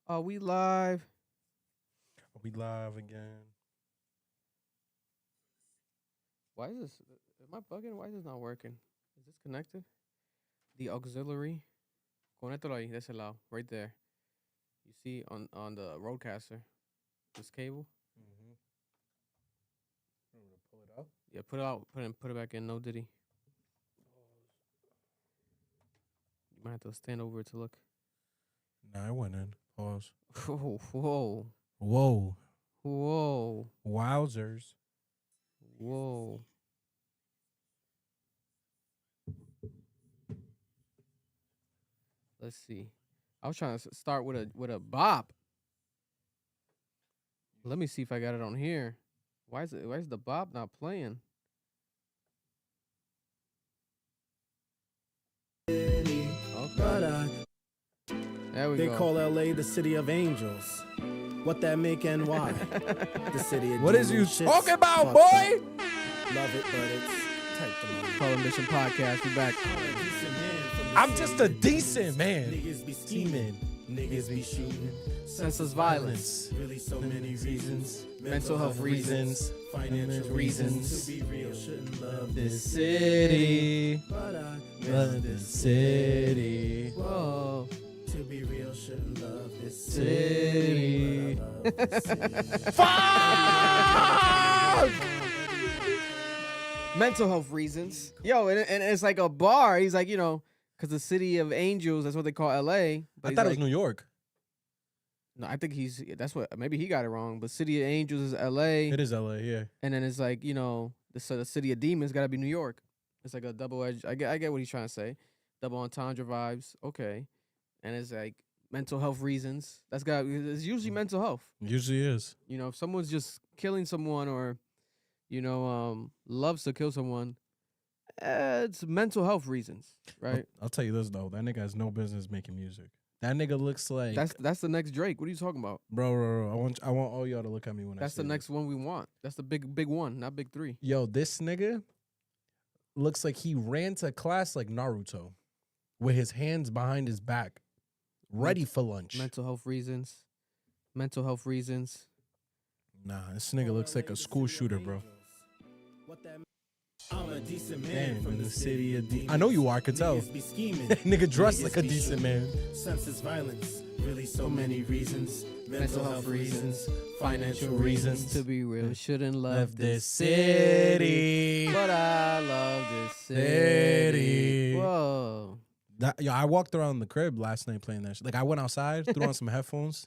Are we live? Are we live again? Why is this? Am I bugging? Why is this not working? Is this connected? The auxiliary. Conéctalo ahí, de ese lado, right there. You see on the roadcaster, this cable. Mm-hmm. Pull it out. Yeah, put it out. Put it back in. No diddy. You might have to stand over it to look. Nah, I went in. Pause. Whoa, whoa, Whoa. whoa, Wowzers. whoa. Let's see. I was trying to start with a bop. Let me see if I got it on here. Why is the bop not playing? Okay. There we They go. call LA the city of angels. What that make NY? The city of What is you demon shits. talking about, Fuck boy? you. Love it, but it's tight to money. Color Mission Podcast. We back. I'm just a decent man. Niggas be scheming, niggas be shooting. Senseless violence. Really so many reasons. Mental health reasons. Financial reasons. To be real, shouldn't love This this city. but I Love this city. Whoa. to be real, shouldn't love this City. but I love this city. Fuck! Mental health reasons. Yo, and it's like a bar. He's like, because the city of angels, that's what they call LA. But I he's thought it like, was New York. No, I think that's what, maybe he got it wrong. But city of angels is LA. It is LA, yeah. And then it's like, the city of demons got to be New York. It's like a double edge. I get what he's trying to say. Double entendre vibes. Okay. And it's like mental health reasons. It's usually mental health. Usually is. If someone's just killing someone or, loves to kill someone, it's mental health reasons, right? I'll tell you this though, that nigga has no business making music. That nigga looks like That's the next Drake. What are you talking about? bro. I want all y'all to look at me when I That's say the next one we want. That's the big one, not big three. Yo, this nigga looks like he ran to class like Naruto with his hands behind his back, ready for lunch. Mental health reasons. Mental health reasons. Nah, this nigga looks like a school shooter, bro. I'm a decent man from the city of demons. I know you are, I could tell. Niggas be scheming. Nigga dressed Niggas like a be decent shooting. man. Senseless violence, really so many reasons. Mental health reasons, financial reasons. To be real, shouldn't love Love this this city. but I love this city. City. Whoa. I walked around the crib last night playing that shit. Like, I went outside, threw on some headphones.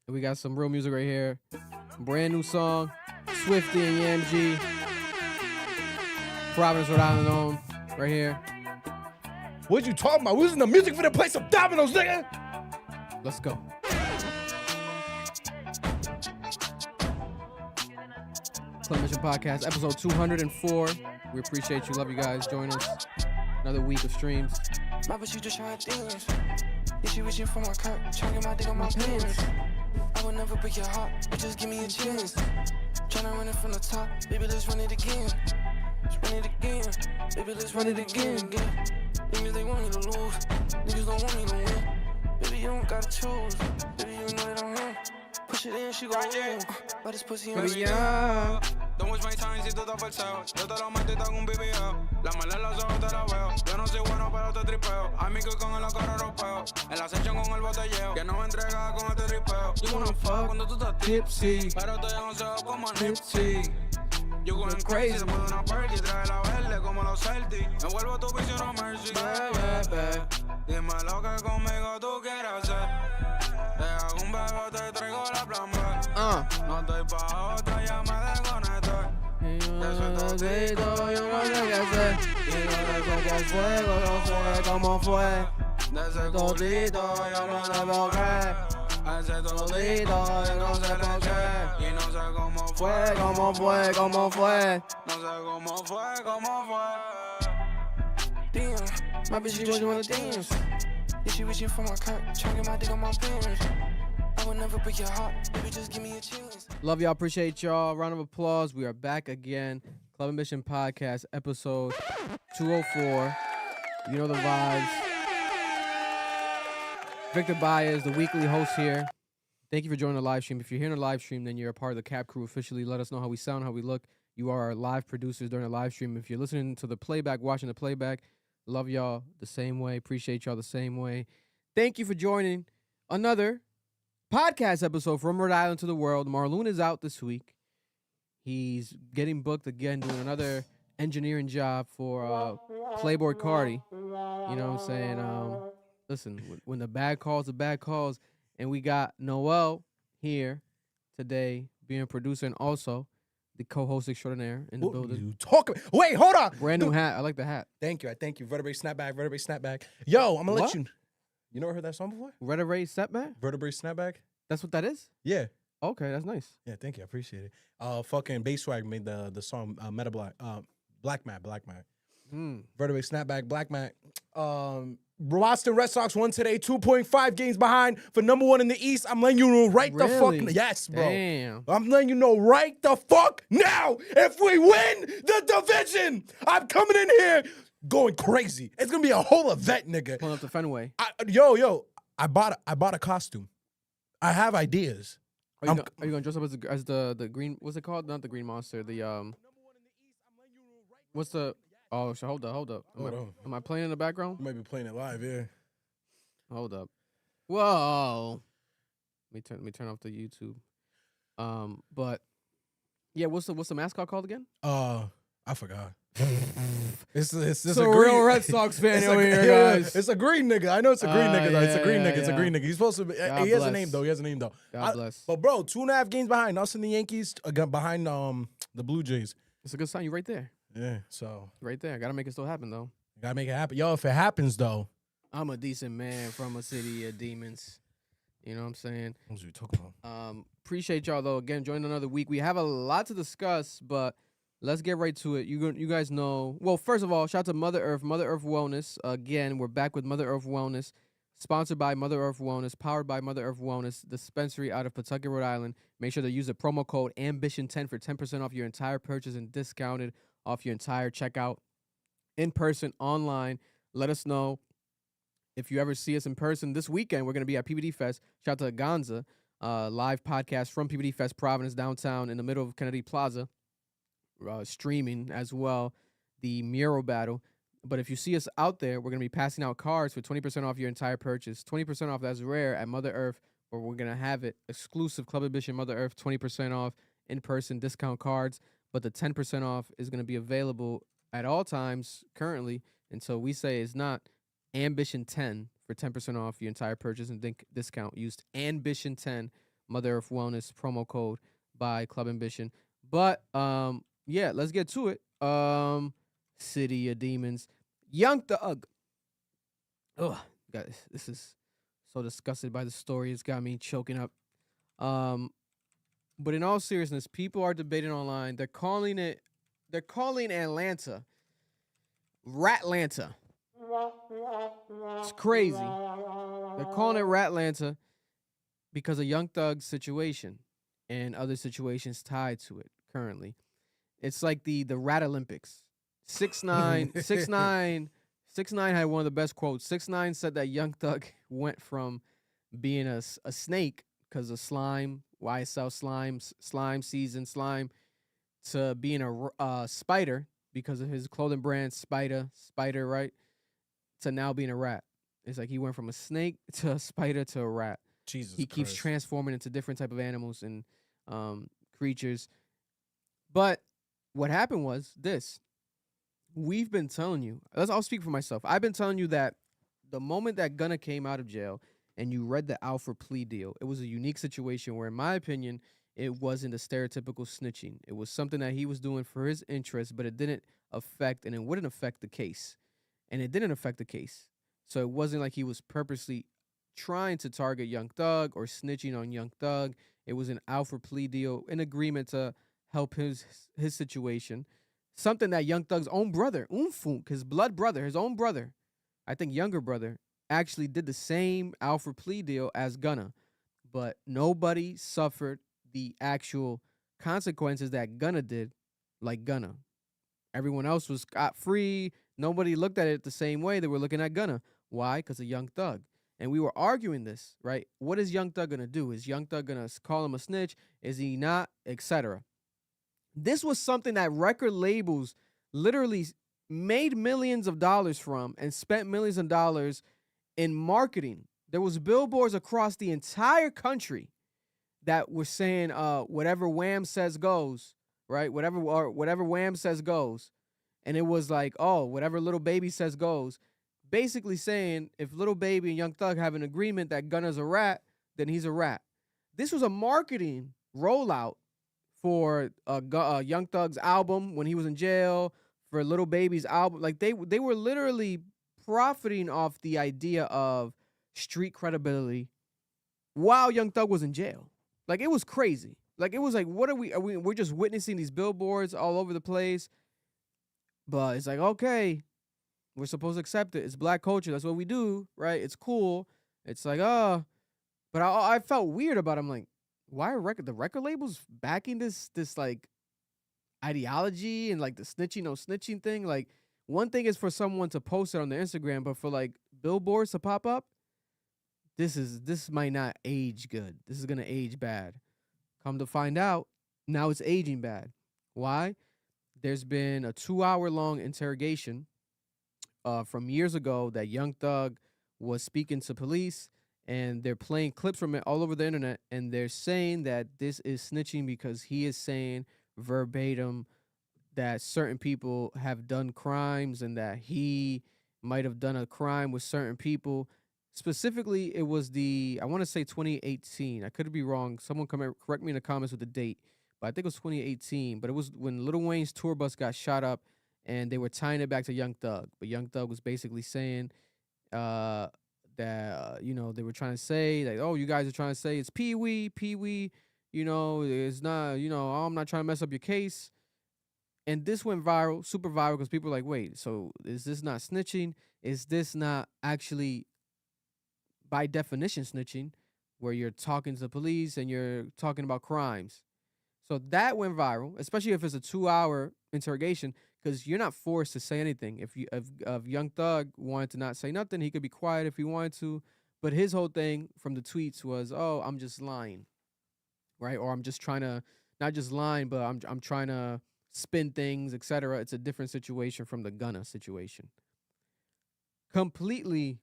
We got some real music right here. Brand new song, Swifty and Yamg. Providence, Rhode Island own, right here. What you talking about? We was in the music for to play some dominoes, nigga. Let's go. Club Mission Podcast, episode 204. We appreciate you. Love you guys. Join us. Another week of streams. My bitch, you just trying to dance. Yeah, she reaching for my cock, trying to get my dick on my pants. I would never break your heart, but just give me a chance. Tryna run it from the top, baby, let's run it again. Let's run it again, baby, let's run it again. Niggas, they want me to lose, niggas don't want me to win. Baby, you don't gotta choose, baby, you know that I'm in. Push it in, she gon' win. By this pussy on Yeah. Don't waste my time si tú estás falseo. Yo te lo mato y te hago un BBL. La mala en los ojos te la veo. Yo no soy bueno pero te tripeo. A mí que con el carro europeo. En la sección con el botelleo. Que no me entrega con este tripeo. You wanna fuck cuando tú estás tipsy. Pero estoy en consejo como Nipsey. You going crazy. Se puede una perky. Trae la verde como los Celtics. Me vuelvo tu vicio no mercy. Dime lo que conmigo tú quieres hacer. Te hago un bebé, te traigo la plan B. No estoy pa' otra, ya me desconecté. Yo no sé qué hacer. Y no sé qué fuego, no sé cómo fue. De ese Todito, yo no sé por qué. ese Todito, yo no sé por qué. Y no sé cómo Fue, cómo fue, cómo fue. No sé cómo fue. Damn, my bitch, she just wanna dance. Yeah, she reaching for my cock, trying to get my dick on my pants. I would never break your heart, baby, just give me a chance. Love y'all, appreciate y'all. Round of applause. We are back again. Club Mission Podcast, episode 204. You know the vibes. Victor Baez, the weekly host here. Thank you for joining the live stream. If you're here in the live stream, then you're a part of the Cap crew officially. Let us know how we sound, how we look. You are our live producers during the live stream. If you're listening to the playback, watching the playback, love y'all the same way. Appreciate y'all the same way. Thank you for joining another podcast episode from Rhode Island to the world. Marloon is out this week. He's getting booked again, doing another engineering job for Playboy Cardi. You know what I'm saying? Listen, when the bad calls, and we got Noel here today being a producer and also the co-host extraordinaire in the What building. you talking? Wait, hold on. Brand new hat. I like the hat. Thank you. I thank you. Vertebrae snapback. Yo, I'm gonna What? let you. You never heard that song before? Vertebrae setback? Vertebrae snapback. That's what that is? Yeah. Okay, that's nice. Yeah. Thank you. I appreciate it. Fucking Bass Swag made the song Meta Black. Black Matt. Vertebrae snapback. Black Matt. Boston Red Sox won today, 2.5 games behind for number 1 in the East. I'm letting you know right the fuck Really? yes, bro. Damn. I'm letting you know right the fuck now. If we win the division, I'm coming in here going crazy. It's gonna be a whole event, nigga. Pulling up the Fenway. Yo, I bought a costume. I have ideas. Are you gonna dress up as the green? What's it called? Not the Green Monster. The What's the? Oh, so hold up. Am I playing in the background? You might be playing it live, yeah. Hold up. Whoa. Let me turn off the YouTube. But yeah, what's the mascot called again? I forgot. It's a real Red Sox fan over here, guys. It's a green nigga. I know it's a green nigga. Though. It's a green yeah, nigga. It's a green nigga. He's supposed to be. God He has bless. a name though. God bless. But bro, 2.5 games behind us and the Yankees. Behind the Blue Jays. It's a good sign. You right there. Yeah. So Right there. Gotta make it still happen though. gotta make it happen. Yo, if it happens though. I'm a decent man from a city of demons. You know what I'm saying? What are we talking about? Appreciate y'all though. Again, joining another week. We have a lot to discuss, but let's get right to it. You guys know. Well, first of all, shout out to Mother Earth Wellness. Again, we're back with Mother Earth Wellness, sponsored by Mother Earth Wellness, powered by Mother Earth Wellness, dispensary out of Pawtucket, Rhode Island. Make sure to use the promo code Ambition10 for 10% off your entire purchase and discounted off your entire checkout. In person, online. Let us know if you ever see us in person. This weekend, we're going to be at PBD Fest. Shout out to Gonza, live podcast from PBD Fest, Providence, downtown in the middle of Kennedy Plaza. Streaming as well, the mural battle. But if you see us out there, we're going to be passing out cards for 20% off your entire purchase. 20% off, that's rare at Mother Earth, where we're going to have it exclusive Club Ambition Mother Earth, 20% off in-person discount cards. But the 10% off is going to be available at all times currently until we say it's not. Ambition 10 for 10% off your entire purchase and discount. Used Ambition 10 Mother Earth Wellness promo code by Club Ambition. But yeah, let's get to it. City of Demons, Young Thug. Ugh, guys, this is so disgusted by the story. It's got me choking up. But in all seriousness, people are debating online. They're calling Atlanta Ratlanta. It's crazy. They're calling it Ratlanta because of Young Thug's situation and other situations tied to it currently. It's like the Rat Olympics. 6ix9ine had one of the best quotes. 6ix9ine said that Young Thug went from being a snake because of slime, YSL slime season slime, to being a spider because of his clothing brand Spider, right? To now being a rat. It's like he went from a snake to a spider to a rat. Jesus He keeps Christ. transforming into different type of animals and creatures. But what happened was this. We've been telling you. I'll speak for myself. I've been telling you that the moment that Gunna came out of jail and you read the Alfred plea deal, it was a unique situation where, in my opinion, it wasn't a stereotypical snitching. It was something that he was doing for his interest, but it didn't affect and it wouldn't affect the case. And it didn't affect the case. So it wasn't like he was purposely trying to target Young Thug or snitching on Young Thug. It was an Alfred plea deal, an agreement to help his situation. Something that Young Thug's own brother, Umfunk, his blood brother, his own brother, I think younger brother, actually did the same Alfred plea deal as Gunna. But nobody suffered the actual consequences that Gunna did like Gunna. Everyone else was scot-free. Nobody looked at it the same way they were looking at Gunna. Why? Because of Young Thug. and we were arguing this, right? What is Young Thug gonna do? Is Young Thug gonna call him a snitch? Is he not? Etc. This was something that record labels literally made millions of dollars from and spent millions of dollars in marketing. There was billboards across the entire country that were saying whatever Wham says goes, right? Whatever Wham says goes. And it was like, oh, whatever Lil Baby says goes. Basically saying if Lil Baby and Young Thug have an agreement that Gunna's a rat, then he's a rat. This was a marketing rollout for Young Thug's album when he was in jail, for Lil Baby's album. Like they were literally profiting off the idea of street credibility while Young Thug was in jail. Like it was crazy. Like it was like, what are we're just witnessing these billboards all over the place. But it's like, okay, we're supposed to accept it. It's black culture. That's what we do, right? It's cool. It's like, but I felt weird about it. I'm like, why are the record labels backing this like ideology and like the snitching no snitching thing? Like one thing is for someone to post it on their Instagram, but for like billboards to pop up, this might not age good. This is gonna age bad. Come to find out, now it's aging bad. Why? There's been a 2-hour-long interrogation from years ago that Young Thug was speaking to police, and they're playing clips from it all over the internet, and they're saying that this is snitching because he is saying verbatim that certain people have done crimes and that he might have done a crime with certain people. Specifically, it was I want to say 2018. I could be wrong. Someone correct me in the comments with the date. But I think it was 2018. But it was when Lil Wayne's tour bus got shot up, and they were tying it back to Young Thug. But Young Thug was basically saying that, they were trying to say, like, oh, you guys are trying to say it's Pee-wee, it's not, I'm not trying to mess up your case. And this went viral, super viral, because people were like, wait, so is this not snitching? Is this not actually, by definition, snitching, where you're talking to the police and you're talking about crimes? So that went viral, especially if it's a 2-hour interrogation, because you're not forced to say anything. If Young Thug wanted to not say nothing, he could be quiet if he wanted to. But his whole thing from the tweets was, oh, I'm just lying, right? Or I'm just trying to, not just lying, but I'm trying to spin things, etc. It's a different situation from the Gunna situation. Completely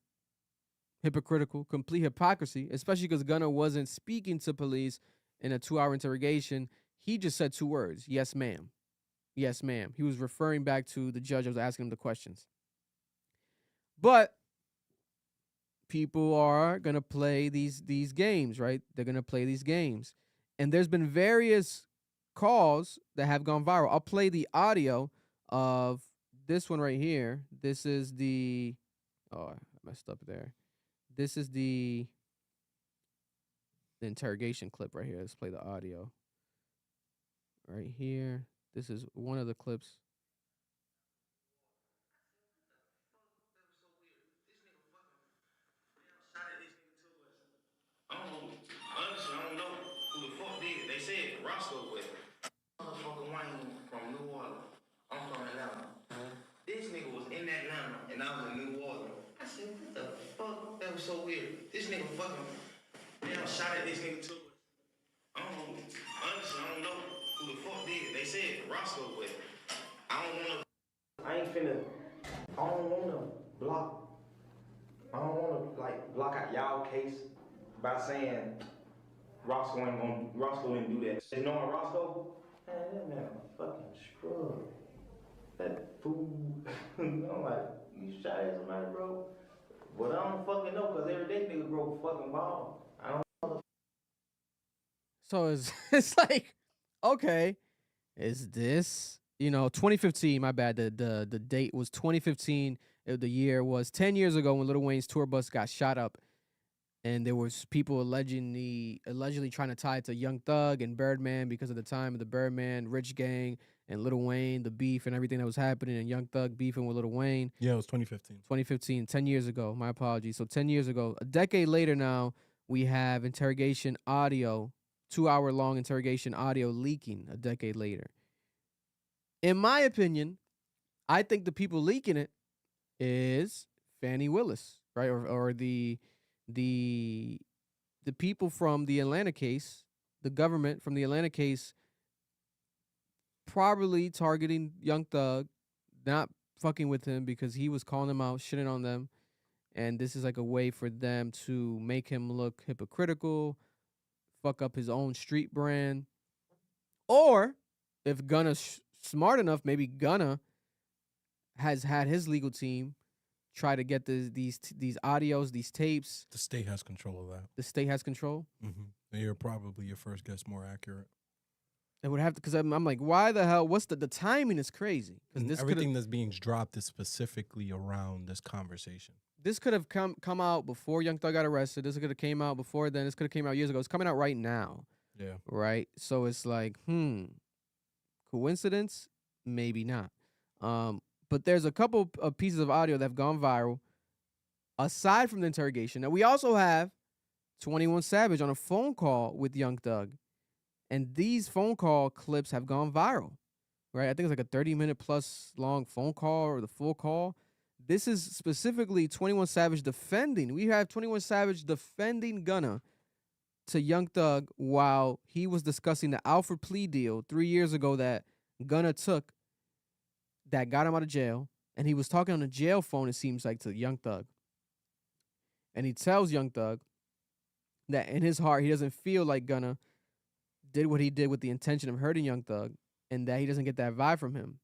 hypocritical, complete hypocrisy, especially because Gunna wasn't speaking to police in a 2-hour interrogation. He just said 2 words, yes, ma'am. Yes, ma'am. He was referring back to the judge that was asking him the questions. But people are going to play these games, right? They're going to play these games. And there's been various calls that have gone viral. I'll play the audio of this one right here. This is I messed up there. This is the interrogation clip right here. Let's play the audio right here. This is one of the clips. Honestly, I don't know who the fuck did it. They said Roscoe, but motherfucker Wayne from New Orleans. I'm from Atlanta. This nigga was in Atlanta and I was in New Orleans. I said, what the fuck? That was so weird. This nigga fucking shot at this nigga too. Honestly, I don't know who the fuck did it. They said Roscoe, but I don't wanna block out y'all case by saying Roscoe didn't do that. And knowing Roscoe, man, that man a fucking scrub. That fool. I'm like, you shot at somebody, bro? But I don't fucking know, because every day nigga broke a fucking ball. I don't. So it's like, okay, is this, 2015, my bad, the date was 2015, the year was 10 years ago when Lil Wayne's tour bus got shot up, and there was people allegedly trying to tie it to Young Thug and Birdman because of the time of the Birdman, Rich Gang, and Lil Wayne, the beef and everything that was happening, and Young Thug beefing with Lil Wayne. Yeah, it was 2015. 2015, 10 years ago, my apologies. So 10 years ago, a decade later now, we have interrogation audio, 2-hour-long interrogation audio leaking a decade later. In my opinion, I think the people leaking it is Fannie Willis, right? Or the the people from the Atlanta case, the government from the Atlanta case, probably targeting Young Thug, not fucking with him because he was calling them out, shitting on them, and this is like a way for them to make him look hypocritical, fuck up his own street brand, or if Gunna's smart enough, maybe Gunna has had his legal team try to get these audios, these tapes. The state has control of that. The state has control. Mm-hmm. You're probably your first guess more accurate. It would have to, because I'm like, why the hell? What's the timing is crazy. Because everything that's being dropped is specifically around this conversation. This could have come out before Young Thug got arrested. This could have came out before then. This could have came out years ago. It's coming out right now. Yeah. Right? So it's like, coincidence? Maybe not. But there's a couple of pieces of audio that have gone viral aside from the interrogation. Now, we also have 21 Savage on a phone call with Young Thug. And these phone call clips have gone viral, right? I think it's like a 30-minute plus long phone call or the full call. This is specifically 21 Savage defending. We have 21 Savage defending Gunna to Young Thug while he was discussing the Alfred plea deal 3 years ago that Gunna took that got him out of jail. And he was talking on the jail phone, it seems like, to Young Thug. And he tells Young Thug that in his heart, he doesn't feel like Gunna did what he did with the intention of hurting Young Thug, and that he doesn't get that vibe from him.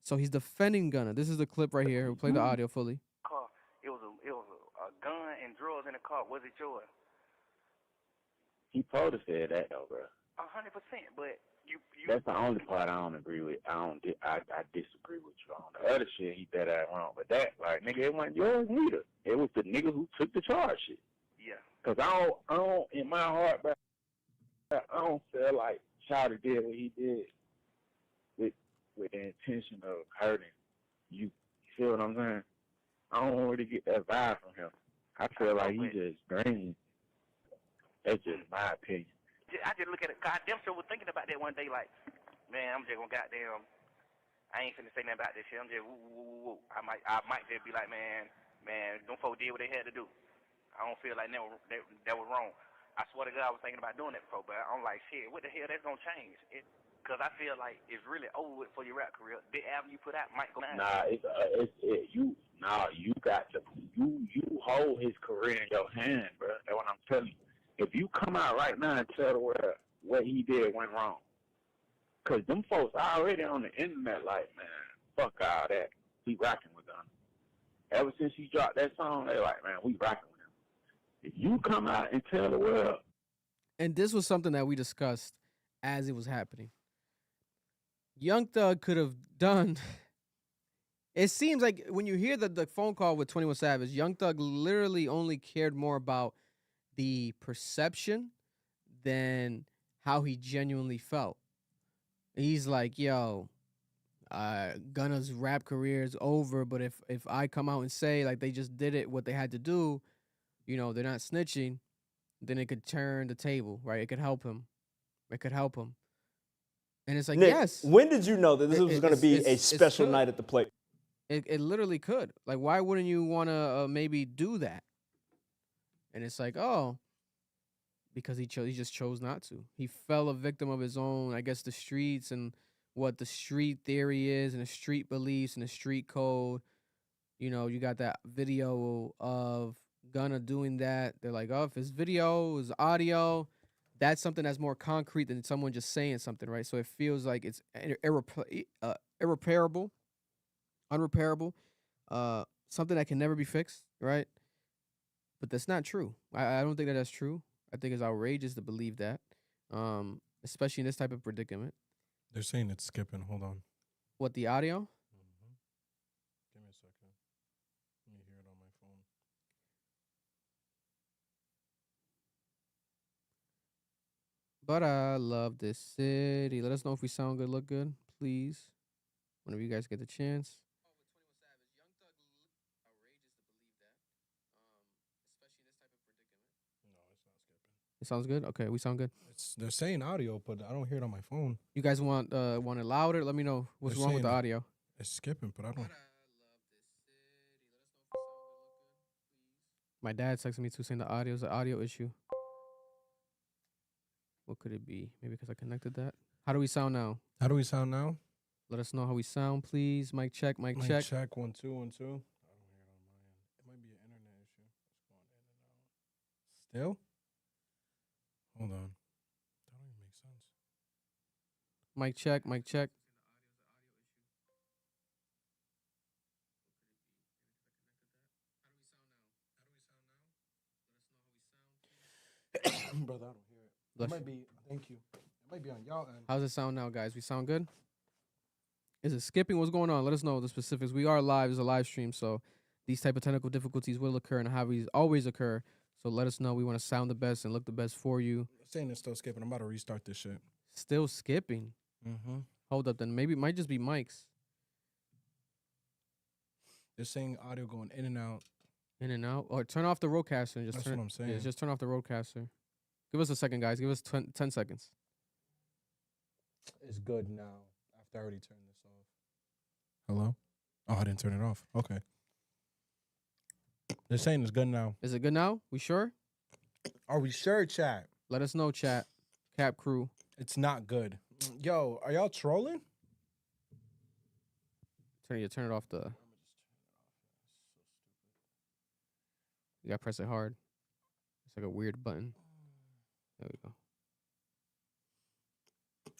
So he's defending Gunna. This is the clip right here. We'll play the audio fully. Car. It was a gun and drugs in the car. Was it yours? He probably said that though, bro. 100%. But you. That's the only part I don't agree with. I disagree with you on the other shit. He bet I wrong, but that like nigga, it wasn't yours neither. It was the nigga who took the charge shit. Yeah. Cause I don't in my heart, bro. I don't feel like Chowder did what he did with the intention of hurting you. You feel what I'm saying? I don't really get that vibe from him. I feel like he just green. That's just my opinion. I just look at it. God damn sure was thinking about that one day. Like, man, I'm just gonna goddamn. I ain't finna say nothing about this shit. I'm just woo. I might just be like, man, them folks did what they had to do. I don't feel like that was wrong. I swear to God, I was thinking about doing that before, but I'm like, shit, what the hell, that's gonna change? Because I feel like it's really over with for your rap career. The album you put out might go down. You got to, you hold his career in your hand, bro. That's what I'm telling you. If you come out right now and tell the world what he did went wrong, because them folks already on the internet like, man, fuck all that. We rocking with Gunna. Ever since he dropped that song, they like, man, we rocking with him. If you come out and tell the world. And this was something that we discussed as it was happening. Young Thug could have done. It seems like when you hear the phone call with 21 Savage, Young Thug literally only cared more about the perception than how he genuinely felt. He's like, yo, Gunna's rap career is over, but if I come out and say like they just did it, what they had to do, you know, they're not snitching, then it could turn the table, right? It could help him. And it's like, Nick, yes. when did you know that this was going to be a special night at the plate? It literally could. Like, why wouldn't you want to maybe do that? And it's like, oh, because he just chose not to. He fell a victim of his own, I guess, the streets and what the street theory is and the street beliefs and the street code. You know, you got that video of Gunna doing that. They're like, oh, if it's video, it's audio, that's something that's more concrete than someone just saying something, right? So it feels like it's irreparable, unrepairable, something that can never be fixed, right? But that's not true. I don't think that's true. I think it's outrageous to believe that, especially in this type of predicament. They're saying it's skipping. Hold on. What, the audio? Mm-hmm. Give me a second. Let me hear it on my phone. But I love this city. Let us know if we sound good, look good, please. Whenever you guys get the chance. It sounds good? Okay, we sound good. They're saying audio, but I don't hear it on my phone. You guys want it louder? Let me know what's wrong with the audio. It's skipping, but I don't. My dad texted me too saying the audio is an audio issue. What could it be? Maybe because I connected that. How do we sound now? How do we sound now? Let us know how we sound, please. Mic check, mic Mic check. check. 1 2 1 2. I don't hear it on my end. It might be an internet issue. It's going in and out. Still? Hold on. That don't even make sense. Mic check, mic check. Brother, I don't hear it. It might be. Thank you. It might be on y'all end. How's it sound now, guys? We sound good? Is it skipping? What's going on? Let us know the specifics. We are live. It's a live stream, so these type of technical difficulties will occur and have always occur. So let us know. We want to sound the best and look the best for you. Saying it's still skipping. I'm about to restart this shit. Still skipping? Mm-hmm. Hold up, then. Maybe it might just be mics. They're saying audio going in and out. In and out? Or turn off the roadcaster and just That's turn. what I'm saying. Yeah, just turn off the roadcaster. Give us a second, guys. Give us 10 seconds. It's good now. After I already turned this off. Hello? Oh, I didn't turn it off. Okay. They're saying it's good now. Is it good now? We sure? Are we sure, chat? Let us know, chat. Cap crew. It's not good. Yo, are y'all trolling? Turn it off the. You gotta press it hard. It's like a weird button. There we go.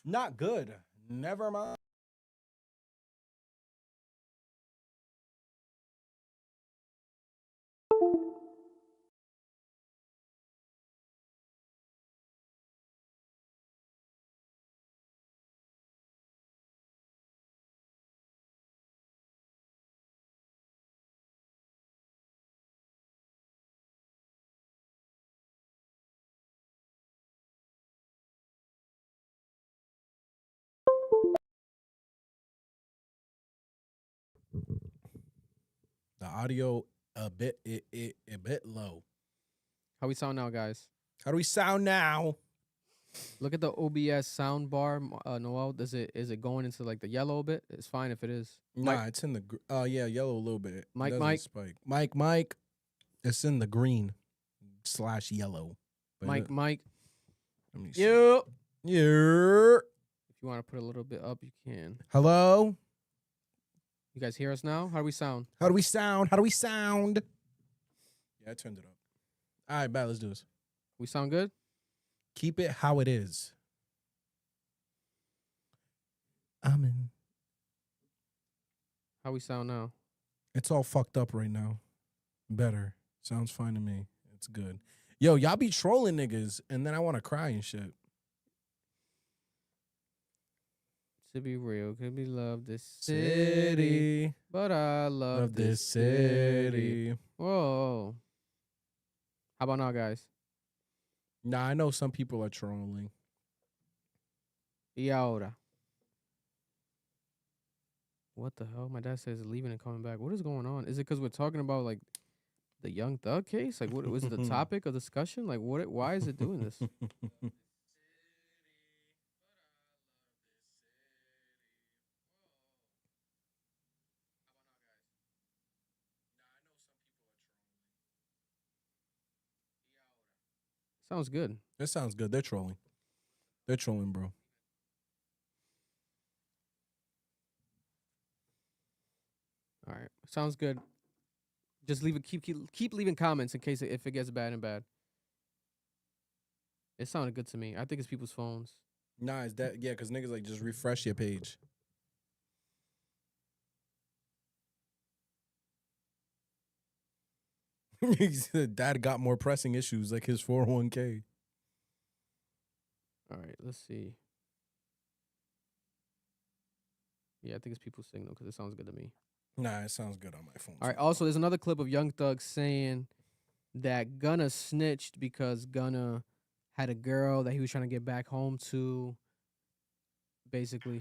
Not good. Never mind. The audio a bit low. How we sound now, guys? How do we sound now? Look at the OBS sound bar, Noel. Is it going into like the yellow a bit? It's fine if it is. Nah, it's in the yeah, yellow a little bit. Mike, It doesn't spike. Mike. It's in the green / yellow. But Mike. Let me see. Yeah. Yeah. If you want to put a little bit up, you can. Hello. You guys hear us now? How do we sound? How do we sound? How do we sound? Yeah, I turned it up. All right, bad. Let's do this. We sound good? Keep it how it is. I'm in. How we sound now? It's all fucked up right now. Better. Sounds fine to me. It's good. Yo, y'all be trolling niggas, and then I want to cry and shit. To be real, could be love this city, but I love this city. Whoa. How about now, guys? Nah, I know some people are trolling. Y ahora. What the hell? My dad says leaving and coming back. What is going on? Is it because we're talking about like the Young Thug case? Like, what was it the topic of discussion? Like, what? Why is it doing this? Sounds good. That sounds good. They're trolling. They're trolling, bro. All right, sounds good. Just leave it. Keep leaving comments in case if it gets bad and bad. It sounded good to me. I think it's people's phones. Nah, it's that because niggas like just refresh your page. He said dad got more pressing issues like his 401k. All right, let's see. Yeah, I think it's people's signal because it sounds good to me. Nah, it sounds good on my phone. All right. Also, there's another clip of Young Thug saying that Gunna snitched because Gunna had a girl that he was trying to get back home to. Basically.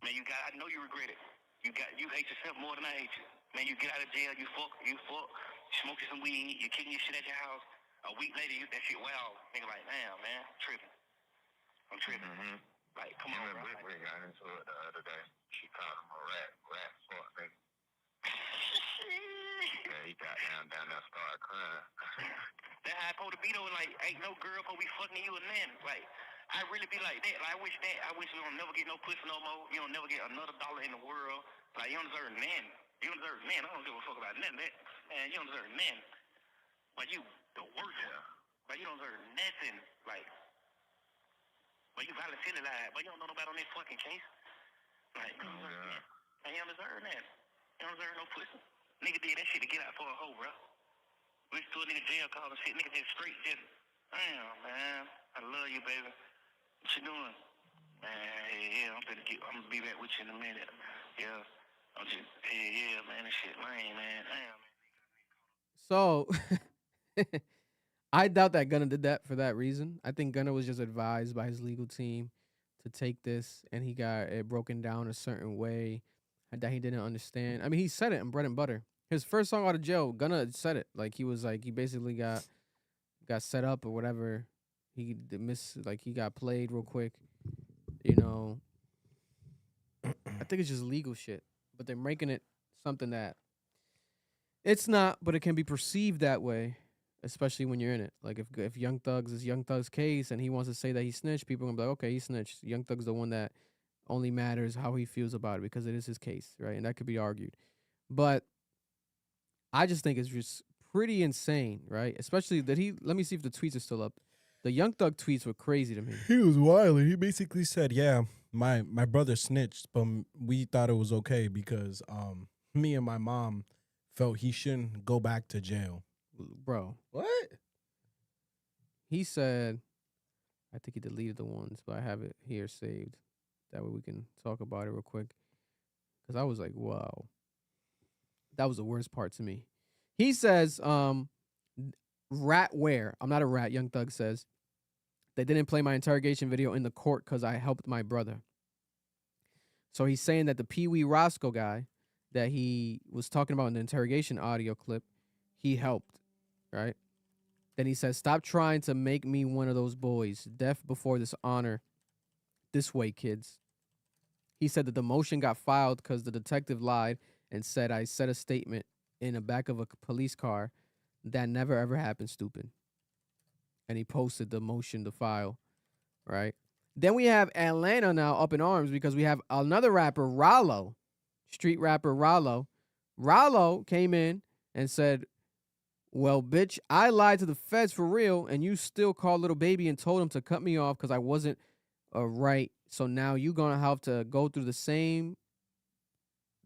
Man, I know you regret it. You hate yourself more than I hate you. Man, you get out of jail, you fuck, smoking some weed, you kicking your shit at your house. A week later, that shit well. Nigga like, damn, man, I'm tripping. Mm-hmm. Like, come on, bro. We got into it the other day. She called him a rat fuck, nigga. Yeah, he got down there started crying. That how I supposed to be though. Like, ain't no girl supposed to be fucking you and then like. I really be like that. Like, I wish you don't never get no pussy no more. You don't never get another dollar in the world. Like, you don't deserve none. You don't deserve none. I don't give a fuck about none of that. Man, you don't deserve none. But you the worst one. But you don't deserve nothing. Like, but you probably feel it like, but you don't know nobody on this fucking case. Like, you don't deserve that. And you don't deserve that. You don't deserve no pussy. Nigga did that shit to get out for a hoe, bro. We threw a nigga jail call and shit. Nigga just straight just, damn, man. I love you, baby. What you doing? Man, yeah, I'm gonna be back with you in a minute. Yeah. I'm just, yeah, man, this shit lame, man. Damn, man. So I doubt that Gunna did that for that reason. I think Gunna was just advised by his legal team to take this, and he got it broken down a certain way that he didn't understand. I mean, he said it in Bread and Butter. His first song out of jail, Gunna said it. Like, he was like, he basically got set up or whatever. He got played real quick. You know, I think it's just legal shit, but they're making it something that it's not, but it can be perceived that way, especially when you're in it. Like, if Young Thug's is Young Thug's case and he wants to say that he snitched, people are gonna be like, okay, he snitched. Young Thug's the one that only matters how he feels about it because it is his case, right? And that could be argued. But I just think it's just pretty insane, right? Especially that let me see if the tweets are still up. The Young Thug tweets were crazy to me. He was wild. He basically said, yeah, my brother snitched, but we thought it was okay because me and my mom felt he shouldn't go back to jail. Bro. What? He said, I think he deleted the ones, but I have it here saved. That way we can talk about it real quick. Because I was like, wow. That was the worst part to me. He says, rat where? I'm not a rat, Young Thug says. They didn't play my interrogation video in the court because I helped my brother. So he's saying that the Pee Wee Roscoe guy that he was talking about in the interrogation audio clip, he helped, right? Then he says, stop trying to make me one of those boys. Death before dishonor. This way, kids. He said that the motion got filed because the detective lied and said I said a statement in the back of a police car. That never, ever happened, stupid. And he posted the motion to file, right? Then we have Atlanta now up in arms because we have another rapper, Rollo, street rapper Rollo. Rollo came in and said, well, bitch, I lied to the feds for real, and you still called Little Baby and told him to cut me off because I wasn't right. So now you're going to have to go through the same.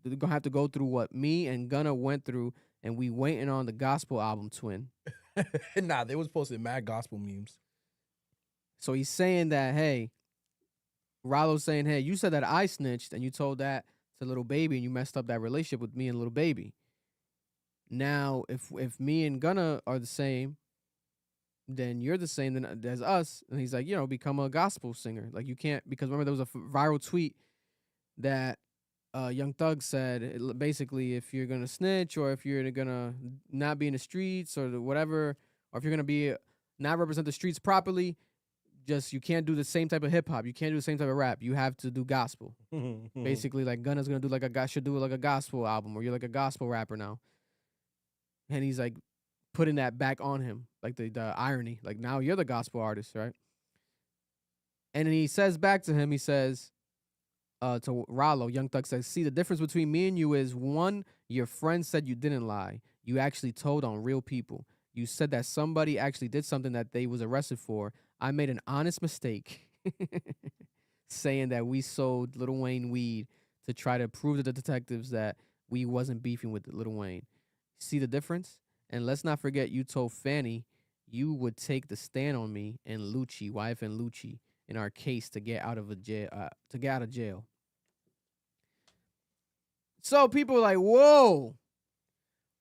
You're going to have to go through what me and Gunna went through, and we waiting on the gospel album, twin. Nah, they was posting mad gospel memes. So he's saying that, hey, Rollo's saying, hey, you said that I snitched, and you told that to Little Baby, and you messed up that relationship with me and Little Baby. Now, if me and Gunna are the same, then you're the same as us. And he's like, become a gospel singer. Like, you can't, because remember there was a viral tweet that Young Thug said, basically, if you're going to snitch or if you're going to not be in the streets or whatever, or if you're going to be not represent the streets properly, just you can't do the same type of hip hop. You can't do the same type of rap. You have to do gospel. Basically, like Gunna's going to do should do like a gospel album, or you're like a gospel rapper now. And he's like putting that back on him, like the irony. Like, now you're the gospel artist, right? And then he says back to him, he says, to Rollo, Young Thug says, see, the difference between me and you is, one, your friend said you didn't lie. You actually told on real people. You said that somebody actually did something that they was arrested for. I made an honest mistake saying that we sold Lil Wayne weed to try to prove to the detectives that we wasn't beefing with Lil Wayne. See the difference? And let's not forget, you told Fanny you would take the stand on me and Lucci, wife and Lucci, in our case to get out of jail. So people are like, whoa.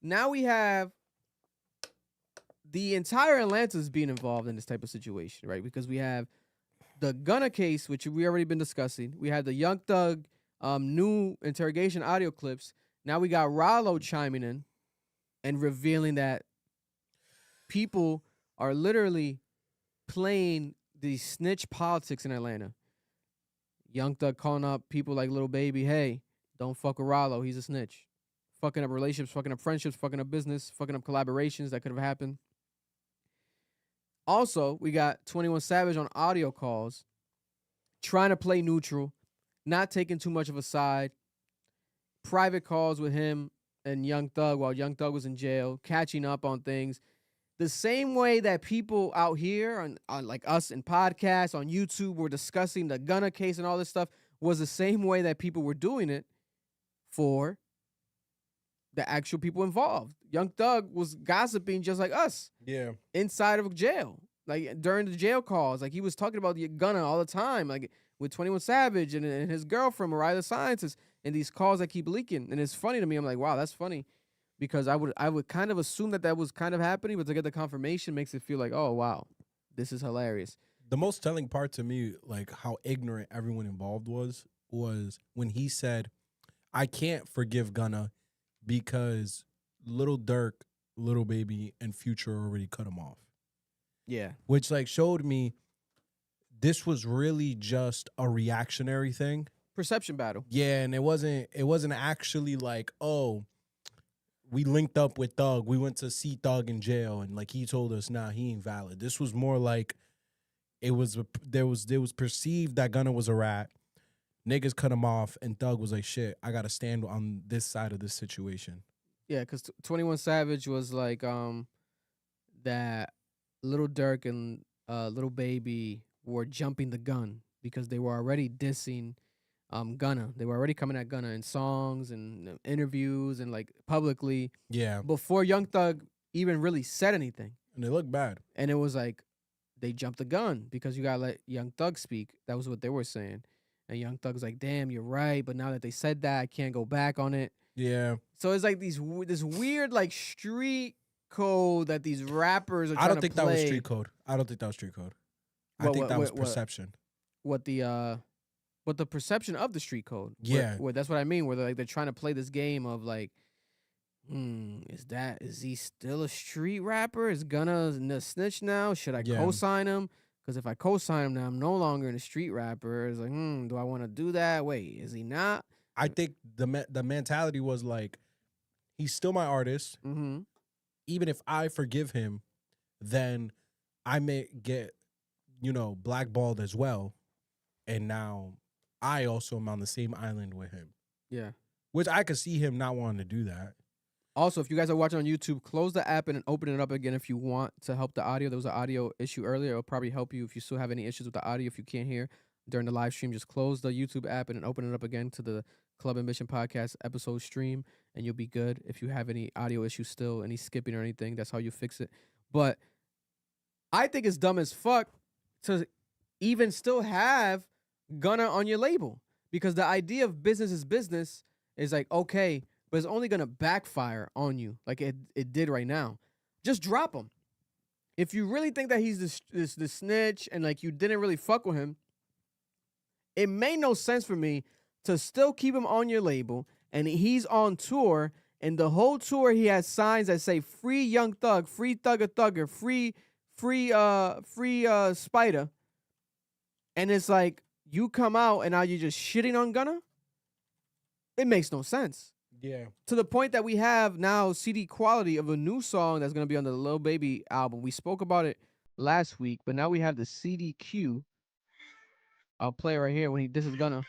Now we have the entire Atlanta's being involved in this type of situation, right? Because we have the Gunna case, which we already been discussing. We have the Young Thug new interrogation audio clips. Now we got Rollo chiming in and revealing that people are literally playing the snitch politics in Atlanta. Young Thug calling up people like Lil Baby, hey, don't fuck with Rollo, he's a snitch. fucking up relationships, fucking up friendships, fucking up business, fucking up collaborations that could have happened. Also, we got 21 Savage on audio calls, trying to play neutral, not taking too much of a side. Private calls with him and Young Thug while Young Thug was in jail, catching up on things. The same way that people out here on like us in podcasts, on YouTube, were discussing the Gunna case and all this stuff, was the same way that people were doing it for the actual people involved. Young Thug was gossiping just like us. Yeah. Inside of jail. Like during the jail calls. Like he was talking about the Gunna all the time. Like with 21 Savage and his girlfriend, Mariah the Scientist, and these calls that keep leaking. And it's funny to me. I'm like, wow, that's funny. Because I would kind of assume that was kind of happening, but to get the confirmation makes it feel like, oh, wow, this is hilarious. The most telling part to me, like how ignorant everyone involved was when he said, I can't forgive Gunna because Lil Durk, Lil Baby, and Future already cut him off. Yeah. Which like showed me this was really just a reactionary thing. Perception battle. Yeah, and it wasn't actually like, oh, we linked up with Thug. We went to see Thug in jail, and like he told us, nah, he ain't valid. This was more like there was perceived that Gunna was a rat. Niggas cut him off, and Thug was like, shit, I gotta stand on this side of this situation. Yeah, because 21 Savage was like that Lil Durk and Lil Baby were jumping the gun because they were already dissing Gunna. They were already coming at Gunna in songs and interviews and like publicly. Yeah. Before Young Thug even really said anything. And they looked bad. And it was like they jumped the gun because you gotta let Young Thug speak. That was what they were saying. And Young Thug's like, damn, you're right. But now that they said that, I can't go back on it. Yeah. So it's like this weird like street code that these rappers are trying to play. I don't think that was street code. I think that was perception. What the perception of the street code. Yeah. Where that's what I mean. Where they're trying to play this game of like, is he still a street rapper? Is Gunna a snitch now? Should I co-sign him? Because if I co-sign him now, I'm no longer a street rapper. It's like, do I want to do that? Wait, is he not? I think the mentality was like, he's still my artist. Mm-hmm. Even if I forgive him, then I may get, blackballed as well. And now I also am on the same island with him. Yeah. Which I could see him not wanting to do that. Also, if you guys are watching on YouTube, close the app and open it up again if you want to help the audio. There was an audio issue earlier. It'll probably help you if you still have any issues with the audio. If you can't hear during the live stream, just close the YouTube app and then open it up again to the Club Ambition Podcast episode stream, and you'll be good. If you have any audio issues still, any skipping or anything, that's how you fix it. But I think it's dumb as fuck to even still have Gunna on your label, because the idea of business is business is like, okay, but it's only going to backfire on you like it did right now. Just drop him. If you really think that he's the snitch and like you didn't really fuck with him, it made no sense for me to still keep him on your label, and he's on tour, and the whole tour he has signs that say free Young Thug, free Thugger Thugger, free Spider. And it's like, you come out and now you're just shitting on Gunna? It makes no sense. Yeah. To the point that we have now CD quality of a new song that's going to be on the Lil Baby album. We spoke about it last week, but now we have the CD Q. I'll play it right here when this is Gunna.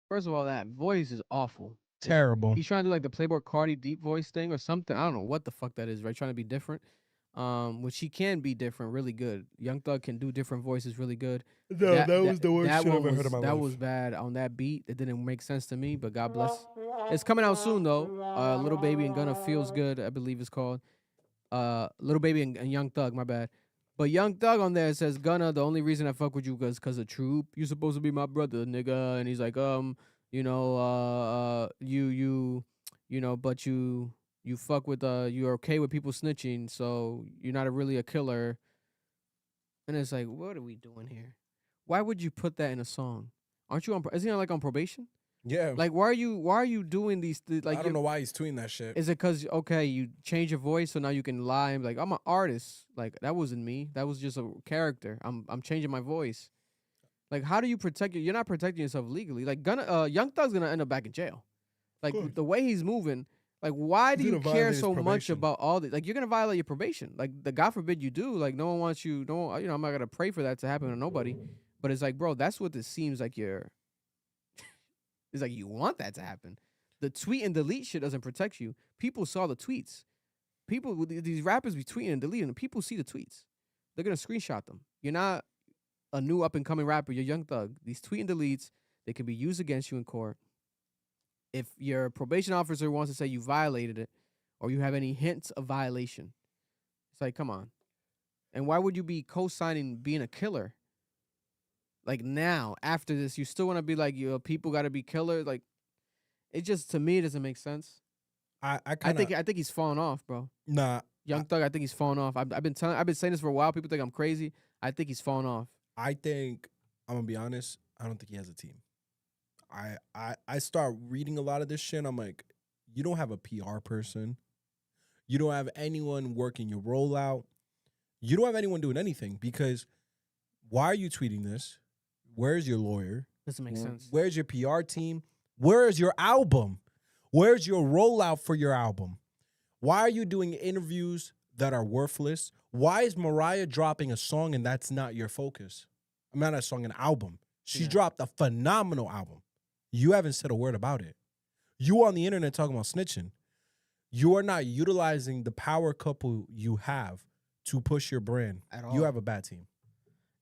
First of all, that voice is awful. Terrible. He's trying to do like the Playboy Cardi deep voice thing or something. I don't know what the fuck that is, right? Trying to be different. Which he can be different really good. Young Thug can do different voices really good. No, that was the worst shit I've ever heard in my life. That was bad on that beat. It didn't make sense to me, but God bless. It's coming out soon though. Lil Baby and Gunna Feels Good, I believe it's called. Lil Baby and Young Thug, my bad. But Young Thug on there says, Gunna, the only reason I fuck with you is because of Troop. You supposed to be my brother, nigga. And he's like, you know, but you fuck with you're okay with people snitching, so you're not really a killer. And it's like, what are we doing here? Why would you put that in a song? Aren't you on? Isn't it like on probation? Yeah. Like, why are you doing these? Like, I don't know why he's tweeting that shit. Is it because okay, you change your voice so now you can lie and be like, I'm an artist. Like that wasn't me. That was just a character. I'm changing my voice. Like, how do you protect you? You're not protecting yourself legally. Like, Young Thug's gonna end up back in jail. Like the way he's moving. Like, why do you care so much about all this? Like, you're gonna violate your probation. Like, God forbid you do. Like, no one wants you. No, I'm not gonna pray for that to happen to nobody. But it's like, bro, that's what this seems like. It's like you want that to happen. The tweet and delete shit doesn't protect you. People saw the tweets. People, these rappers be tweeting and deleting, and people see the tweets. They're gonna screenshot them. You're not a new up and coming rapper. You're Young Thug. These tweet and deletes, they can be used against you in court. If your probation officer wants to say you violated it, or you have any hints of violation, it's like, come on. And why would you be co-signing being a killer? Like now, after this, you still want to be like, people got to be killers. Like, it just, to me, it doesn't make sense. I think he's falling off, bro. Nah, Young Thug, I think he's falling off. I've been saying this for a while. People think I'm crazy. I think he's falling off. I think, I'm gonna be honest, I don't think he has a team. I start reading a lot of this shit. I'm like, you don't have a PR person. You don't have anyone working your rollout. You don't have anyone doing anything because why are you tweeting this? Where's your lawyer? Doesn't make sense. Where's your PR team? Where's your album? Where's your rollout for your album? Why are you doing interviews that are worthless? Why is Mariah dropping a song and that's not your focus? I'm not a song, an album. She dropped a phenomenal album. You haven't said a word about it. You on the internet talking about snitching. You are not utilizing the power couple you have to push your brand. At all. You have a bad team.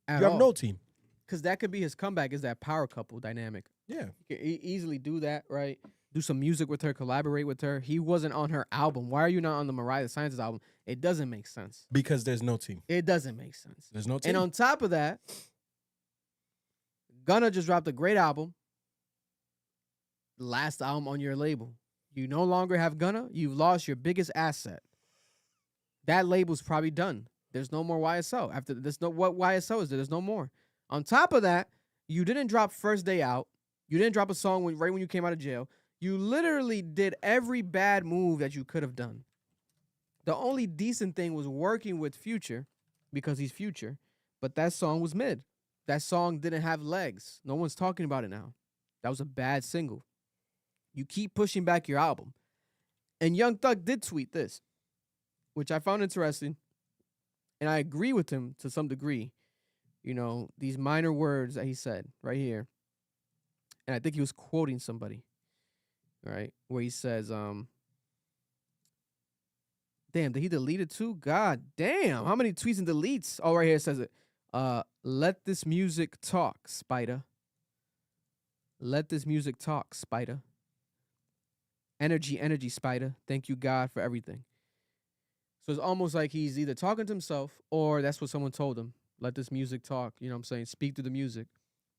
At you have all. no team. Because that could be his comeback, is that power couple dynamic. Yeah. You can easily do that, right? Do some music with her, collaborate with her. He wasn't on her album. Why are you not on the Mariah Sciences album? It doesn't make sense. Because there's no team. It doesn't make sense. There's no team. And on top of that, Gunna just dropped a great album. Last album on your label. You no longer have Gunna. You've lost your biggest asset. That label's probably done. There's no more YSL. After this, what YSL is there? There's no more. On top of that, you didn't drop First Day Out. You didn't drop a song right when you came out of jail. You literally did every bad move that you could have done. The only decent thing was working with Future because he's Future, but that song was mid. That song didn't have legs. No one's talking about it now. That was a bad single. You keep pushing back your album. And Young Thug did tweet this, which I found interesting. And I agree with him to some degree. You know, these minor words that he said right here. And I think he was quoting somebody, right? Where he says, damn, did he delete it too? God damn. How many tweets and deletes? Oh, right here it says it. Let this music talk, Spider. Let this music talk, Spider. Energy, Spider. Thank you, God, for everything. So it's almost like he's either talking to himself or that's what someone told him. Let this music talk. You know what I'm saying? Speak to the music.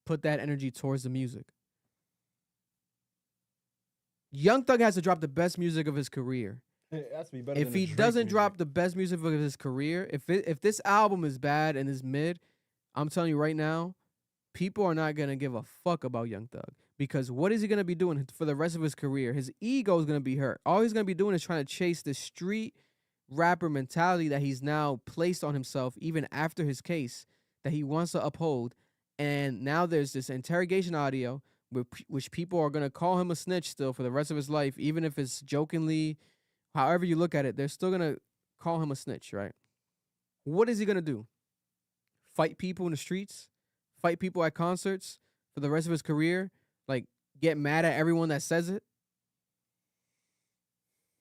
Put that energy towards the music. Young Thug has to drop the best music of his career. It has to be better if he doesn't drop the best music of his career, if this album is bad and is mid, I'm telling you right now, people are not going to give a fuck about Young Thug. Because what is he going to be doing for the rest of his career? His ego is going to be hurt. All he's going to be doing is trying to chase the street rapper mentality that he's now placed on himself, even after his case, that he wants to uphold. And now there's this interrogation audio, which people are going to call him a snitch still for the rest of his life, even if it's jokingly, however you look at it, they're still going to call him a snitch, right? What is he going to do? Fight people in the streets? Fight people at concerts for the rest of his career? Like, get mad at everyone that says it?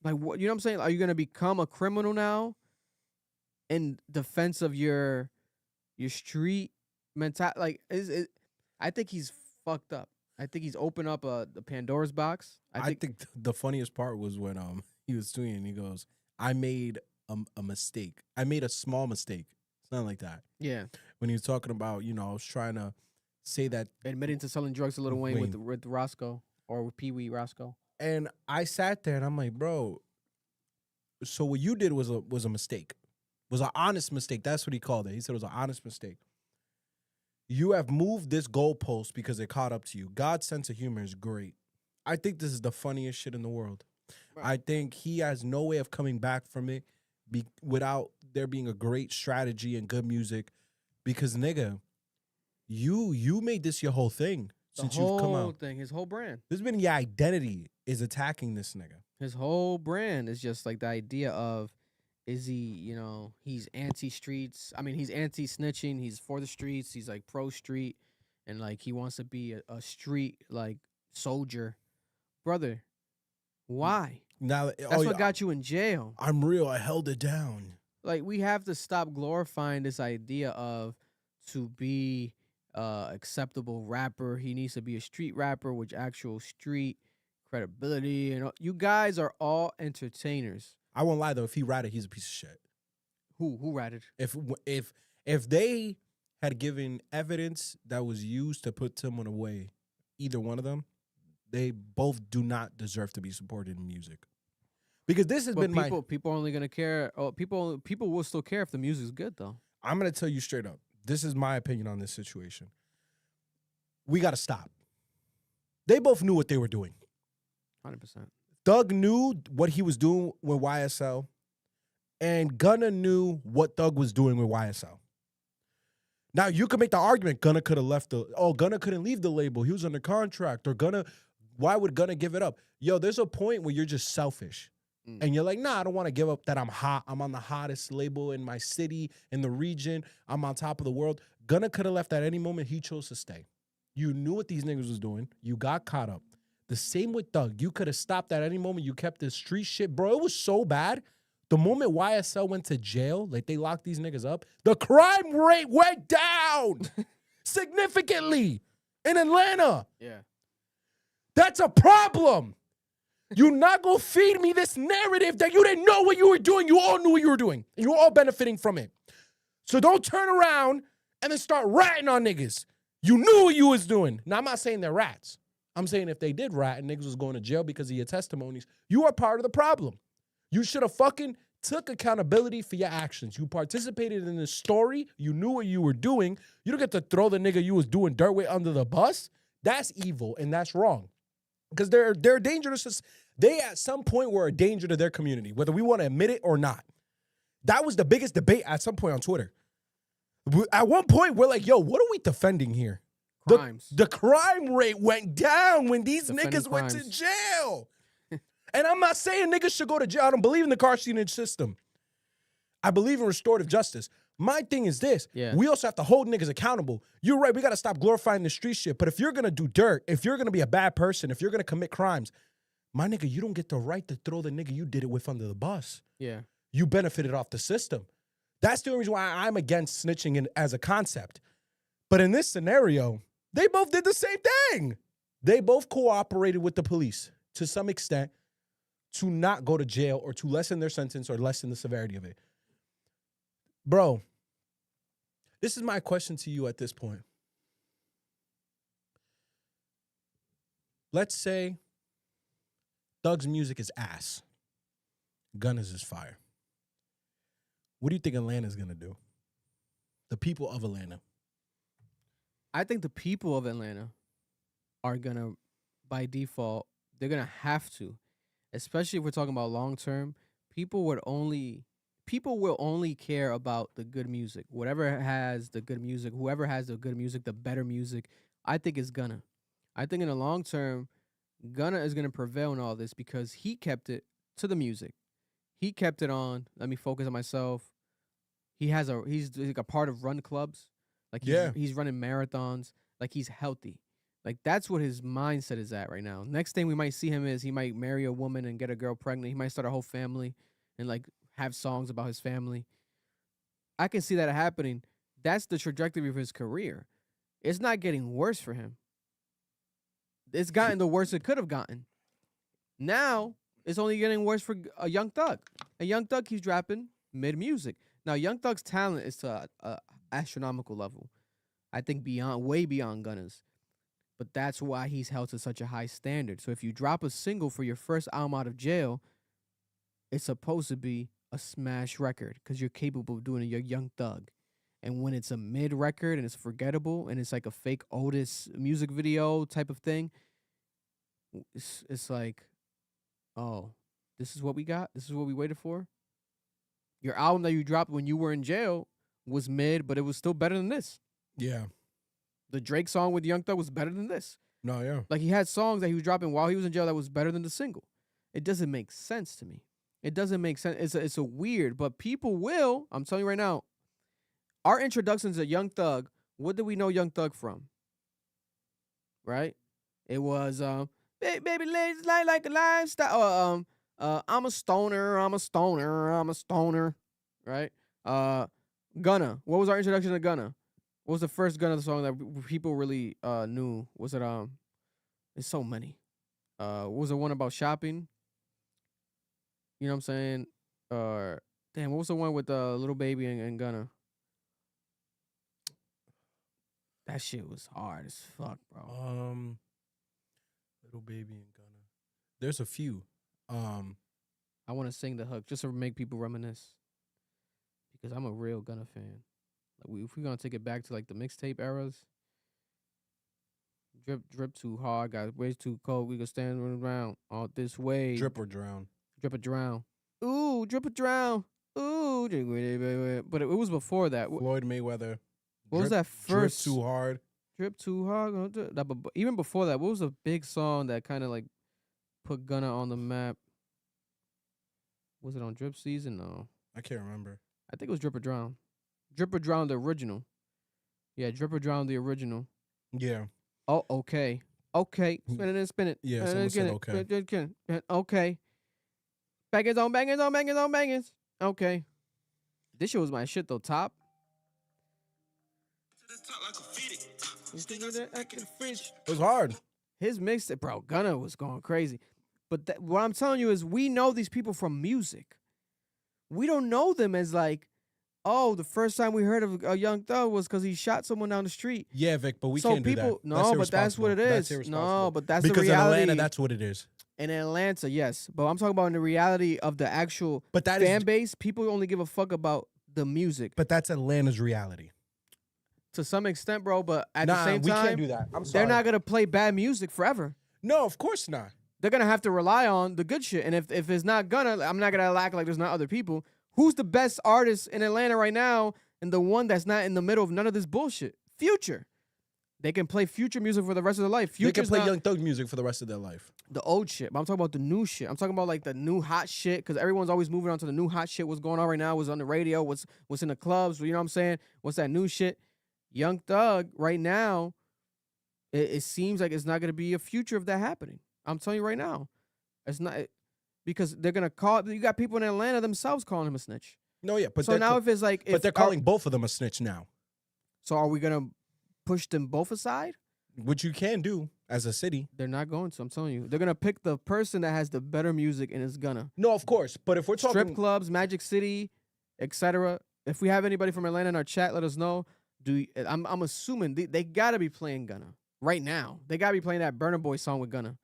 Like, what, you know what I'm saying? Are you going to become a criminal now in defense of your street mentality? Like, I think he's fucked up. I think he's opened up the Pandora's box. I think the funniest part was when he was tweeting. He goes, "I made a mistake. I made a small mistake." Something like that. Yeah. When he was talking about, I was trying to say that admitting to selling drugs to Lil Wayne with Roscoe. or Pee Wee Roscoe. And I sat there and I'm like, bro, so what you did was a mistake. Was an honest mistake. That's what he called it. He said it was an honest mistake. You have moved this goalpost because it caught up to you. God's sense of humor is great. I think this is the funniest shit in the world. Right. I think he has no way of coming back from it without there being a great strategy and good music. Because, nigga, you made this your whole thing since you've come out. The whole thing, his whole brand. This has been your identity is attacking this nigga. His whole brand is just like the idea of, is he, you know, he's anti-streets. I mean, he's anti-snitching. He's for the streets. He's like pro-street. And like he wants to be a street like soldier. Brother, why? Now that's what got you in jail. I'm real. I held it down. Like we have to stop glorifying this idea of to be acceptable rapper. He needs to be a street rapper with actual street credibility. And you guys are all entertainers. I won't lie though. If he ratted, he's a piece of shit. Who ratted? If they had given evidence that was used to put someone away, either one of them, they both do not deserve to be supported in music. Because this has been people only gonna care. Oh, people will still care if the music's good though. I'm gonna tell you straight up. This is my opinion on this situation. We gotta stop. They both knew what they were doing. 100%. Thug knew what he was doing with YSL, and Gunna knew what Thug was doing with YSL. Now, you could make the argument Gunna could have left Gunna couldn't leave the label. He was under contract. Or why would Gunna give it up? Yo, there's a point where you're just selfish. And you're like, nah, I don't want to give up that I'm hot. I'm on the hottest label in my city, in the region. I'm on top of the world. Gunna could have left at any moment. He chose to stay. You knew what these niggas was doing. You got caught up. The same with Thug. You could have stopped at any moment. You kept this street shit. Bro, it was so bad. The moment YSL went to jail, like they locked these niggas up, the crime rate went down significantly in Atlanta. Yeah. That's a problem. You're not going to feed me this narrative that you didn't know what you were doing. You all knew what you were doing. And you were all benefiting from it. So don't turn around and then start ratting on niggas. You knew what you was doing. Now, I'm not saying they're rats. I'm saying if they did rat and niggas was going to jail because of your testimonies, you are part of the problem. You should have fucking took accountability for your actions. You participated in this story. You knew what you were doing. You don't get to throw the nigga you was doing dirt with under the bus. That's evil and that's wrong. Because they're dangerous. They at some point were a danger to their community, whether we want to admit it or not. That was the biggest debate at some point on Twitter. At one point, we're like, yo, what are we defending here? Crimes. The crime rate went down when these Defending niggas went crimes. to jail. And I'm not saying niggas should go to jail. I don't believe in the carceration system. I believe in restorative justice. My thing is this. Yeah. We also have to hold niggas accountable. You're right. We got to stop glorifying the street shit. But if you're going to do dirt, if you're going to be a bad person, if you're going to commit crimes, my nigga, you don't get the right to throw the nigga you did it with under the bus. Yeah. You benefited off the system. That's the only reason why I'm against snitching as a concept. But in this scenario, they both did the same thing. They both cooperated with the police to some extent to not go to jail or to lessen their sentence or lessen the severity of it. Bro, this is my question to you at this point. Let's say Thug's music is ass. Gunna's is fire. What do you think Atlanta's going to do? The people of Atlanta. I think the people of Atlanta are going to, by default, they're going to have to, especially if we're talking about long term, people will only care about the good music. Whatever has the good music, whoever has the good music, the better music, I think is Gunna. I think in the long term, Gunna is going to prevail in all this because he kept it to the music. He kept it on. Let me focus on myself. He's like a part of run clubs. Like he's running marathons. Like he's healthy. Like that's what his mindset is at right now. Next thing we might see him is he might marry a woman and get a girl pregnant. He might start a whole family and like have songs about his family. I can see that happening. That's the trajectory of his career. It's not getting worse for him. It's gotten the worst it could have gotten. Now, it's only getting worse for a Young Thug. A Young Thug keeps dropping mid-music. Now, Young Thug's talent is to an astronomical level. I think way beyond Gunna's. But that's why he's held to such a high standard. So if you drop a single for your first album out of jail, it's supposed to be a smash record because you're capable of doing it. You're Young Thug. And when it's a mid record and it's forgettable and it's like a fake Otis music video type of thing, it's like, oh, this is what we got? This is what we waited for? Your album that you dropped when you were in jail was mid, but it was still better than this. Yeah. The Drake song with Young Thug was better than this. No, yeah. Like, he had songs that he was dropping while he was in jail that was better than the single. It doesn't make sense to me. It doesn't make sense. It's a weird, but people will. I'm telling you right now, our introductions to Young Thug, what did we know Young Thug from? Right? It was, baby, ladies like a lifestyle. I'm a stoner, I'm a stoner, I'm a stoner. Right? Gunna. What was our introduction to Gunna? What was the first Gunna song that people really knew? Was it there's so many. What was the one about shopping? You know what I'm saying? Damn, what was the one with Little Baby and Gunna? That shit was hard as fuck, bro. Little Baby and Gunna. There's a few. I want to sing the hook just to make people reminisce. Because I'm a real Gunna fan. Like, if we're gonna take it back to like the mixtape eras, drip too hard, guys. Way too cold. We can stand around all this way. Drip or drown. Drip or drown. Ooh, drip or drown. Ooh, but it was before that. Floyd Mayweather. What was that first? Drip too hard. Drip too hard. But even before that, what was a big song that kind of like put Gunna on the map? Was it on Drip Season? No, I can't remember. I think it was Drip or Drown. Drip or Drown, the original. Yeah, Drip or Drown, the original. Yeah. Oh, okay. Okay. Spin it and spin it. Yeah, someone said okay. Okay. Bangers on bangers on bangers on bangers. Okay. This shit was my shit, though. Top. It was hard. His mixtape, bro, Gunna was going crazy. But what I'm telling you is we know these people from music. We don't know them as like, oh, the first time we heard of a Young Thug was because he shot someone down the street. Yeah, Vic, but we can't do that. No, but that's what it is. No, but that's because the reality. In Atlanta, that's what it is. In Atlanta, yes. But I'm talking about in the reality of the actual fan base. People only give a fuck about the music. But that's Atlanta's reality. To some extent, bro, but at the same time, we can't do that. I'm sorry. They're not going to play bad music forever. No, of course not. They're going to have to rely on the good shit. And if it's not Gunna, I'm not going to act like there's not other people. Who's the best artist in Atlanta right now and the one that's not in the middle of none of this bullshit? Future. They can play Future music for the rest of their life. They can play Young Thug music for the rest of their life. The old shit. But I'm talking about the new shit. I'm talking about like the new hot shit because everyone's always moving on to the new hot shit. What's going on right now? What's on the radio? What's in the clubs? You know what I'm saying? What's that new shit? Young Thug right now, it seems like it's not going to be a future of that happening. I'm telling you right now. It's not because they're going to call. You got people in Atlanta themselves calling him a snitch. No, yeah. But so now if it's like. But they're calling both of them a snitch now. So are we going to push them both aside? Which you can do as a city. They're not going to. I'm telling you. They're going to pick the person that has the better music and is Gunna. No, of course. But if we're talking. Strip clubs, Magic City, etc. If we have anybody from Atlanta in our chat, let us know. I'm assuming they got to be playing Gunna right now. They got to be playing that Burna Boy song with Gunna.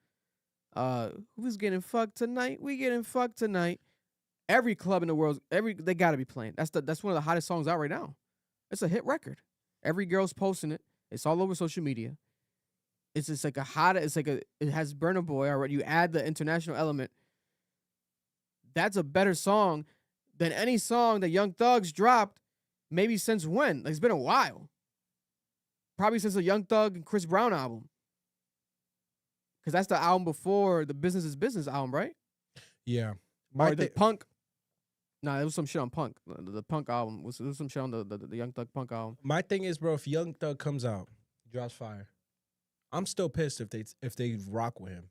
Who's getting fucked tonight? We getting fucked tonight. Every club in the world, they got to be playing. That's one of the hottest songs out right now. It's a hit record. Every girl's posting it. It's all over social media. It's just like it has Burna Boy already. You add the international element. That's a better song than any song that Young Thug's dropped. Maybe since when? Like, it's been a while. Probably since the Young Thug and Chris Brown album. Because that's the album before the Business is Business album, right? Yeah. Or the Punk. Nah, there was some shit on Punk. The Punk album. There was some shit on the Young Thug Punk album. My thing is, bro, if Young Thug comes out, drops fire, I'm still pissed if they rock with him.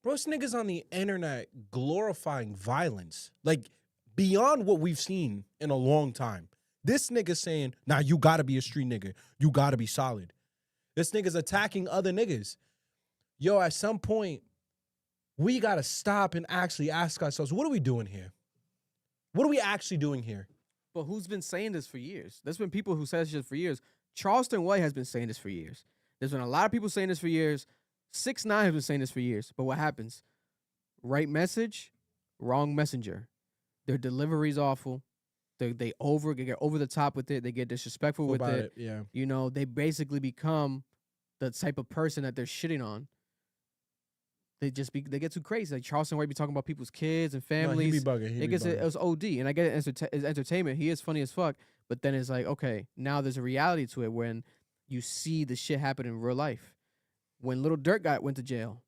Bro, this nigga's on the internet glorifying violence. Like, beyond what we've seen in a long time. This nigga saying, nah, you gotta be a street nigga. You gotta be solid. This nigga's attacking other niggas. Yo, at some point, we gotta stop and actually ask ourselves, what are we doing here? What are we actually doing here? But who's been saying this for years? There's been people who said this shit for years. Charleston White has been saying this for years. There's been a lot of people saying this for years. 6ix9ine has been saying this for years. But what happens? Right message, wrong messenger. Their delivery's awful. They get over the top with it. They get disrespectful with it. Yeah. You know, they basically become the type of person that they're shitting on. They get too crazy. Like Charleston White be talking about people's kids and families. He be bugging. It was OD, and I get it. It's entertainment. He is funny as fuck. But then it's like, okay, now there's a reality to it when you see the shit happen in real life. When Little Dirk went to jail,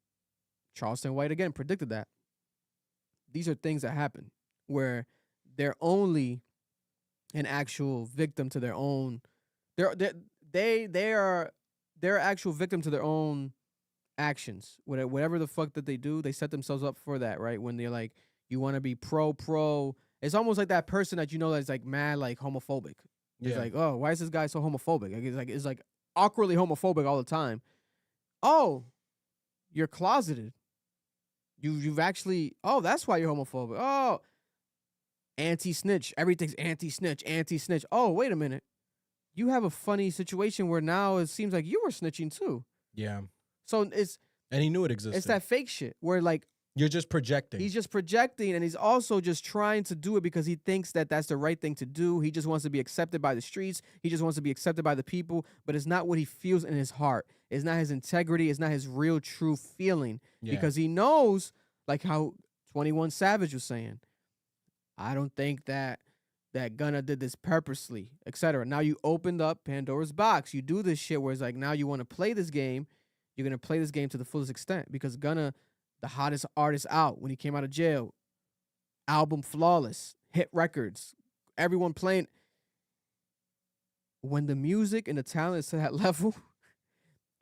Charleston White again predicted that. These are things that happen where they're only an actual victim to their own. They're actual victim to their own actions. Whatever the fuck that they do, they set themselves up for that, right? When they're like, you want to be pro. It's almost like that person that you know that's like mad, like homophobic. It's like, oh, why is this guy so homophobic? It's like awkwardly homophobic all the time. Oh, you're closeted. You've actually. Oh, that's why you're homophobic. Oh, anti-snitch. Everything's anti-snitch. Oh, wait a minute. You have a funny situation where now it seems like you were snitching too. Yeah. So and he knew it existed. It's that fake shit where like you're just projecting. He's just projecting, and he's also just trying to do it because he thinks that that's the right thing to do. He just wants to be accepted by the streets. He just wants to be accepted by the people, but it's not what he feels in his heart. It's not his integrity. It's not his real, true feeling because he knows, like how 21 Savage was saying, I don't think that Gunna did this purposely, etc. Now you opened up Pandora's box. You do this shit where it's like now you want to play this game. You're going to play this game to the fullest extent because Gunna, the hottest artist out when he came out of jail, album flawless, hit records, everyone playing. When the music and the talent is to that level,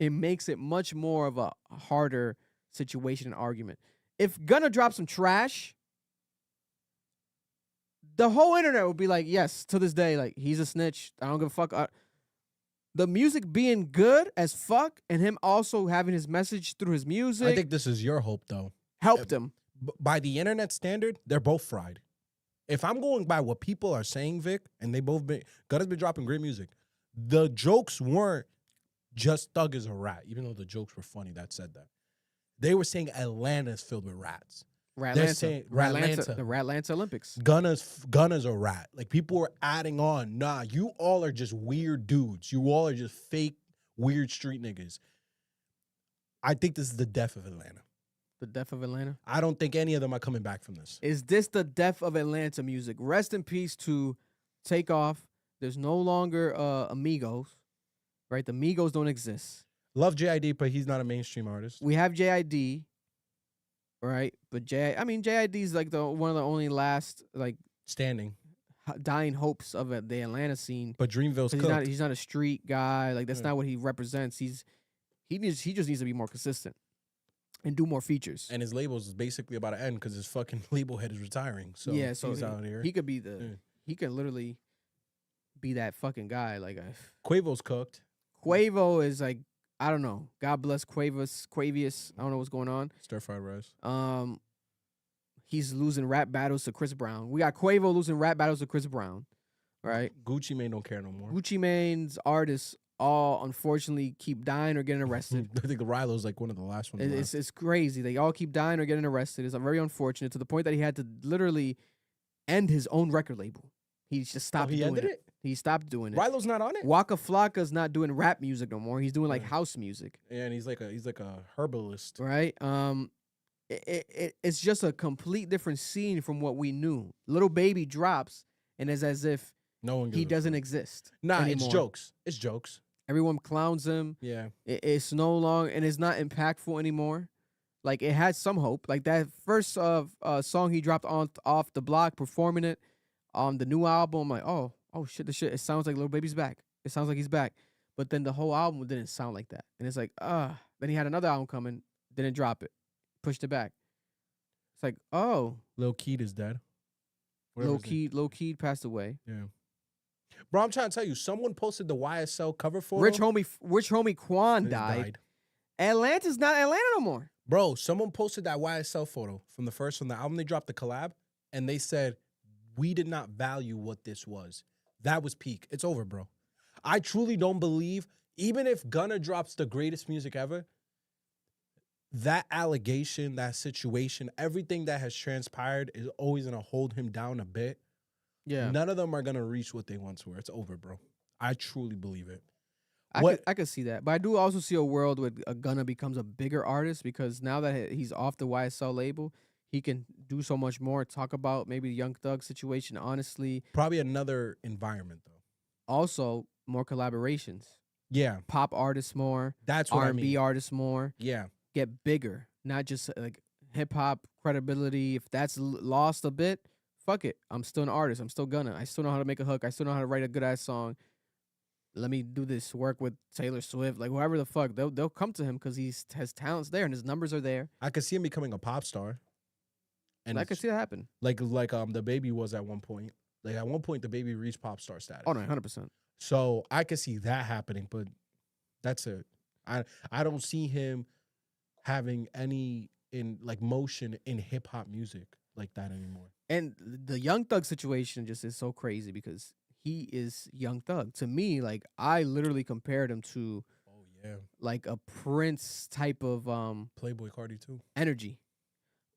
it makes it much more of a harder situation and argument. If Gunna dropped some trash, the whole internet would be like, yes, to this day, like, he's a snitch. I don't give a fuck. The music being good as fuck and him also having his message through his music. I think this is your hope, though. Helped him. By the internet standard, they're both fried. If I'm going by what people are saying, Vic, and Gunna's been dropping great music, the jokes weren't just Thug is a rat, even though the jokes were funny that said that. They were saying Atlanta's filled with rats. Ratlanta. The Ratlanta Olympics. Gunna's a rat. Like, people were adding on, nah, you all are just weird dudes. You all are just fake, weird street niggas. I think this is the death of Atlanta. The death of Atlanta? I don't think any of them are coming back from this. Is this the death of Atlanta music? Rest in peace to Takeoff. There's no longer Amigos, right? The Migos don't exist. Love JID, but he's not a mainstream artist. We have JID, right? But JID is like one of the only last like standing, dying hopes of the Atlanta scene. But Dreamville's cooked. He's not a street guy. Like that's not what he represents. He just needs to be more consistent and do more features. And his labels is basically about to end because his fucking label head is retiring. So yeah, so he's out here. He could be he could literally be that fucking guy. Like Quavo's cooked. Quavo is like, I don't know. God bless Quavius. I don't know what's going on. Stir-fried rice. He's losing rap battles to Chris Brown. We got Quavo losing rap battles to Chris Brown, right? Gucci Mane don't care no more. Gucci Mane's artists all unfortunately keep dying or getting arrested. I think the Rilo's like one of the last ones. It's crazy. They all keep dying or getting arrested. It's very unfortunate to the point that he had to literally end his own record label. He just stopped doing it. He ended it? He stopped doing it. Rilo's not on it? Waka Flocka's not doing rap music no more. He's doing like house music. Yeah, and he's like a herbalist. Right? It's just a complete different scene from what we knew. Little Baby drops and it's as if he doesn't exist. Nah, anymore. It's jokes. It's jokes. Everyone clowns him. Yeah. It's no longer, and it's not impactful anymore. Like, it had some hope. Like, that first song he dropped off the block, performing it on the new album, I'm like, oh shit, it sounds like Lil Baby's back. It sounds like he's back. But then the whole album didn't sound like that. And it's like, then he had another album coming, didn't drop it, pushed it back. It's like, oh. Lil Keed is dead. Lil Keed passed away. Yeah. Bro, I'm trying to tell you, someone posted the YSL cover photo. Rich homie Quan died. Atlanta's not Atlanta no more. Bro, someone posted that YSL photo from the album they dropped, the collab, and they said, we did not value what this was. That was peak. It's over, bro. I truly don't believe even if Gunna drops the greatest music ever, that allegation, that situation, everything that has transpired is always gonna hold him down a bit. Yeah. None of them are gonna reach what they once were. It's over, bro. I truly believe it. I could see that. But I do also see a world where Gunna becomes a bigger artist because now that he's off the YSL label, he can do so much more, talk about maybe the Young Thug situation, honestly. Probably another environment, though. Also, more collaborations. Yeah. Pop artists more. That's what R&B I mean. artists more. Yeah. Get bigger. Not just like hip-hop credibility. If that's lost a bit, fuck it. I'm still an artist. I'm still Gunna. I still know how to make a hook. I still know how to write a good-ass song. Let me do this work with Taylor Swift, like whoever the fuck. They'll come to him because he has talents there and his numbers are there. I could see him becoming a pop star. And I could see that happen. Like the Baby was at one point. Like at one point, the Baby reached pop star status. Oh no, 100%. So I could see that happening, but that's it. I don't see him having any motion in hip hop music like that anymore. And the Young Thug situation just is so crazy because he is Young Thug. To me, like I literally compared him to like a Prince type of Playboy Cardi too. Energy.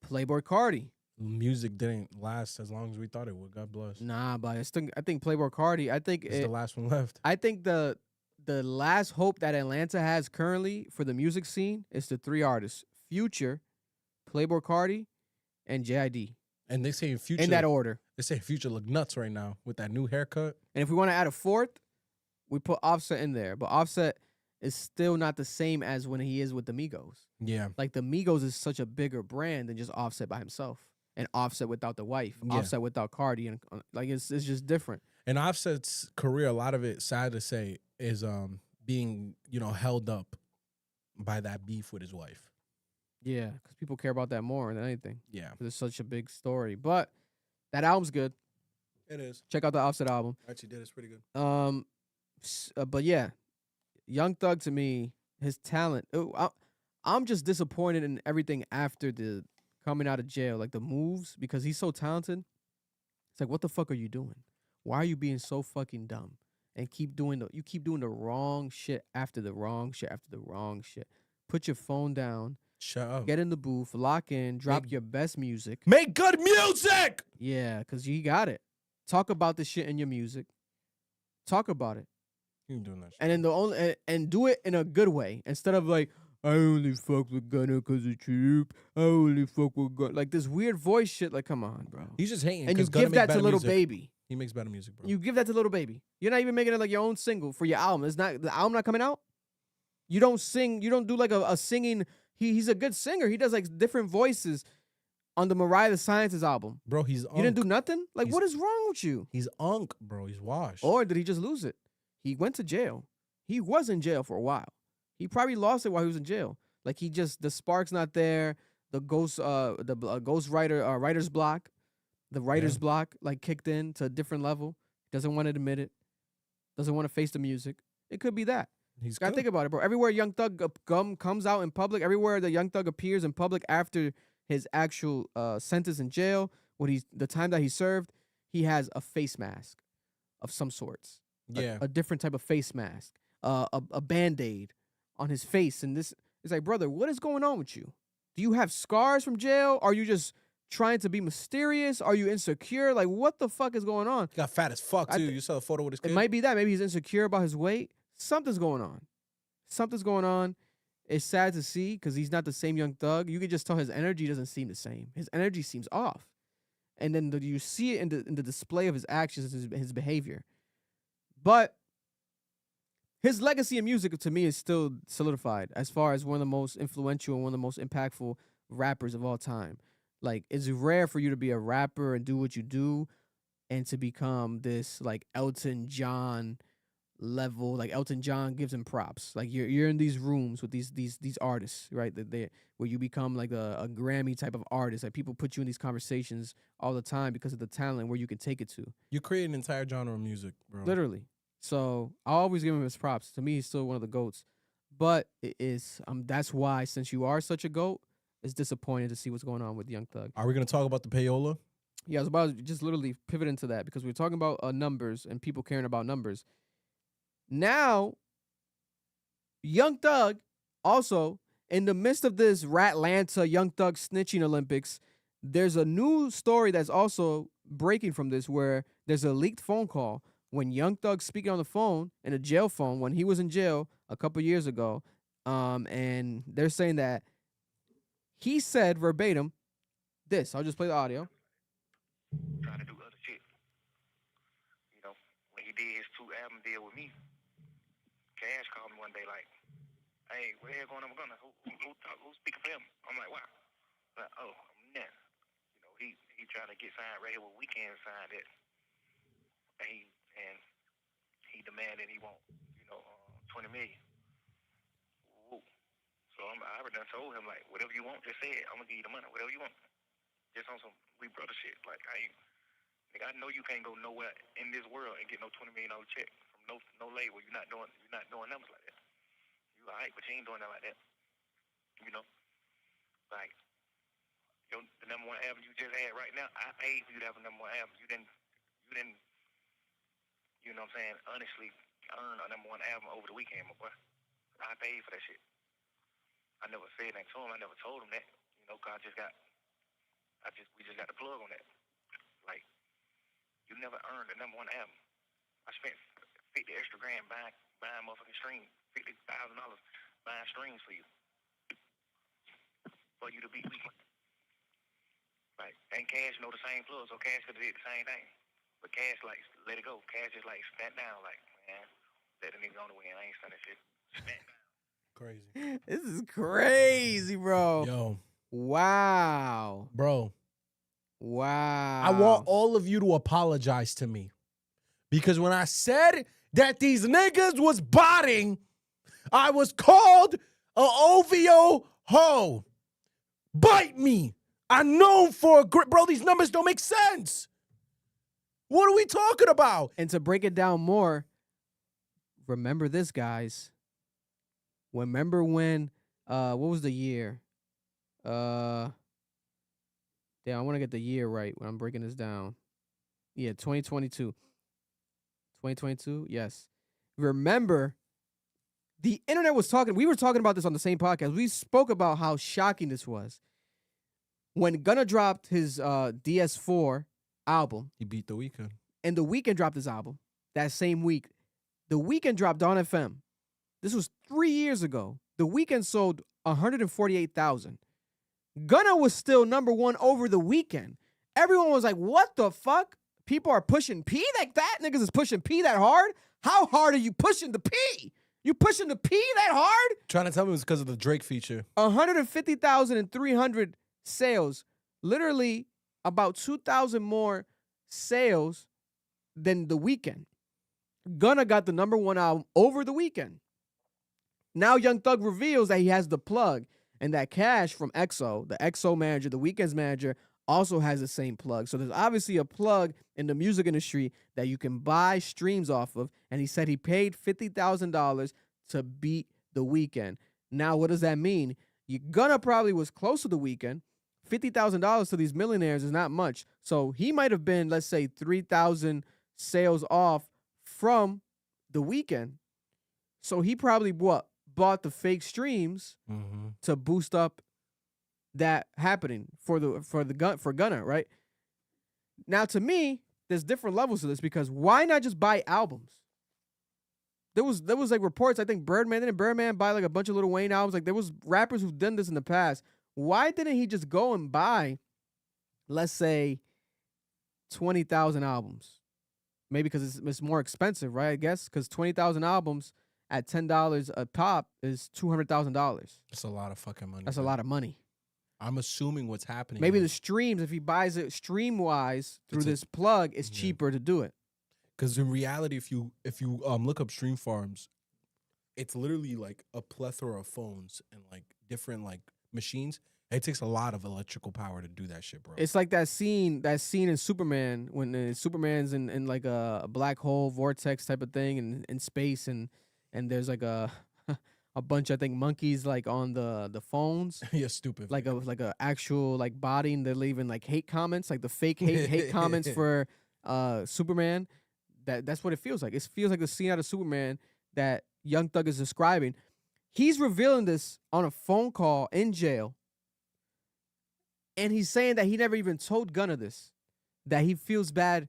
Playboy Cardi. Music didn't last as long as we thought it would. God bless. Nah, but I think Playboy Cardi, it's the last one left. I think the last hope that Atlanta has currently for the music scene is the 3 artists: Future, Playboy Cardi, and JID. And they say Future in that order. They say Future look nuts right now with that new haircut. And if we want to add a 4th, we put Offset in there. But Offset is still not the same as when he is with the Migos. Yeah. Like the Migos is such a bigger brand than just Offset by himself. And Offset without the wife. Yeah. Offset without Cardi. And like it's just different. And Offset's career, a lot of it, sad to say, is being, held up by that beef with his wife. Yeah, because people care about that more than anything. Yeah. Because it's such a big story. But that album's good. It is. Check out the Offset album. I actually did. It's pretty good. But yeah, Young Thug to me, his talent. I'm just disappointed in everything after the coming out of jail, like the moves, because he's so talented. It's like, what the fuck are you doing? Why are you being so fucking dumb? And keep doing the wrong shit after the wrong shit after the wrong shit. Put your phone down. Shut up. Get in the booth, lock in, drop your best music. Make good music! Yeah, because you got it. Talk about the shit in your music. Talk about it. You doing that shit. And then and do it in a good way. Instead of like, I only fuck with Gunna because it's cheap. I only fuck with Gunna. Like this weird voice shit. Like, come on, bro. He's just hating. And you give that to Little Baby. He makes better music, bro. You give that to Little Baby. You're not even making it like your own single for your album. It's not the album not coming out. You don't sing. You don't do like a singing. He's a good singer. He does like different voices on the Mariah the Sciences album. Bro, he's You didn't do nothing? Like, what is wrong with you? He's unk, bro. He's washed. Or did he just lose it? He went to jail. He was in jail for a while. He probably lost it while he was in jail. Like the spark's not there. The ghost writer, writer's block. The writer's block like kicked in to a different level. Doesn't want to admit it. Doesn't want to face the music. It could be that. He's gotta think about it, bro. Everywhere Young Thug comes out in public, everywhere the Young Thug appears in public after his actual sentence in jail, the time that he served, he has a face mask of some sorts. Yeah. A different type of face mask. A Band-Aid on his face. And this is like, brother, what is going on with you? Do you have scars from jail? Are you just trying to be mysterious? Are you insecure? Like, what the fuck is going on? He got fat as fuck, too. You saw the photo with his kid? It might be that. Maybe he's insecure about his weight. Something's going on. Something's going on. It's sad to see because he's not the same Young Thug. You can just tell his energy doesn't seem the same. His energy seems off. And then you see it in the display of his actions, his behavior. But his legacy in music, to me, is still solidified as far as one of the most influential and one of the most impactful rappers of all time. Like, it's rare for you to be a rapper and do what you do and to become this, like, Elton John level. Like, Elton John gives him props. Like, you're in these rooms with these artists, right? Where you become, like, a Grammy type of artist. Like, people put you in these conversations all the time because of the talent where you can take it to. You create an entire genre of music, bro. Literally. So I always give him his props. To me, he's still one of the GOATs. But it is that's why, since you are such a GOAT, it's disappointing to see what's going on with Young Thug. Are we going to talk about the payola? Yeah, I was about to just literally pivot into that because we're talking about numbers and people caring about numbers. Now, Young Thug also, in the midst of this Ratlanta Young Thug snitching Olympics, there's a new story that's also breaking from this where there's a leaked phone call when Young Thug speaking on the phone in a jail phone when he was in jail a couple years ago. And they're saying that he said verbatim this. I'll just play the audio. Trying to do other shit. You know, when he did his 2-album deal with me, Cash called me one day like, "Hey, where the hell going on with Gunna? Who's speaking for him?" I'm like, "Wow." Like, "Oh, yeah." You know, he trying to get signed right here with Weeknd signed it. And he demanded he want, 20 million. Woo. So I already done told him, like, whatever you want, just say it. I'm gonna give you the money, whatever you want. Just on some we brother shit. Like, I know you can't go nowhere in this world and get no $20 million check from no label. You're not doing numbers like that. You alright, but you ain't doing that like that. You know, like the number one album you just had right now. I paid for you to have a number one album. You didn't. You know what I'm saying? Honestly, earn a number one album over the weekend, my boy. I paid for that shit. I never said that to him. I never told him that. You know, cause we just got the plug on that. Like, you never earned a number one album. I spent $50 extra grand buying motherfucking streams, $50,000 buying streams for you to beat Weeknd. Like, and Cash know the same plug, so Cash could have did the same thing. But Cash like let it go. Cash just like stand down, like, man, let the nigga on the win. I ain't standing shit. Stand down. Crazy. This is crazy, bro. Yo. Wow. Bro. Wow. I want all of you to apologize to me. Because when I said that these niggas was botting, I was called a OVO hoe. Bite me. I know for a grip. Bro, these numbers don't make sense. What are we talking about? And to break it down more, remember this, guys. Remember when, what was the year? Damn, I want to get the year right when I'm breaking this down. Yeah, 2022. 2022, yes. Remember, the internet was talking. We were talking about this on the same podcast. We spoke about how shocking this was. When Gunna dropped his DS4 album. He beat The Weeknd. And The Weeknd dropped his album that same week. The Weeknd dropped on FM. This was 3 years ago. The Weeknd sold 148,000. Gunna was still number one over The Weeknd. Everyone was like, what the fuck? People are pushing P like that? Niggas is pushing P that hard? How hard are you pushing the P? You pushing the P that hard? Trying to tell me it was because of the Drake feature. 150,300 sales. Literally about 2,000 more sales than The Weeknd. Gunna got the number one album over The Weeknd. Now Young Thug reveals that he has the plug and that Cash from EXO, the EXO manager, The Weeknd's manager, also has the same plug. So there's obviously a plug in the music industry that you can buy streams off of. And he said he paid $50,000 to beat The Weeknd. Now, what does that mean? Gunna probably was close to The Weeknd. $50,000 to these millionaires is not much. So he might have been, let's say, 3,000 sales off from The Weeknd. So he probably bought the fake streams to boost up that happening for Gunna, right? Now, to me, there's different levels to this because why not just buy albums? There was like reports. I think Birdman buy like a bunch of Lil Wayne albums. Like there was rappers who've done this in the past. Why didn't he just go and buy, let's say, 20,000 albums? Maybe because it's more expensive, right? I guess because 20,000 albums at $10 a pop is $200,000. That's a lot of fucking money. That's a lot of money. I'm assuming what's happening. Maybe the streams, if he buys it stream-wise through this plug, it's cheaper to do it. Because in reality, if you look up stream farms, it's literally like a plethora of phones and like different like machines. It takes a lot of electrical power to do that shit, bro. It's like that scene in Superman when Superman's in like a black hole vortex type of thing in space and there's like a bunch, I think, monkeys like on the phones. Yeah, stupid. Like a actual like body, and they're leaving like hate comments, like the fake hate comments for Superman. That's what it feels like. It feels like the scene out of Superman that Young Thug is describing. He's revealing this on a phone call in jail. And he's saying that he never even told Gunna this. That he feels bad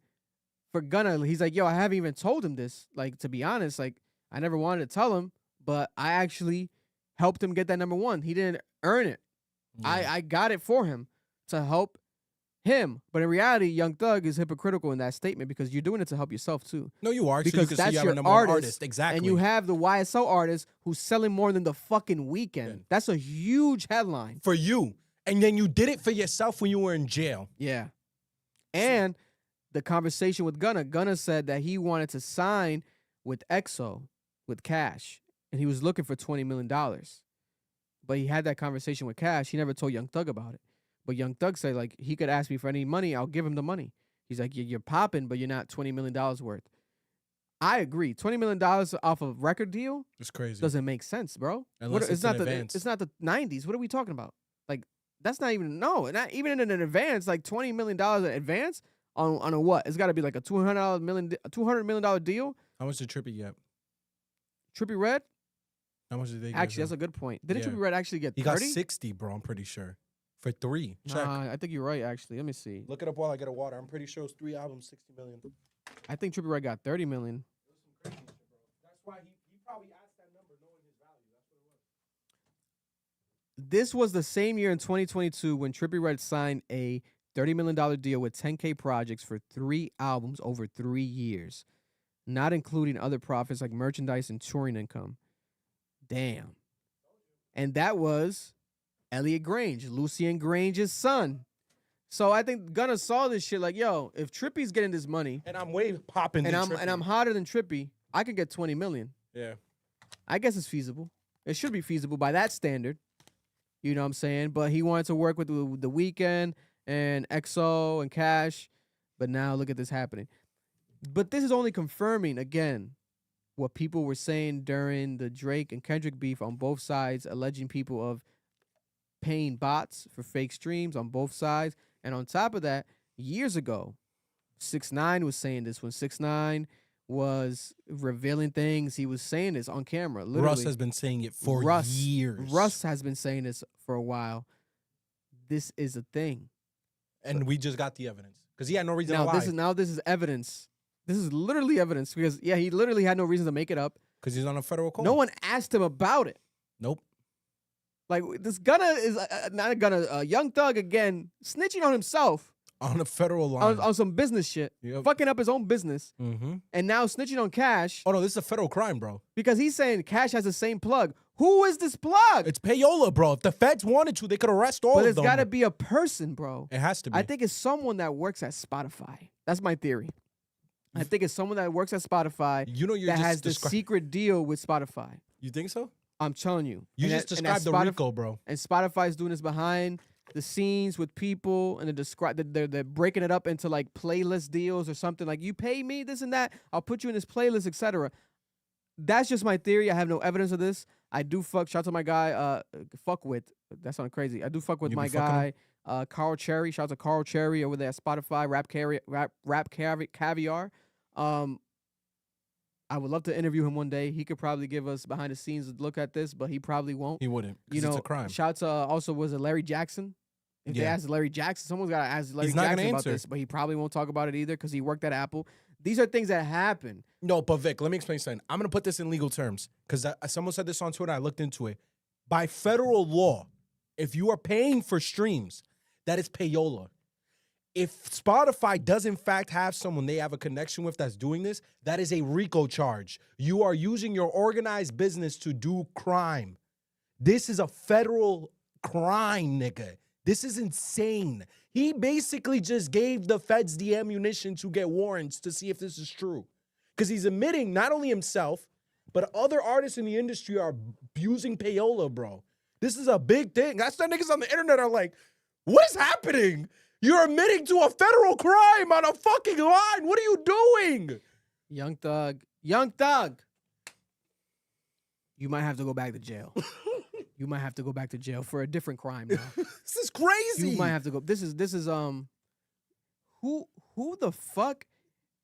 for Gunna. He's like, yo, I haven't even told him this. Like, to be honest, like, I never wanted to tell him, but I actually helped him get that number one. He didn't earn it. Yeah. I got it for him to help him. But in reality, Young Thug is hypocritical in that statement because you're doing it to help yourself too. No, you are. Because so you that's see your number one artist. Exactly. And you have the YSL artist who's selling more than the fucking Weeknd. Yeah. That's a huge headline. For you. And then you did it for yourself when you were in jail. Yeah. And the conversation with Gunna. Gunna said that he wanted to sign with EXO, with Cash. And he was looking for $20 million. But he had that conversation with Cash. He never told Young Thug about it. But Young Thug said, like, he could ask me for any money. I'll give him the money. He's like, you're popping, but you're not $20 million worth. I agree. $20 million off a record deal? It's crazy. Doesn't make sense, bro. Unless it's not an advance. It's not the 90s. What are we talking about? Like, that's not even, no. Not even in an advance, like $20 million in advance on a what? It's got to be like a $200 million deal. How much did Trippie get? Trippie Redd? How much did they get? Actually, that's a good point. Didn't Trippie Redd actually get 30? He got 60, bro, I'm pretty sure. For 3. Check. Nah, I think you're right, actually. Let me see. Look it up while I get a water. I'm pretty sure it's 3 albums, 60 million. I think Trippie Redd got 30 million. That's why he probably asked that number knowing his value. That's what it was. This was the same year in 2022 when Trippie Redd signed a $30 million deal with 10K Projects for 3 albums over 3 years, not including other profits like merchandise and touring income. Damn. And that was Elliot Grange, Lucien Grange's son. So I think Gunna saw this shit like, yo, if Trippie's getting this money, and I'm way popping and than Trippie. I'm hotter than Trippie, I could get 20 million. Yeah. I guess it's feasible. It should be feasible by that standard. You know what I'm saying? But he wanted to work with the Weeknd and EXO and Cash. But now look at this happening. But this is only confirming, again, what people were saying during the Drake and Kendrick beef on both sides, alleging people of paying bots for fake streams on both sides. And on top of that, years ago, 6ix9ine was saying this. When 6ix9ine was revealing things, he was saying this on camera. Literally. Russ has been saying it for years. Russ has been saying this for a while. This is a thing. And we just got the evidence. Because he had no reason to lie. This is evidence. This is literally evidence. Because, yeah, he literally had no reason to make it up. Because he's on a federal court. No one asked him about it. Nope. Like, this Gunna is not a Gunna. Young Thug, again, snitching on himself. On a federal line. On some business shit. Yep. Fucking up his own business. Mm-hmm. And now snitching on Cash. Oh, no, this is a federal crime, bro. Because he's saying Cash has the same plug. Who is this plug? It's payola, bro. If the feds wanted to, they could arrest all of them. But it's got to be a person, bro. It has to be. I think it's someone that works at Spotify. That's my theory. I think it's someone that works at Spotify that has the secret deal with Spotify. You think so? I'm telling you. You just described the RICO, bro. And Spotify's doing this behind the scenes with people, and they're breaking it up into like playlist deals or something. Like, you pay me this and that, I'll put you in this playlist, etc. That's just my theory. I have no evidence of this. I do shout out to my guy, that sounded crazy. I do fuck with my guy, Carl Cherry. Shout out to Carl Cherry over there at Spotify, Rap Caviar. I would love to interview him one day. He could probably give us behind the scenes look at this, but he probably won't. He wouldn't. You know, it's a crime. Shout out to also was it Larry Jackson? If they asked Larry Jackson, someone's got to ask Larry Jackson about this, but he probably won't talk about it either because he worked at Apple. These are things that happen. No, but Vic, let me explain something. I'm going to put this in legal terms because someone said this on Twitter. I looked into it. By federal law, if you are paying for streams, that is payola. If Spotify does in fact have someone they have a connection with that's doing this, that is a RICO charge. You are using your organized business to do crime. This is a federal crime, nigga. This is insane. He basically just gave the feds the ammunition to get warrants to see if this is true. Because he's admitting not only himself, but other artists in the industry are abusing payola, bro. This is a big thing. That's why niggas on the internet are like, what is happening? You're admitting to a federal crime on a fucking line. What are you doing? Young Thug. You might have to go back to jail. You might have to go back to jail for a different crime now. This is crazy. You might have to go. This is who the fuck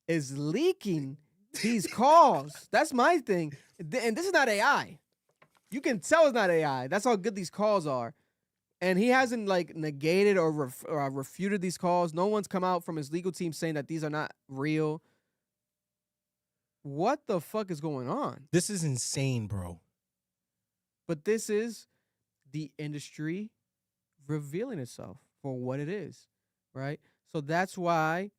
is leaking these calls? That's my thing. And this is not AI. You can tell it's not AI. That's how good these calls are. And he hasn't like negated or refuted these calls. No one's come out from his legal team saying that these are not real. What the fuck is going on? This is insane, bro. But this is the industry revealing itself for what it is, right? So that's why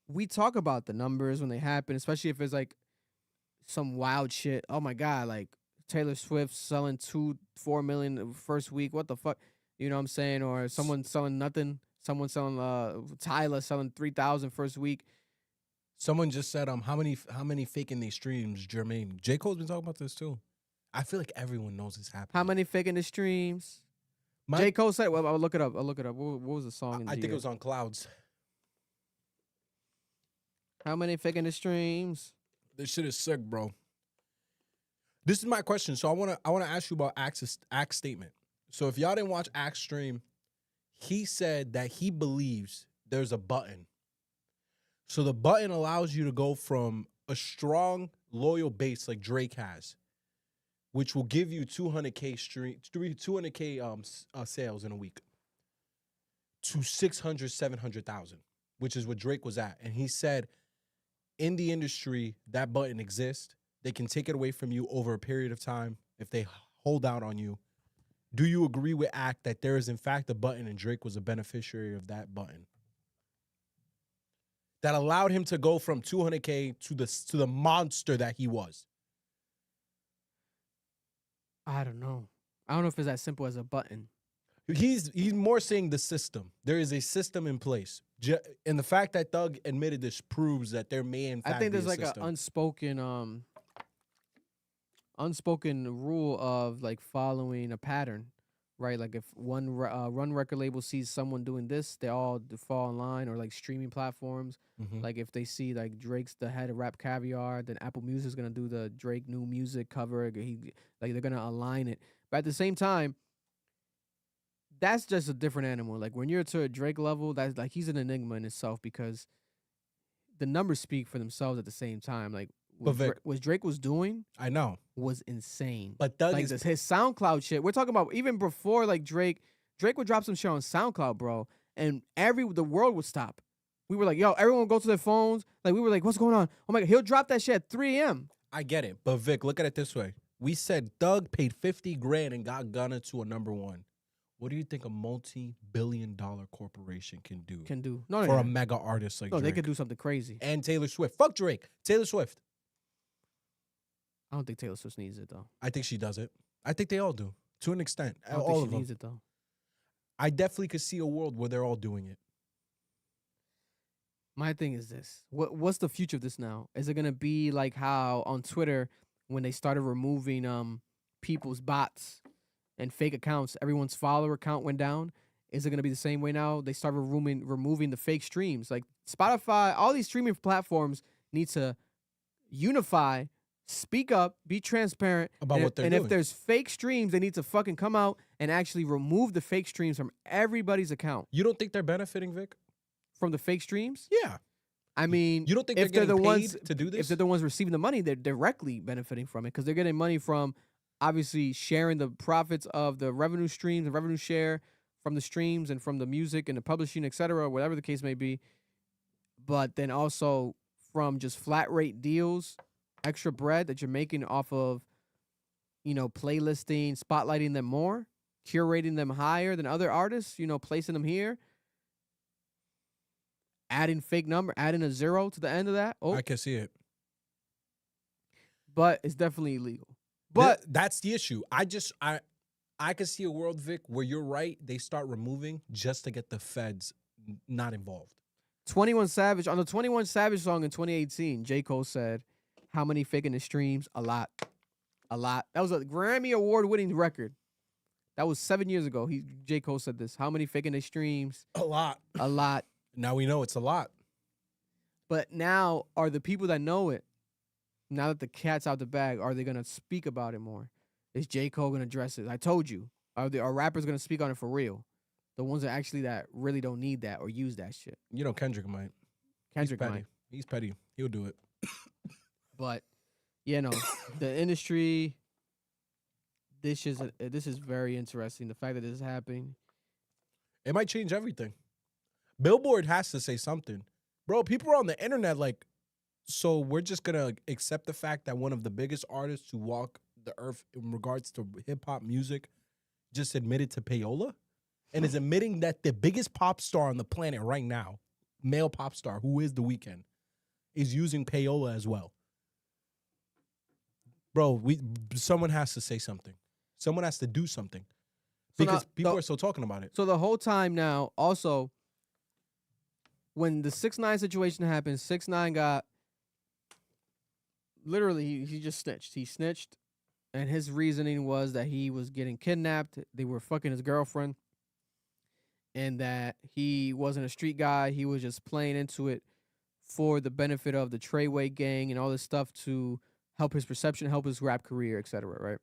we talk about the numbers when they happen, especially if it's like some wild shit. Oh my God, like Taylor Swift selling 4 million the first week. What the fuck? You know what I'm saying? Or someone selling nothing. Someone selling Tyler selling 3,000 first week. Someone just said how many faking these streams, Jermaine. J. Cole's been talking about this too. I feel like everyone knows it's happening. How many faking the streams? J. Cole said, well, I'll look it up. What was the song? I think it was on Clouds. How many faking the streams? This shit is sick, bro. This is my question. So I wanna ask you about Axe's statement. So if y'all didn't watch Axe stream, he said that he believes there's a button. So the button allows you to go from a strong, loyal base like Drake has, which will give you 200K sales in a week, to 600, 700,000, which is what Drake was at. And he said, in the industry, that button exists. They can take it away from you over a period of time if they hold out on you. Do you agree with Act that there is in fact a button and Drake was a beneficiary of that button that allowed him to go from 200K to the monster that he was? I don't know. I don't know if it's as simple as a button. He's more saying the system. There is a system in place. And the fact that Thug admitted this proves that there may in fact I think be there's like system. an unspoken rule of like following a pattern, right? Like if one run record label sees someone doing this, they all fall in line, or like streaming platforms. Mhm. Like if they see like Drake's the head of Rap Caviar, then Apple Music's gonna do the Drake new music cover. They're gonna align it. But at the same time, that's just a different animal. Like when you're to a Drake level, that's like he's an enigma in itself, because the numbers speak for themselves at the same time. Like what Drake was doing, I know, was insane. But Thug like is his SoundCloud shit. We're talking about even before like Drake would drop some shit on SoundCloud, bro, and the world would stop. We were like, yo, everyone would go to their phones. Like we were like, what's going on? Oh my God, he'll drop that shit at 3 a.m. I get it, but Vic, look at it this way. We said Thug paid 50 grand and got Gunna to a #1. What do you think a multi-billion-dollar corporation can do? For a mega artist like Drake? They could do something crazy. And Taylor Swift. Fuck Drake. Taylor Swift. I don't think Taylor Swift needs it though. I think she does it. I think they all do, to an extent. I don't all think of she needs them. it though. I definitely could see a world where they're all doing it. My thing is this. What's the future of this now? Is it going to be like how on Twitter, when they started removing people's bots and fake accounts, everyone's follower count went down? Is it going to be the same way now? They started removing the fake streams. Like Spotify, all these streaming platforms need to unify, speak up, be transparent about what they're doing. And if there's fake streams, they need to fucking come out and actually remove the fake streams from everybody's account. You don't think they're benefiting, Vic? From the fake streams? Yeah. I mean, you don't think if they're getting the paid ones to do this? If they're the ones receiving the money, they're directly benefiting from it, because they're getting money from obviously sharing the profits of the revenue streams and revenue share from the streams and from the music and the publishing, etc., whatever the case may be. But then also from just flat rate deals, extra bread that you're making off of, playlisting, spotlighting them more, curating them higher than other artists, placing them here. Adding adding a 0 to the end of that. Oh, I can see it. But it's definitely illegal. But that's the issue. I can see a world, Vic, where you're right. They start removing just to get the feds not involved. 21 Savage, on the 21 Savage song in 2018, J. Cole said, how many faking the streams? A lot. A lot. That was a Grammy Award-winning record. That was 7 years ago. J. Cole said this. How many faking the streams? A lot. A lot. Now we know it's a lot. But now, are the people that know it, now that the cat's out the bag, are they going to speak about it more? Is J. Cole going to address it? I told you. Are rappers going to speak on it for real? The ones that really don't need that or use that shit. Kendrick might. Kendrick might. He's petty. He'll do it. But, the industry, this is very interesting. The fact that this is happening. It might change everything. Billboard has to say something. Bro, people are on the internet like, so we're just going to accept the fact that one of the biggest artists to walk the earth in regards to hip-hop music just admitted to payola and is admitting that the biggest pop star on the planet right now, male pop star, who is The Weeknd, is using payola as well. Bro, someone has to say something. Someone has to do something. Because people are still talking about it. So the whole time now, also, when the 6ix9ine situation happened, 6ix9ine got, literally, he just snitched. He snitched, and his reasoning was that he was getting kidnapped. They were fucking his girlfriend, and that he wasn't a street guy. He was just playing into it for the benefit of the Treyway gang and all this stuff to help his perception, help his rap career, etc., right?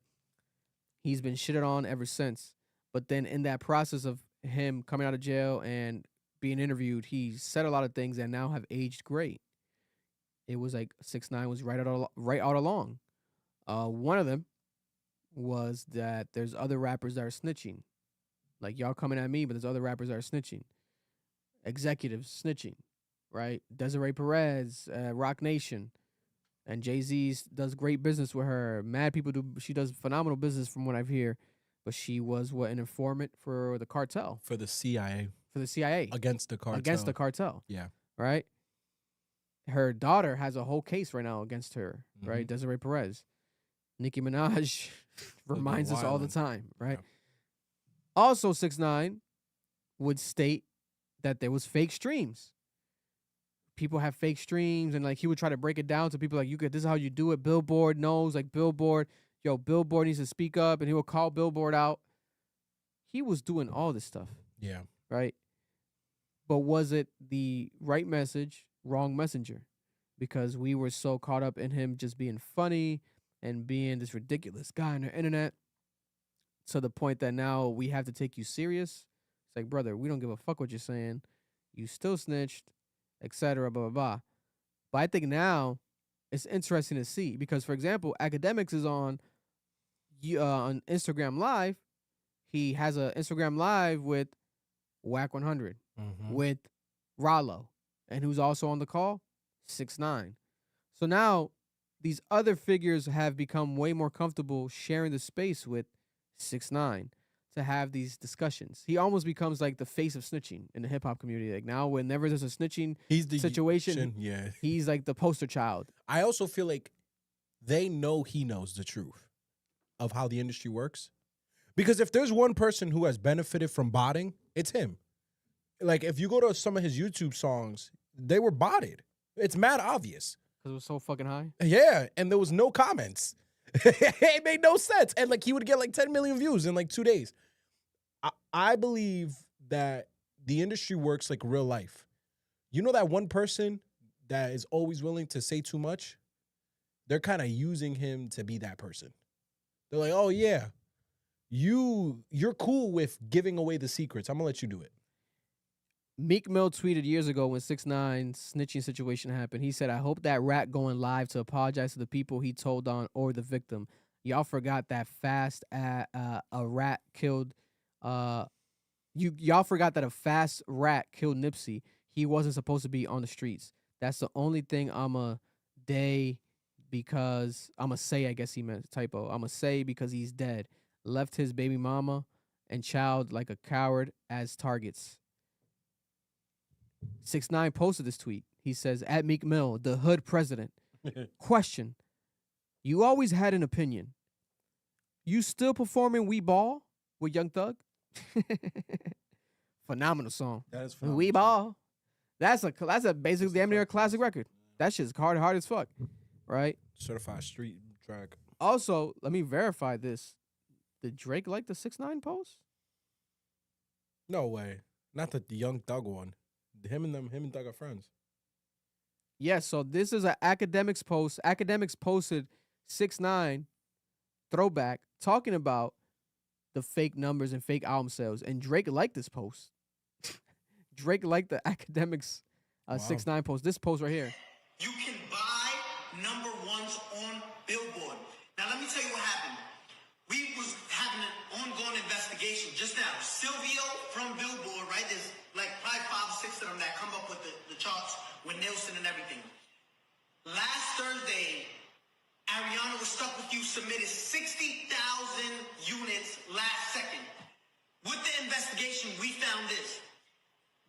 He's been shitted on ever since. But then in that process of him coming out of jail and being interviewed, he said a lot of things that now have aged great. It was like 6ix9ine was right out along. One of them was that there's other rappers that are snitching. Like, y'all coming at me, but there's other rappers that are snitching. Executives snitching, right? Desiree Perez, Rock Nation. And Jay-Z does great business with her. Mad people do. She does phenomenal business from what I've heard. But she was an informant for the cartel. For the CIA. For the CIA. Against the cartel. Against the cartel. Yeah. Right? Her daughter has a whole case right now against her, right? Desiree Perez. Nicki Minaj reminds us all the time, right? Yeah. Also, 6ix9ine would state that there was fake streams. People have fake streams, and like he would try to break it down to people like, this is how you do it. Billboard knows, like Billboard needs to speak up, and he would call Billboard out. He was doing all this stuff. Yeah. Right? But was it the right message, wrong messenger? Because we were so caught up in him just being funny and being this ridiculous guy on the internet to the point that now we have to take you serious. It's like, brother, we don't give a fuck what you're saying. You still snitched, etc., blah, blah, blah. But I think now it's interesting to see because, for example, Academics is on Instagram Live. He has an Instagram Live with Whack 100, with Rollo, and who's also on the call? 6ix9ine. So now these other figures have become way more comfortable sharing the space with 6ix9ine to have these discussions. He almost becomes like the face of snitching in the hip hop community. Like now, whenever there's a snitching situation, he's like the poster child. I also feel like they know he knows the truth of how the industry works. Because if there's one person who has benefited from botting, it's him. Like if you go to some of his YouTube songs, they were botted. It's mad obvious. Because it was so fucking high? Yeah, and there was no comments. It made no sense. And like he would get like 10 million views in like 2 days. I believe that the industry works like real life. You know that one person that is always willing to say too much? They're kind of using him to be that person. They're like, oh yeah, you're cool with giving away the secrets. I'm gonna let you do it. Meek Mill tweeted years ago when 6ix9ine's snitching situation happened. He said, I hope that rat going live to apologize to the people he told on or the victim. Y'all forgot that a rat killed y'all forgot that a fast rat killed Nipsey. He wasn't supposed to be on the streets. That's the only thing I'ma say, I guess he meant typo. I'ma say because he's dead. Left his baby mama and child like a coward as targets. 6ix9ine posted this tweet. He says, at Meek Mill, the hood president. Question. You always had an opinion. You still performing We Ball with Young Thug? Phenomenal song. That is phenomenal. We Ball. That's a basically damn near a classic record. That shit's hard as fuck. Right? Certified street track. Also, let me verify this. Did Drake like the 6ix9ine post? No way. Not the Young Thug one. Him and Thug are friends. Yes, so this is an Academics post. Academics posted 6ix9ine throwback talking about the fake numbers and fake album sales. And Drake liked this post. Drake liked the Academics 6ix9ine post. This post right here. You can buy number ones on Billboard. Now let me tell you what happened. We was submitted 60,000 units last second. With the investigation, we found this.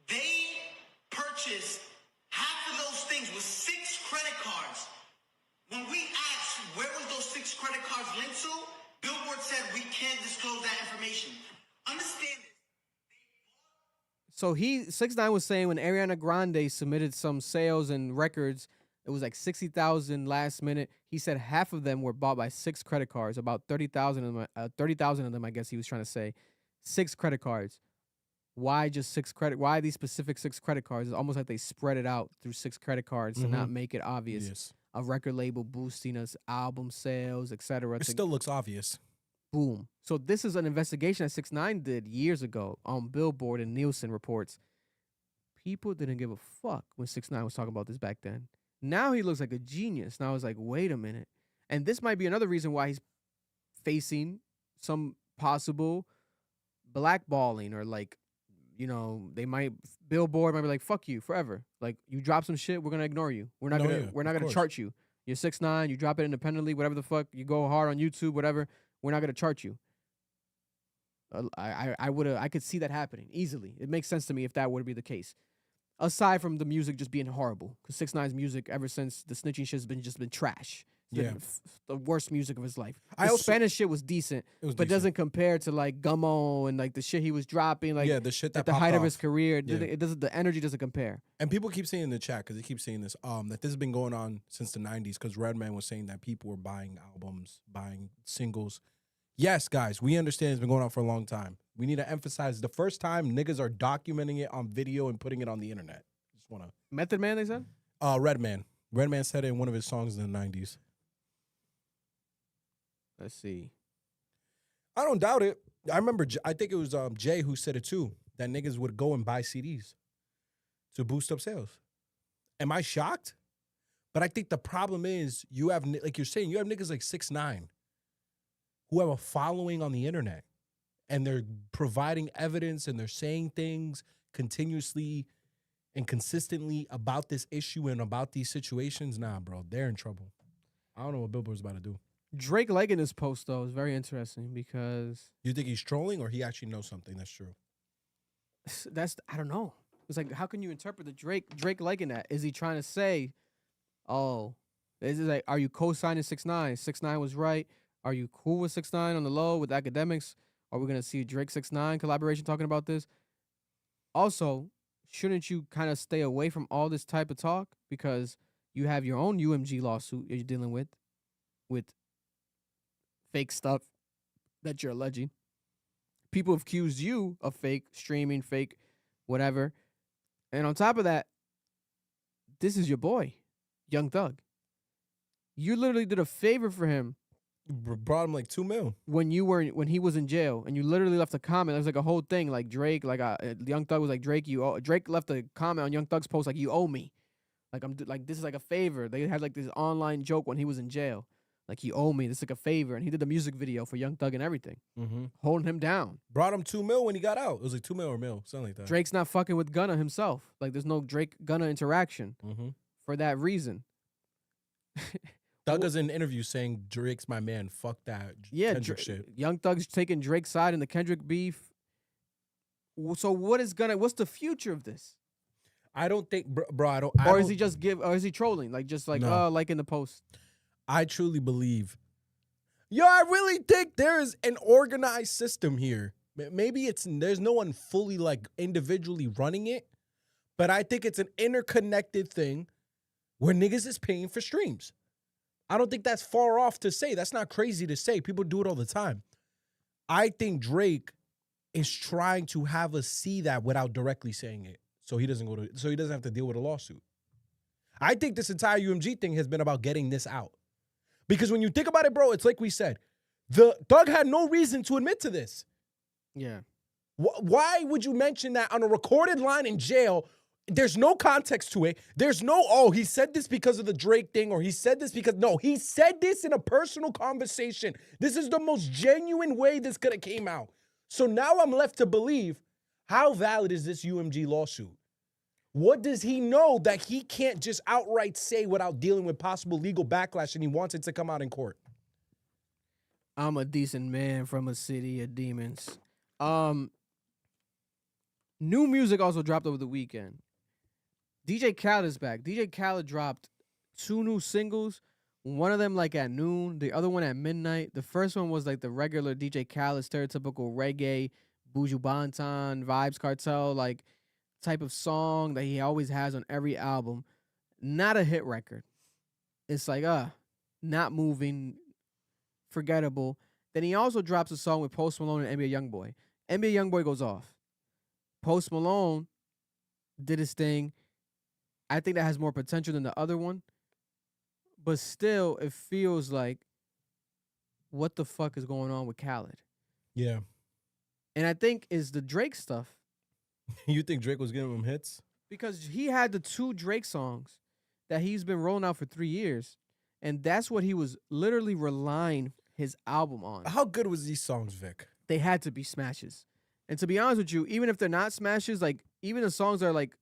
They purchased half of those things with 6 credit cards. When we asked where was those 6 credit cards linked to, Billboard said we can't disclose that information. Understand this. So 6ix9ine was saying when Ariana Grande submitted some sales and records, it was like 60,000 last minute. He said half of them were bought by 6 credit cards, about 30,000 of them. 30,000 of them, I guess he was trying to say, 6 credit cards. Why just 6 credit? Why these specific 6 credit cards? It's almost like they spread it out through 6 credit cards to not make it obvious. Yes. A record label boosting us album sales, etc. It still looks obvious. Boom. So this is an investigation that 6ix9ine did years ago on Billboard and Nielsen reports. People didn't give a fuck when 6ix9ine was talking about this back then. Now he looks like a genius. Now I was like, wait a minute. And this might be another reason why he's facing some possible blackballing or like, you know, Billboard might be like, fuck you forever. Like, you drop some shit, we're gonna ignore you. We're not gonna chart you. You're 6ix9ine, you drop it independently, whatever the fuck, you go hard on YouTube, whatever, we're not gonna chart you. I could see that happening easily. It makes sense to me if that would be the case. Aside from the music just being horrible, because 6ix9ine's music ever since the snitching shit has been trash. It's been the worst music of his life. The Spanish shit was decent, but doesn't compare to like Gummo and like the shit he was dropping. Like the shit that at the height off. of his career, it doesn't. The energy doesn't compare. And people keep saying in the chat, because they keep saying this, that this has been going on since the 90s, because Redman was saying that people were buying albums, buying singles. Yes, guys, we understand it's been going on for a long time. We need to emphasize the first time niggas are documenting it on video and putting it on the internet. Just wanna Method Man, they said? Redman. Redman said it in one of his songs in the 90s. Let's see. I don't doubt it. I remember, I think it was Jay who said it too, that niggas would go and buy CDs to boost up sales. Am I shocked? But I think the problem is you have, like you're saying, you have niggas like 6ix9ine who have a following on the internet, and they're providing evidence and they're saying things continuously and consistently about this issue and about these situations. Nah, bro, they're in trouble. I don't know what Billboard's about to do. Drake liking this post though is very interesting because you think he's trolling or he actually knows something that's true? I don't know. It's like, how can you interpret the Drake liking that? Is he trying to say, oh, is it like, are you co-signing 6ix9ine? 6ix9ine was right. Are you cool with 6ix9ine on the low with academics? Are we gonna see a Drake 6ix9ine collaboration talking about this? Also, shouldn't you kind of stay away from all this type of talk because you have your own UMG lawsuit you're dealing with fake stuff that you're alleging. People have accused you of fake streaming, fake whatever. And on top of that, this is your boy, Young Thug. You literally did a favor for him. Brought him like $2 million when he was in jail, and you literally left a comment. It was like a whole thing, like Drake, like Young Thug was like, Drake left a comment on Young Thug's post like, you owe me, like this is like a favor. They had like this online joke when he was in jail, like, you owe me, this is like a favor. And he did the music video for Young Thug and everything, holding him down. Brought him $2 million when he got out. It was like $2 million or $1 million, something like that. Drake's not fucking with Gunna himself. Like, there's no Drake Gunna interaction for that reason. Thug is in an interview saying Drake's my man. Fuck that. Yeah, Kendrick shit. Young Thug's taking Drake's side in the Kendrick beef. So what's the future of this? I don't think, bro. Or is he trolling? Like, just like, No. like in the post. I truly believe. Yo, I really think there's an organized system here. Maybe there's no one fully like individually running it, but I think it's an interconnected thing where niggas is paying for streams. I don't think that's far off to say. That's not crazy to say. People do it all the time. I think Drake is trying to have us see that without directly saying it, so he doesn't have to deal with a lawsuit. I think this entire UMG thing has been about getting this out. Because when you think about it, bro, it's like we said, the Thug had no reason to admit to this. Yeah. Why would you mention that on a recorded line in jail? There's no context to it. There's no, oh, he said this because of the Drake thing, or he said this because, no, he said this in a personal conversation. This is the most genuine way this could have came out. So now I'm left to believe, how valid is this UMG lawsuit? What does he know that he can't just outright say without dealing with possible legal backlash, and he wants it to come out in court? I'm a decent man from a city of demons. New music also dropped over the weekend. DJ Khaled is back. DJ Khaled dropped 2 new singles. One of them like at noon, the other one at midnight. The first one was like the regular DJ Khaled stereotypical reggae, Buju Banton, Vibes Cartel like type of song that he always has on every album. Not a hit record. It's like not moving, forgettable. Then he also drops a song with Post Malone and NBA YoungBoy. NBA YoungBoy goes off. Post Malone did his thing. I think that has more potential than the other one. But still, it feels like, what the fuck is going on with Khaled? Yeah. And I think is the Drake stuff. You think Drake was giving him hits? Because he had the 2 Drake songs that he's been rolling out for 3 years. And that's what he was literally relying his album on. How good was these songs, Vic? They had to be smashes. And to be honest with you, even if they're not smashes, like even the songs are like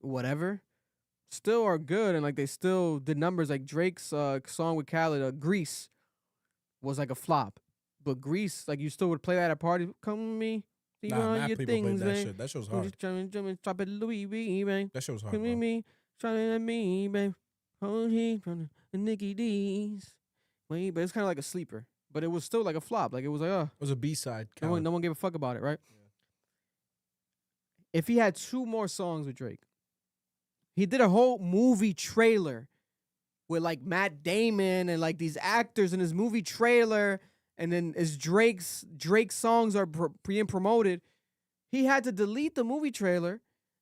whatever, still are good, and like they still did numbers. Like Drake's song with Khaled, Grease, was like a flop, but Grease, like you still would play that at a party. Come with me, see all your things, that man. shit. That shit was hard. Drop it, Louis V, man. That shit was hard, Come with bro. me, trying at me, babe. Oh, he from the Nicky D's. Wait, but it's kind of like a sleeper. But it was still like a flop. Like it was like, It was a B-side. no one gave a fuck about it, right? Yeah. If he had 2 more songs with Drake, he did a whole movie trailer with like Matt Damon and like these actors in his movie trailer, and then as Drake songs are being promoted, he had to delete the movie trailer.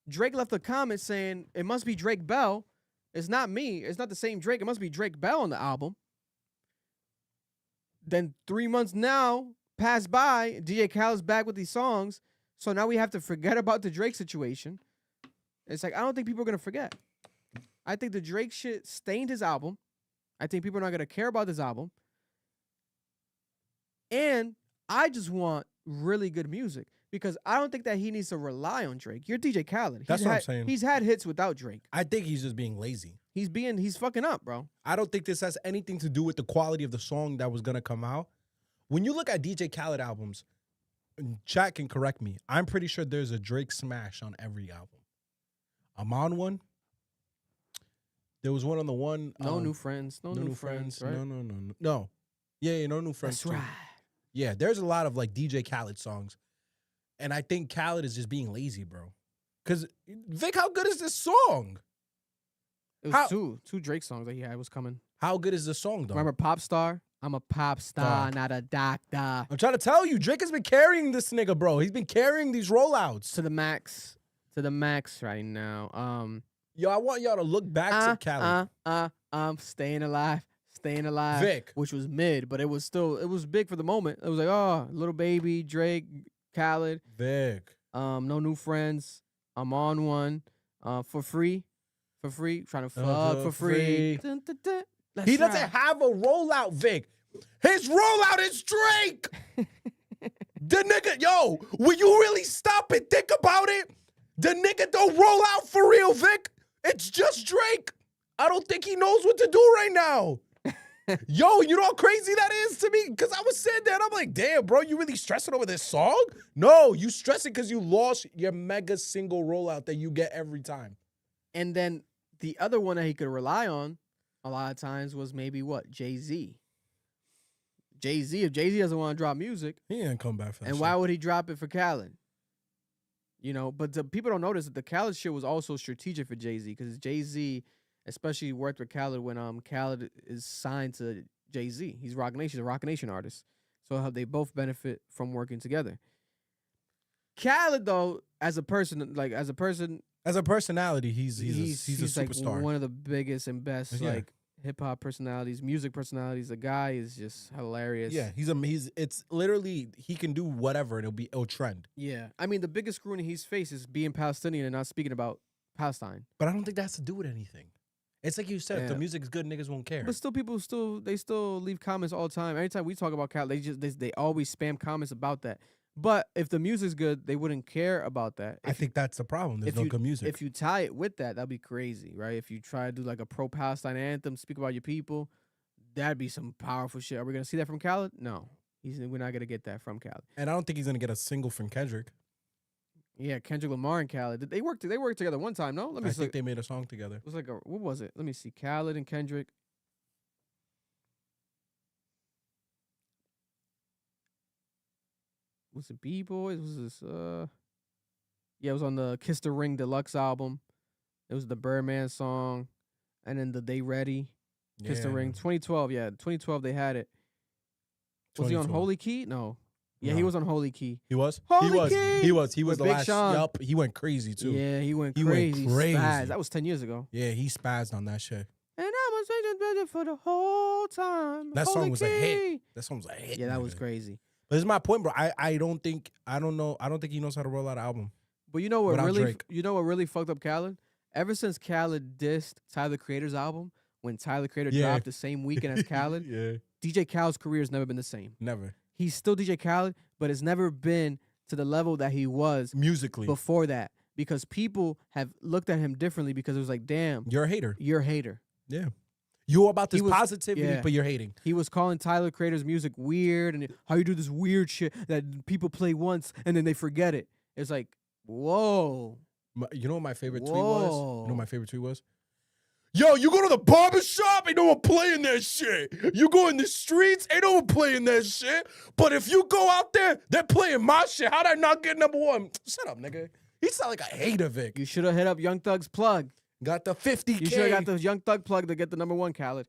Drake left a comment saying it must be Drake Bell. It's not me. It's not the same Drake. It must be Drake Bell on the album. Then 3 months now passed by. DJ Khaled's back with these songs. So now we have to forget about the Drake situation. It's like, I don't think people are going to forget. I think the Drake shit stained his album. I think people are not going to care about this album. And I just want really good music because I don't think that he needs to rely on Drake. You're DJ Khaled. That's what I'm saying. He's had hits without Drake. I think he's just being lazy. He's fucking up, bro. I don't think this has anything to do with the quality of the song that was going to come out. When you look at DJ Khaled albums, chat can correct me. I'm pretty sure there's a Drake smash on every album. I'm on one. There was one on the one. No New Friends. No New Friends, right? No. Yeah, no New Friends. That's right. Yeah, there's a lot of like DJ Khaled songs. And I think Khaled is just being lazy, bro. Because, Vic, how good is this song? It was two Drake songs that he had was coming. How good is the song, though? Remember Pop Star? I'm a pop star, not a doctor. I'm trying to tell you, Drake has been carrying this nigga, bro. He's been carrying these rollouts. To the max right now. Yo, I want y'all to look back to Khaled. Staying alive. Vic. Which was mid, but it was big for the moment. It was like, oh, Little Baby, Drake, Khaled. Vic. No New Friends. I'm on one. For free. Trying to fuck for free. Dun, dun, dun. He doesn't have a rollout, Vic. His rollout is Drake. The nigga, yo, will you really stop and think about it? The nigga don't roll out for real, Vic. It's just Drake. I don't think he knows what to do right now. Yo, you know how crazy that is to me? Because I was sitting there and I'm like, damn, bro, you really stressing over this song? No, you stressing because you lost your mega single rollout that you get every time. And then the other one that he could rely on a lot of times was maybe what? Jay-Z. If Jay-Z doesn't want to drop music. He ain't come back for that And shit. why would he drop it for Khaled? You know, but people don't notice that the Khaled shit was also strategic for Jay-Z because Jay-Z especially worked with Khaled when Khaled is signed to Jay-Z. He's Rock Nation, a Rock Nation artist. So how they both benefit from working together. Khaled, though, as a personality, he's a superstar. Like one of the biggest and best like hip hop personalities, music personalities. The guy is just hilarious. Yeah, it's literally he can do whatever and it'll trend. Yeah, I mean the biggest scrutiny he's faced is being Palestinian and not speaking about Palestine. But I don't think that has to do with anything. It's like you said, if the music is good, niggas won't care. But still, people still leave comments all the time. Anytime we talk about Khaled, they always spam comments about that. But if the music's good, they wouldn't care about that. I think that's the problem. There's no good music. If you tie it with that, that'd be crazy, right? If you try to do like a pro-Palestine anthem, speak about your people, That'd be some powerful shit. Are we gonna see that from Khaled? No, we're not gonna get that from Khaled. And I don't think he's gonna get a single from Kendrick. Yeah, Kendrick Lamar and Khaled. They worked together one time. No, let me I see. think they made a song together. It was like what was it? Let me see. Khaled and Kendrick. Was it B-Boys? Was this yeah, it was on the Kiss the Ring Deluxe album. It was the Birdman song. And then the They Ready. Kiss the Ring. 2012, yeah. 2012 they had it. Was he on Holy Key? No. Yeah, he was on Holy Key. He was? Holy Key! He was With the Big last. Sean. Yup, he went crazy too. Yeah, he went He crazy. went crazy. Spazzed. That was 10 years ago. Yeah, he spazzed on that shit. And I was waiting better for the whole time. That Holy song was a Key. hit. That song was a hit. Yeah, that was nigga. crazy. But it's my point, bro. I don't think he knows how to roll out an album. But you know what Without really Drake. fucked up Khaled? Ever since Khaled dissed Tyler the Creator's album, when Tyler the Creator Yeah. dropped the same weekend as Khaled, Yeah. DJ Khaled's career has never been the same. Never. He's still DJ Khaled, but it's never been to the level that he was Musically. before that. Because people have looked at him differently because it was like, damn, You're a hater. you're a hater. Yeah. You're about this He was- positivity, yeah. but you're hating. He was calling Tyler the Creator's music weird and how you do this weird shit that people play once and then they forget it. It's like, whoa. You know what my favorite tweet was? You Whoa. know what my favorite tweet was? Yo, you go to the barber shop, ain't no one playing that shit. You go in the streets, ain't no one playing that shit. But if you go out there, they're playing my shit. How'd I not get number one? Shut up, nigga. He sound like a hater, Vic. You should have hit up Young Thug's plug. Got the 50K. You should have got the Young Thug plug to get the number one, Khaled.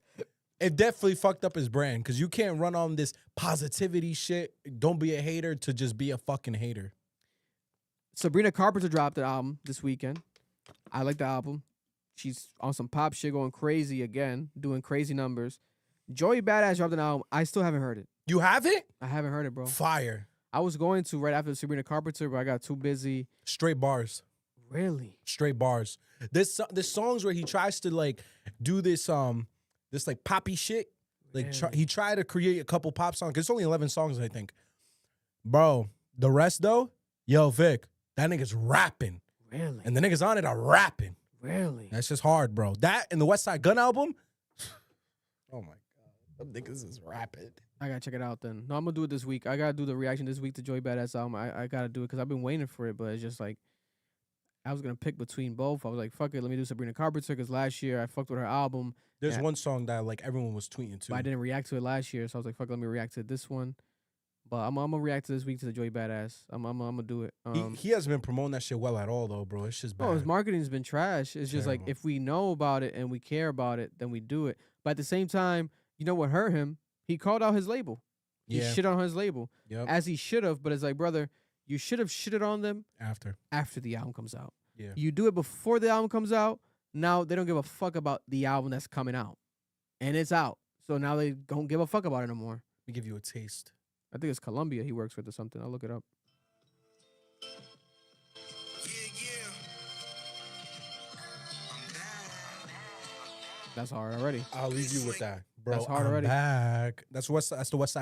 It definitely fucked up his brand because you can't run on this positivity shit. Don't be a hater to just be a fucking hater. Sabrina Carpenter dropped an album this weekend. I like the album. She's on some pop shit going crazy again, doing crazy numbers. Joey Badass dropped an album. I still haven't heard it. You have it? I haven't heard it, bro. Fire. I was going to right after Sabrina Carpenter, but I got too busy. Straight bars. Really? Straight bars. This songs where he tries to like do this like poppy shit. Like he tried to create a couple pop songs. It's only 11 songs, I think. Bro, the rest though, yo Vic, that nigga's rapping. Really? And the niggas on it are rapping. Really? That's just hard, bro. That and the West Side Gun album. Oh my god, them niggas is rapping. I gotta check it out then. No, I'm gonna do it this week. I gotta do the reaction this week to Joey Badass album. I gotta do it because I've been waiting for it, but it's just like I was gonna pick between both. I was like, fuck it, let me do Sabrina Carpenter because last year I fucked with her album. There's Yeah. one song that like everyone was tweeting to. But I didn't react to it last year, so I was like, fuck, let me react to this one. But I'm gonna react to this week to the Joey Badass. I'm gonna do it. He hasn't been promoting that shit well at all though, bro. It's just bad. Oh, his marketing's been trash. It's just like Terrible. if we know about it and we care about it, then we do it. But at the same time, you know what hurt him? He called out his label. He Yeah. shit on his label. Yep. As he should have, but it's like, brother, you should have shitted on them After. the album comes out. Yeah. You do it before the album comes out, now they don't give a fuck about the album that's coming out. And it's out. So now they don't give a fuck about it no more. Let me give you a taste. I think it's Columbia he works with or something. I'll look it up. That's hard already. I'll leave you with that, bro. That's hard I'm already. back. That's the West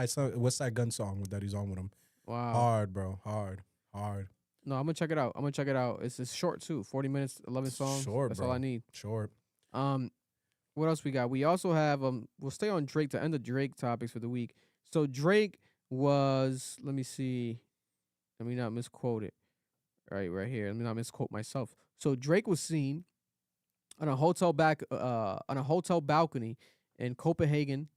Side Gun song that he's on with him. Wow. Hard, bro. Hard. No, I'm gonna check it out. It's short too. 40 minutes, 11 songs. Short, That's bro. all I need. Short. What else we got? We also have we'll stay on Drake to end the Drake topics for the week. So Drake was, let me see. Let me not misquote it. Right here. Let me not misquote myself. So Drake was seen on a hotel balcony in Copenhagen,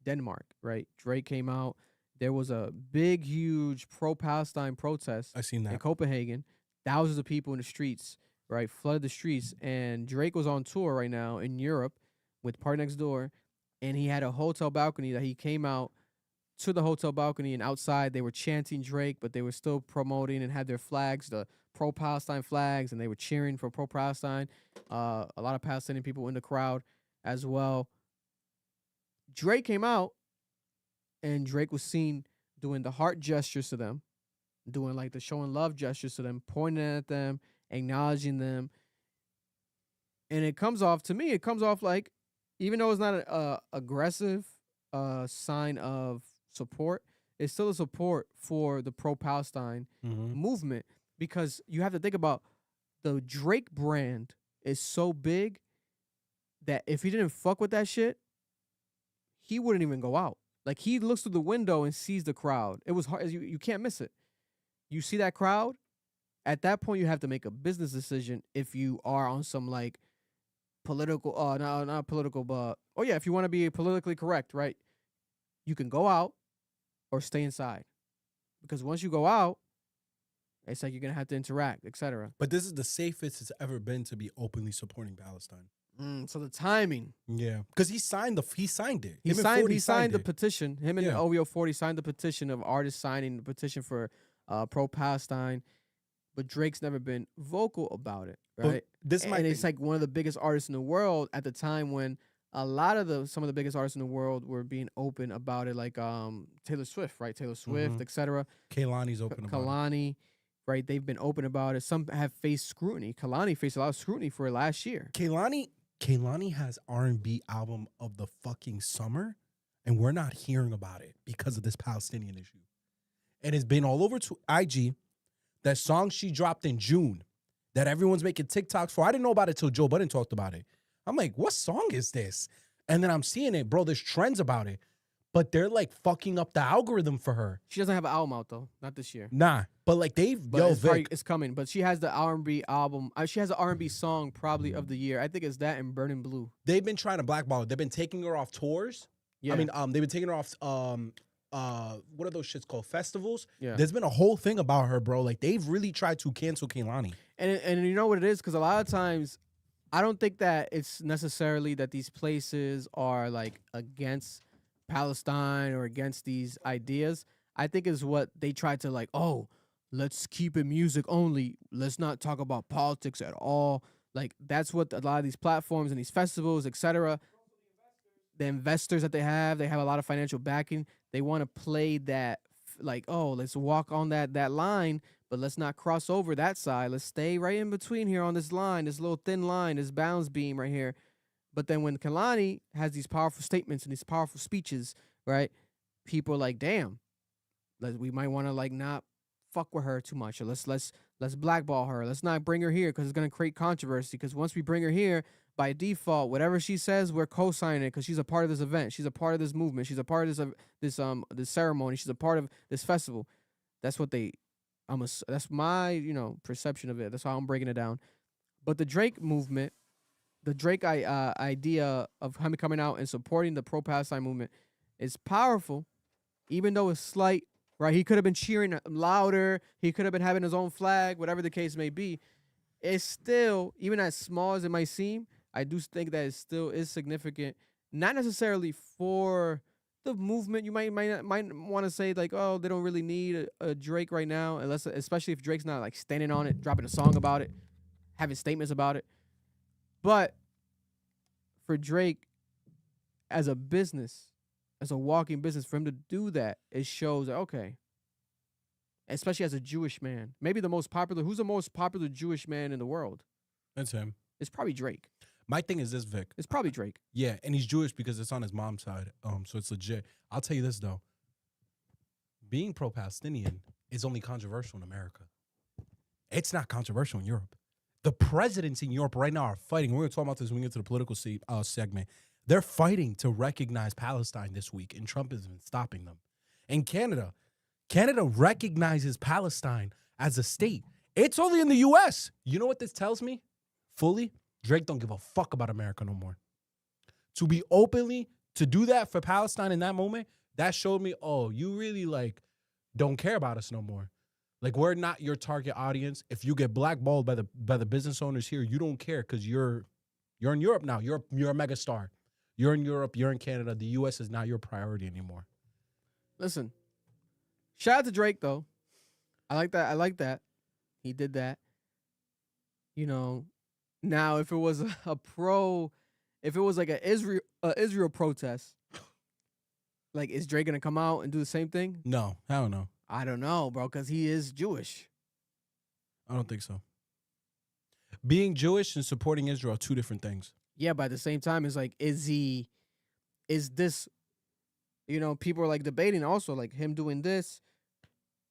Denmark, right? Drake came out. There was a big, huge pro-Palestine protest I seen in that. Copenhagen. Thousands of people in the streets, right? Flooded the streets. And Drake was on tour right now in Europe with Party Next Door. And he had a hotel balcony that he came out to the hotel balcony, and outside they were chanting Drake, but they were still promoting and had their flags, the pro-Palestine flags, and they were cheering for pro-Palestine. A lot of Palestinian people in the crowd as well. Drake came out, and Drake was seen doing the heart gestures to them, doing like the showing love gestures to them, pointing at them, acknowledging them. And it comes off, to me, it comes off like, even though it's not an aggressive sign of support, it's still a support for the pro-Palestine movement, because you have to think about the Drake brand is so big that if he didn't fuck with that shit, he wouldn't even go out. Like, he looks through the window and sees the crowd. It was hard. You can't miss it. You see that crowd. At that point, you have to make a business decision if you are on some, like, political, not political, but, oh, yeah, if you want to be politically correct, right? You can go out or stay inside. Because once you go out, it's like you're going to have to interact, etc. But this is the safest it's ever been to be openly supporting Palestine. So the timing. Yeah. Because he signed it. He signed the petition. Him and Yeah. OVO 40 signed the petition of artists signing the petition for pro-Palestine. But Drake's never been vocal about it, right? And it's like one of the biggest artists in the world at the time when a lot of some of the biggest artists in the world were being open about it, like Taylor Swift, right? Taylor Swift, etc. Kehlani's open about it. Kehlani, right? They've been open about it. Some have faced scrutiny. Kehlani faced a lot of scrutiny for it last year. Kehlani has R&B album of the fucking summer, and we're not hearing about it because of this Palestinian issue. And it's been all over to IG. That song she dropped in June that everyone's making TikToks for. I didn't know about it till Joe Budden talked about it. I'm like, what song is this? And then I'm seeing it, bro. There's trends about it. But they're like fucking up the algorithm for her. She doesn't have an album out, though. Not this year. Nah. But like it's coming. But she has the R&B album. She has an R&B song probably of the year. I think it's that and Burning Blue. They've been trying to blackball her. They've been taking her off tours. Yeah. I mean, they've been taking her off what are those shits called? Festivals? Yeah. There's been a whole thing about her, bro. Like, they've really tried to cancel Kehlani. And you know what it is? Because a lot of times, I don't think that it's necessarily that these places are, like, against Palestine or against these ideas. I think it's what they try to, like, oh, let's keep it music only. Let's not talk about politics at all. Like, that's what a lot of these platforms and these festivals, etc., the investors that they have a lot of financial backing. They want to play that, like, oh, let's walk on that line, but let's not cross over that side. Let's stay right in between here on this line, this little thin line, this balance beam right here. But then when Kehlani has these powerful statements and these powerful speeches, right, people are like, damn, we might want to, like, not fuck with her too much. Or let's blackball her. Let's not bring her here because it's going to create controversy. Because once we bring her here, by default, whatever she says, we're co-signing it because she's a part of this event. She's a part of this movement. She's a part of this ceremony. She's a part of this festival. That's what that's my, perception of it. That's how I'm breaking it down. But the Drake movement, the Drake idea of him coming out and supporting the pro-Palestine movement is powerful, even though it's slight, right? He could have been cheering louder. He could have been having his own flag, whatever the case may be. It's still, even as small as it might seem, I do think that it still is significant, not necessarily for the movement. You might want to say, like, oh, they don't really need a Drake right now, especially if Drake's not, like, standing on it, dropping a song about it, having statements about it. But for Drake, as a business, as a walking business, for him to do that, it shows that, okay, especially as a Jewish man, maybe who's the most popular Jewish man in the world? That's him. It's probably Drake. My thing is this, Vic. It's probably Drake. Yeah, and he's Jewish because it's on his mom's side. So it's legit. I'll tell you this, though. Being pro-Palestinian is only controversial in America. It's not controversial in Europe. The presidents in Europe right now are fighting. We're going to talk about this when we get to the political segment. They're fighting to recognize Palestine this week, and Trump has been stopping them. In Canada recognizes Palestine as a state. It's only in the U.S. You know what this tells me? Fully, Drake don't give a fuck about America no more. To be openly, to do that for Palestine in that moment, that showed me, oh, you really, like, don't care about us no more. Like, we're not your target audience. If you get blackballed by the business owners here, you don't care because you're in Europe now. You're a mega star. You're in Europe. You're in Canada. The U.S. is not your priority anymore. Listen, shout out to Drake, though. I like that. He did that. Now, if it was if it was like a Israel protest, like, is Drake gonna come out and do the same thing? No, I don't know. I don't know, bro, because he is Jewish. I don't think so. Being Jewish and supporting Israel are two different things. Yeah, but at the same time, it's like, is this, people are, like, debating also, like, him doing this,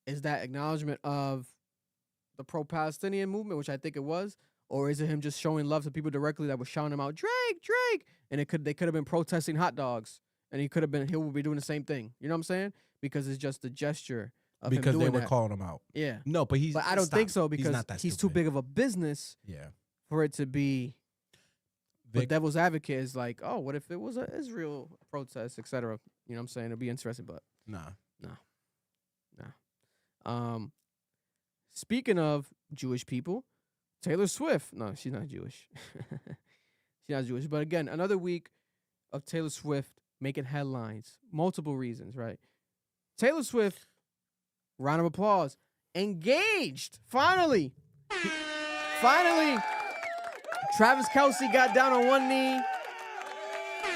is that acknowledgement of the pro-Palestinian movement, which I think it was, or is it him just showing love to people directly that were shouting him out, Drake, Drake, and they could have been protesting hot dogs and he will be doing the same thing. You know what I'm saying? Because it's just a gesture of him because doing they were that. calling him out. Yeah. No, but But I don't think so He's because not that he's too stupid. big of a business Yeah. for it to be. But Vic- devil's advocate is like, oh, what if it was an Israel protest, etc. You know what I'm saying? It'd be interesting, but Nah. Speaking of Jewish people, Taylor Swift. No, she's not Jewish. She's not Jewish. But again, another week of Taylor Swift making headlines. Multiple reasons, right? Taylor Swift, round of applause, engaged. Finally. Finally. Travis Kelce got down on one knee.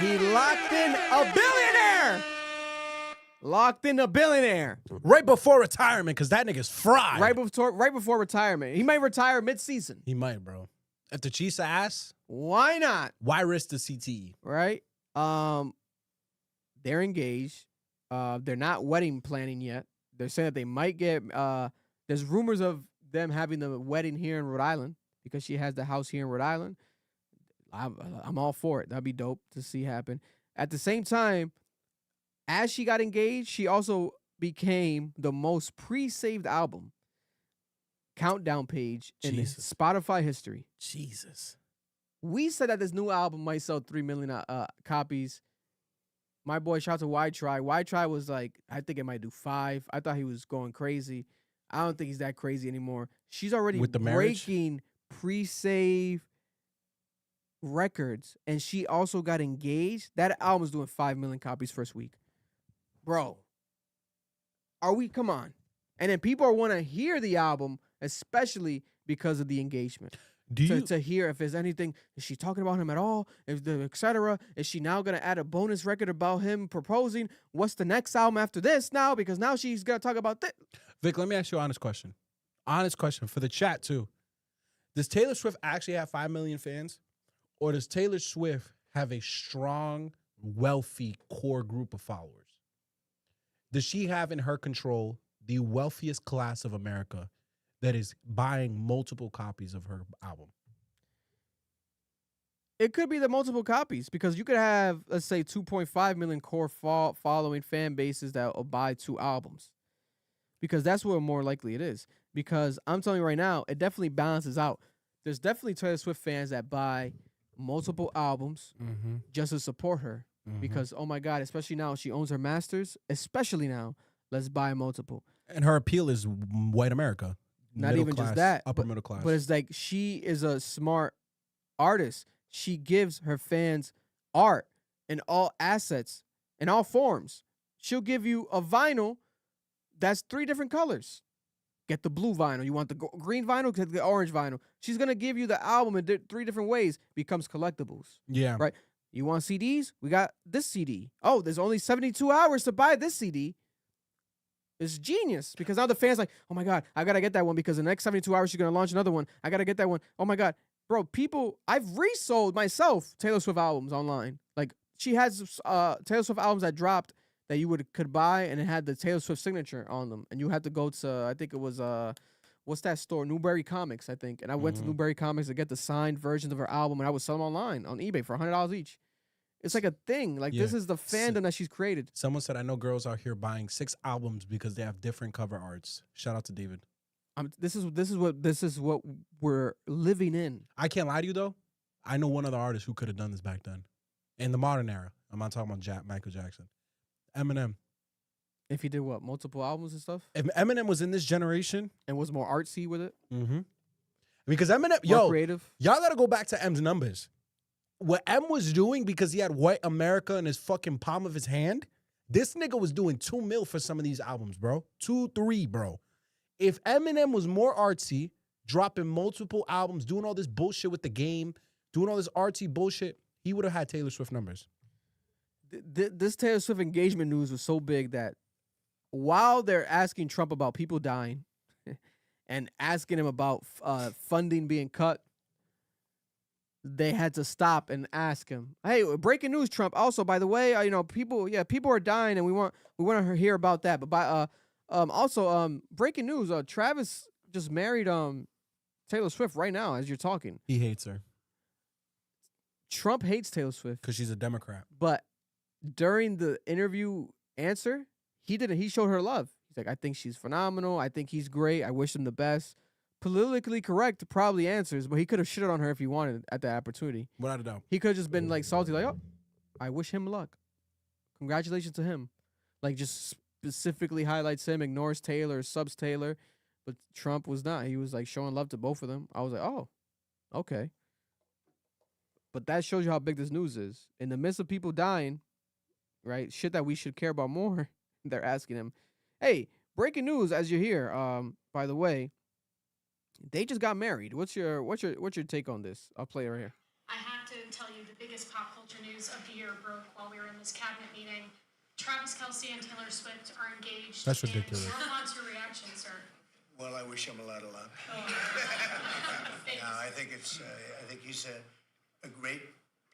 He locked in a billionaire. Locked in a billionaire. Right before retirement, because that nigga's fried. Right before retirement. He might retire mid-season. He might, bro. If the Chiefs are ass, Why not? why risk the CTE? Right? They're engaged. They're not wedding planning yet. They're saying that they might get there's rumors of them having the wedding here in Rhode Island because she has the house here in Rhode Island. I'm all for it. That'd be dope to see happen. At the same time, as she got engaged, she also became the most pre-saved album countdown page in Jesus. Spotify history. Jesus. We said that this new album might sell 3 million copies. My boy, shout out to Why Try. Why Try was like, I think it might do 5. I thought he was going crazy. I don't think he's that crazy anymore. She's already With the marriage? breaking pre-save records, and she also got engaged. That album's doing 5 million copies first week. Bro, come on. And then people want to hear the album, especially because of the engagement. To hear if there's anything, is she talking about him at all? Etc. Is she now going to add a bonus record about him proposing? What's the next album after this now? Because now she's going to talk about this. Vic, let me ask you an honest question. Honest question for the chat, too. Does Taylor Swift actually have 5 million fans? Or does Taylor Swift have a strong, wealthy core group of followers? Does she have in her control the wealthiest class of America that is buying multiple copies of her album? It could be the multiple copies because you could have, let's say, 2.5 million core following fan bases that will buy 2 albums. Because that's what more likely it is. Because I'm telling you right now, it definitely balances out. There's definitely Taylor Swift fans that buy multiple albums just to support her. Because, oh my God, especially now she owns her masters, especially now, let's buy multiple. And her appeal is white America. Not middle even class, just that. upper middle class. But it's like she is a smart artist. She gives her fans art in all assets, in all forms. She'll give you a vinyl that's 3 different colors. Get the blue vinyl. You want the green vinyl? Get the orange vinyl. She's going to give you the album in 3 different ways. Becomes collectibles. Yeah. Right? You want CDs? We got this CD. Oh, there's only 72 hours to buy this CD. It's genius because now the fans like, oh my God, I got to get that one because in the next 72 hours she's going to launch another one. I got to get that one. Oh my God. Bro, I've resold myself Taylor Swift albums online. Like she has Taylor Swift albums that dropped that you could buy and it had the Taylor Swift signature on them. And you had to go to, I think it was, what's that store? Newberry Comics, I think. And I went to Newberry Comics to get the signed versions of her album and I would sell them online on eBay for $100 each. It's like a thing. Like this is the fandom that she's created. Someone said, I know girls out here buying 6 albums because they have different cover arts. Shout out to David. This is what we're living in. I can't lie to you though. I know one other artist who could have done this back then, in the modern era. I'm not talking about Michael Jackson. Eminem. If he did what, multiple albums and stuff, If Eminem was in this generation and was more artsy with it, because Eminem, more creative. y'all got to go back to M's numbers. What M was doing because he had white America in his fucking palm of his hand, this nigga was doing 2 mil for some of these albums, bro. 2, 3, bro. If Eminem was more artsy, dropping multiple albums, doing all this bullshit with the game, doing all this artsy bullshit, he would have had Taylor Swift numbers. This Taylor Swift engagement news was so big that while they're asking Trump about people dying and asking him about funding being cut, they had to stop and ask him, "Hey, breaking news, Trump. Also, by the way, people are dying, and we want to hear about that. But breaking news. Travis just married Taylor Swift right now as you're talking. He hates her Trump hates Taylor Swift because she's a Democrat. but during the interview answer, he showed her love. He's like, I think she's phenomenal. I think he's great. I wish him the best. Politically correct probably answers, but he could have shitted on her if he wanted at that opportunity. Without a doubt. He could have just been like salty, like, oh, I wish him luck. Congratulations to him. Like, just specifically highlights him, ignores Taylor, subs Taylor. But Trump was not. He was like showing love to both of them. I was like, oh, okay. But that shows you how big this news is. In the midst of people dying, right? Shit that we should care about more. They're asking him, hey, breaking news as you're here. By the way, they just got married. What's your take on this? I'll play it right here. I have to tell you the biggest pop culture news of the year broke while we were in this cabinet meeting. Travis Kelce and Taylor Swift are engaged. That's ridiculous. What's your reaction, sir? Well, I wish him a lot of luck. No, I think he's a great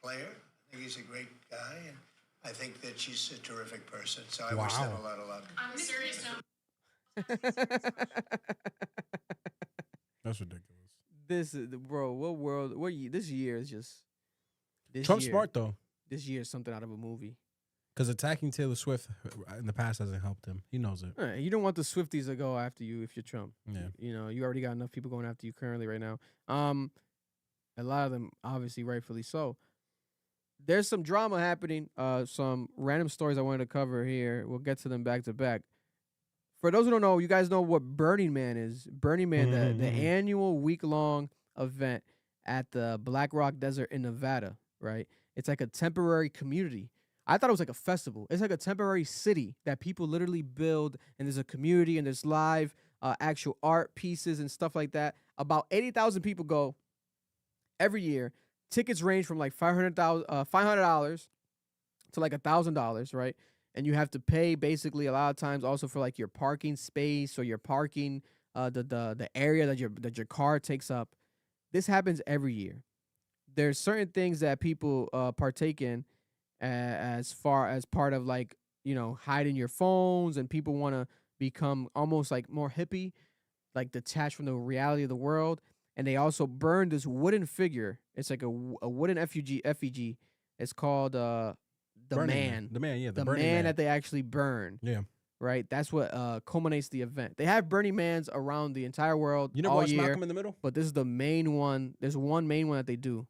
player. I think he's a great guy, and I think that she's a terrific person. So I wish them a lot of luck. On a serious note. That's ridiculous. This is bro. What world? This year is just. Trump's smart though. This year is something out of a movie. Because attacking Taylor Swift in the past hasn't helped him. He knows it. You don't want the Swifties to go after you if you're Trump. Yeah. You know, you already got enough people going after you currently right now. A lot of them, obviously, rightfully so. There's some drama happening. Some random stories I wanted to cover here. We'll get to them back to back. For those who don't know, you guys know what Burning Man is. Burning Man, the annual week-long event at the Black Rock Desert in Nevada, right? It's like a temporary community. I thought it was like a festival. It's like a temporary city that people literally build, and there's a community, and there's live actual art pieces and stuff like that. About 80,000 people go every year. Tickets range from like $500 to like $1,000, right? And you have to pay basically a lot of times also for like your parking space or your parking, the area that your car takes up. This happens every year. There's certain things that people partake in as far as part of like, you know, hiding your phones, and people want to become almost like more hippie, like detached from the reality of the world. And they also burn this wooden figure. It's like a wooden effigy. It's called the man. The man, yeah. The man that they actually burn. Yeah. Right? That's what culminates the event. They have Burning Mans around the entire world You never all watched year. Malcolm in the Middle? But this is the main one. There's one main one that they do.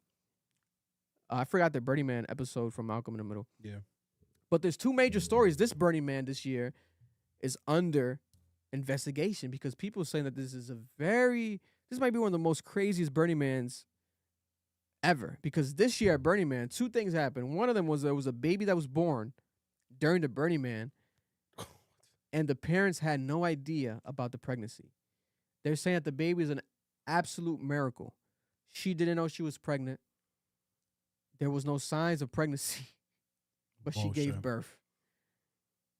I forgot the Burning Man episode from Malcolm in the Middle. Yeah. But there's two major stories. This Burning Man this year is under investigation because people are saying that this might be one of the most craziest Burning Mans ever. Because this year at Burning Man, two things happened. One of them was there was a baby that was born during the Burning Man, and the parents had no idea about the pregnancy. They're saying that the baby is an absolute miracle. She didn't know she was pregnant. There was no signs of pregnancy, but she gave birth.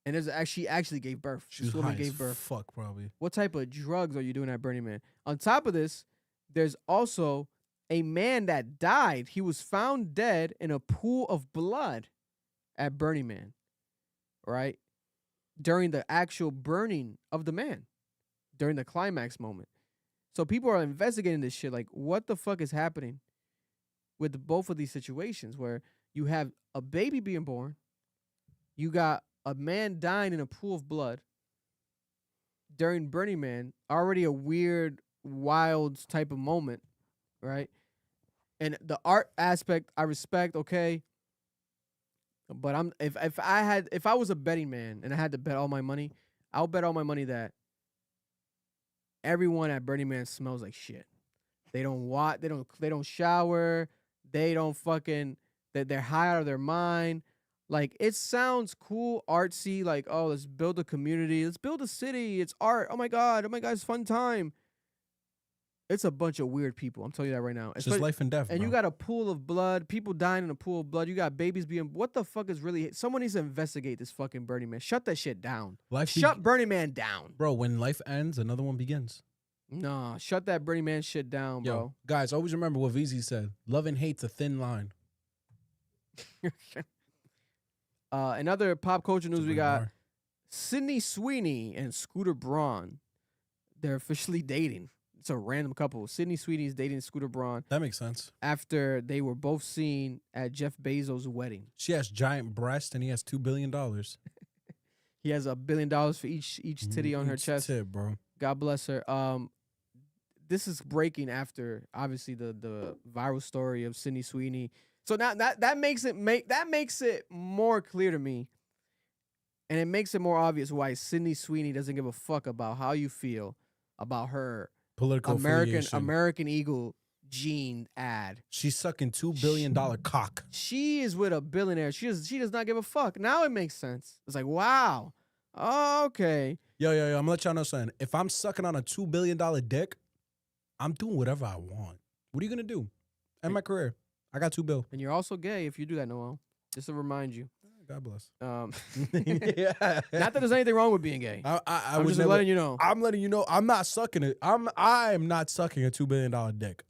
And she actually gave birth. This woman gave birth. Fuck, probably. What type of drugs are you doing at Burning Man? On top of this, there's also a man that died. He was found dead in a pool of blood at Burning Man, right? During the actual burning of the man, during the climax moment. So people are investigating this shit. Like, what the fuck is happening with both of these situations where you have a baby being born, you got a man dying in a pool of blood during Burning Man, already a weird, wild type of moment, right? And the art aspect, I respect, okay. But if I was a betting man and I had to bet all my money, I'll bet all my money that everyone at Burning Man smells like shit. They don't shower, they're high out of their mind. Like, it sounds cool, artsy, like, oh, let's build a community, let's build a city, it's art, oh my god, it's fun time. It's a bunch of weird people, I'm telling you that right now. It's just life and death, and bro. You got a pool of blood, people dying in a pool of blood, you got babies being, what the fuck is really, someone needs to investigate this fucking Burning Man. Shut that shit down. Shut Burning Man down. Bro, when life ends, another one begins. Nah, shut that Burning Man shit down, bro. Yo, guys, always remember what VZ said. Love and hate's a thin line. In other pop culture news, we got Sydney Sweeney and Scooter Braun. They're officially dating. It's a random couple. Sydney Sweeney is dating Scooter Braun That makes sense. after they were both seen at Jeff Bezos' wedding. She has giant breasts and he has $2 billion. He has $1 billion for each titty on her Each chest. tit, bro. God bless her. This is breaking after obviously the viral story of Sydney Sweeney. So now that makes it more clear to me, and it makes it more obvious why Sydney Sweeney doesn't give a fuck about how you feel about her Political affiliation. American Eagle jean ad. She's sucking $2 billion cock. She is with a billionaire. She does not give a fuck. Now it makes sense. It's like, wow. Okay. Yo, I'm gonna let y'all know something. If I'm sucking on a $2 billion dick, I'm doing whatever I want. What are you gonna do? End my career. I got $2 billion. And you're also gay if you do that, Noel. Just to remind you. God bless. Yeah. Not that there's anything wrong with being gay. I'm just letting you know. I'm letting you know. I'm not sucking it. I am not sucking a $2 billion dick.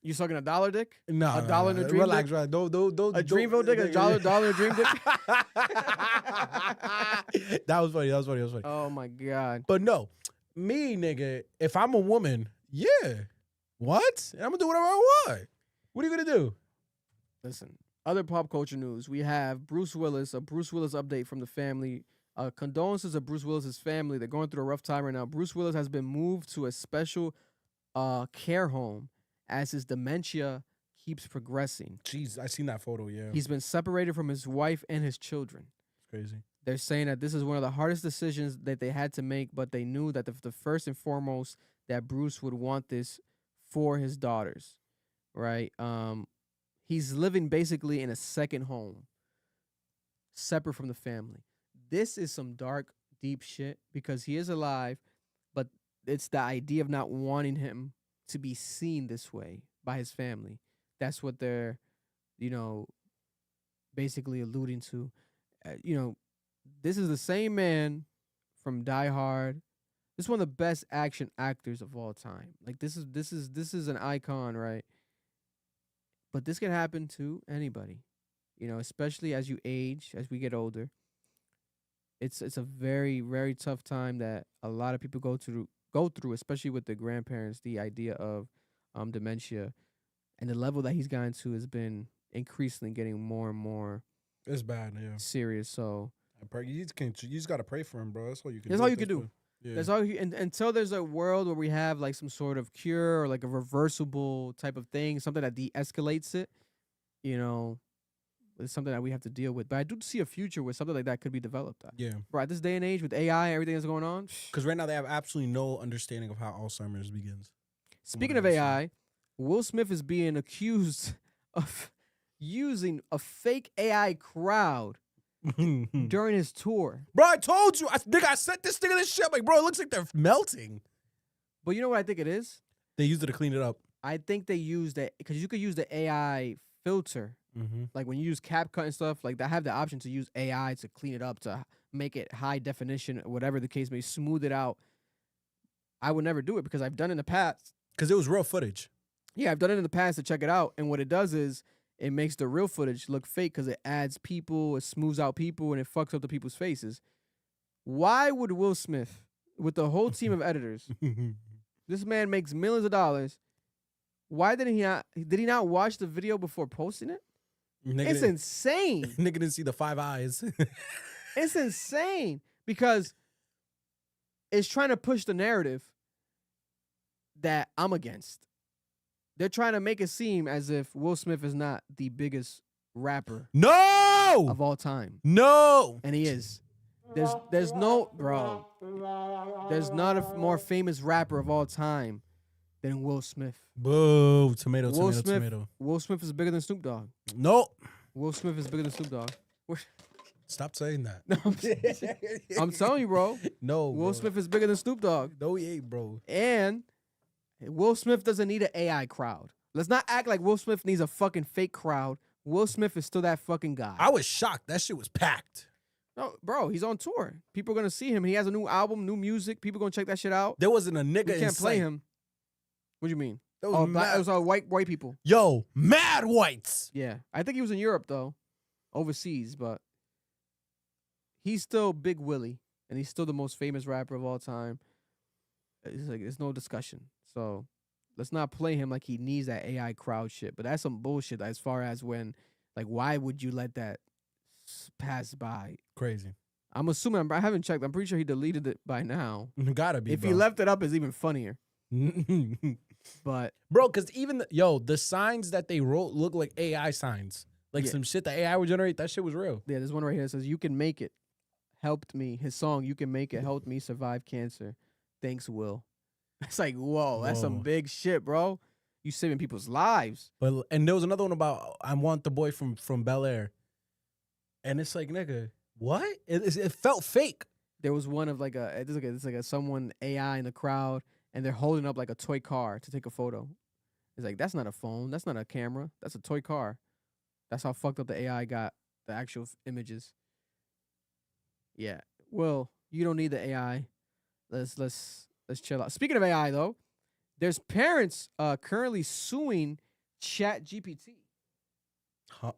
You sucking a dollar dick? No, a dollar in a dream relax, dick? Relax. Don't. A Dreamville dick? A dollar in a dream dick? That was funny. Oh my God. But no, me, nigga, if I'm a woman, yeah. What? And I'm gonna do whatever I want. What are you gonna do? Listen, other pop culture news. We have Bruce Willis, a Bruce Willis update from the family. Condolences of Bruce Willis's family. They're going through a rough time right now. Bruce Willis has been moved to a special care home as his dementia keeps progressing. Jeez, I seen that photo, yeah. He's been separated from his wife and his children. It's crazy. They're saying that this is one of the hardest decisions that they had to make, but they knew that the first and foremost that Bruce would want this for his daughters, right? He's living basically in a second home, separate from the family. This is some dark, deep shit because he is alive, but it's the idea of not wanting him to be seen this way by his family. That's what they're, basically alluding to. This is the same man from Die Hard. This is one of the best action actors of all time. Like this is an icon, right? But this can happen to anybody, especially as you age, as we get older. It's a very, very tough time that a lot of people go through, especially with the grandparents. The idea of dementia and the level that he's gotten to has been increasingly getting more and more. It's bad, yeah. Serious. So you just gotta pray for him, bro. That's all you can. That's do. all you can do. Yeah. That's all. Until there's a world where we have like some sort of cure or like a reversible type of thing, something that de-escalates it. It's something that we have to deal with. But I do see a future where something like that could be developed. Yeah. Right. This day and age with AI, everything that's going on. Because right now they have absolutely no understanding of how Alzheimer's begins. Speaking of AI, Will Smith is being accused of using a fake AI crowd during his tour. Bro, I told you. I sent this thing in this shit. I'm like, bro, it looks like they're melting. But you know what I think it is? They used it to clean it up. I think they used it because you could use the AI filter. Like when you use CapCut and stuff, like they have the option to use AI to clean it up, to make it high definition, whatever the case may, smooth it out. I would never do it because I've done it in the past. Because it was real footage. Yeah, I've done it in the past to check it out. And what it does is it makes the real footage look fake because it adds people, it smooths out people, and it fucks up the people's faces. Why would Will Smith, with the whole team of editors, this man makes millions of dollars, why did he not watch the video before posting it? It's insane. Nigga didn't see the 5 eyes. It's insane because it's trying to push the narrative that I'm against. They're trying to make it seem as if Will Smith is not the biggest rapper of all time. No. And he is. There's no, bro. There's not a more famous rapper of all time than Will Smith. Boo. Tomato. Will Smith is bigger than Snoop Dogg. No. Will Smith is bigger than Snoop Dogg. Stop saying that. No, I'm telling you, bro. No, Will Smith is bigger than Snoop Dogg. No, he ain't, bro. And Will Smith doesn't need an AI crowd. Let's not act like Will Smith needs a fucking fake crowd. Will Smith is still that fucking guy. I was shocked. That shit was packed. No, bro, he's on tour. People are going to see him. He has a new album, new music. People going to check that shit out. There wasn't a nigga We in can't play sight. him. What do you mean? It was it was white people. Yo, mad whites. Yeah. I think he was in Europe, though. Overseas, but he's still Big Willie, and he's still the most famous rapper of all time. It's like, there's no discussion. So let's not play him like he needs that AI crowd shit. But that's some bullshit as far as when, like, why would you let that pass by? Crazy. I'm assuming, I haven't checked. I'm pretty sure he deleted it by now. Gotta be, If bro. he left it up, it's even funnier. But bro, because even the signs that they wrote look like AI signs, like some shit that AI would generate. That shit was real. Yeah, there's one right here that says, "You can make it, helped me." His song, "You Can Make It," helped me survive cancer. Thanks, Will. It's like, whoa, that's some big shit, bro. You saving people's lives. And there was another one about I want the boy from Bel Air, and it's like, nigga, what? It felt fake. There was one of it's like a someone AI in the crowd, and they're holding up like a toy car to take a photo. It's like, that's not a phone, that's not a camera, that's a toy car. That's how fucked up the AI got the actual images. Yeah. Well, you don't need the AI. Let's chill out. Speaking of AI though, there's parents currently suing ChatGPT.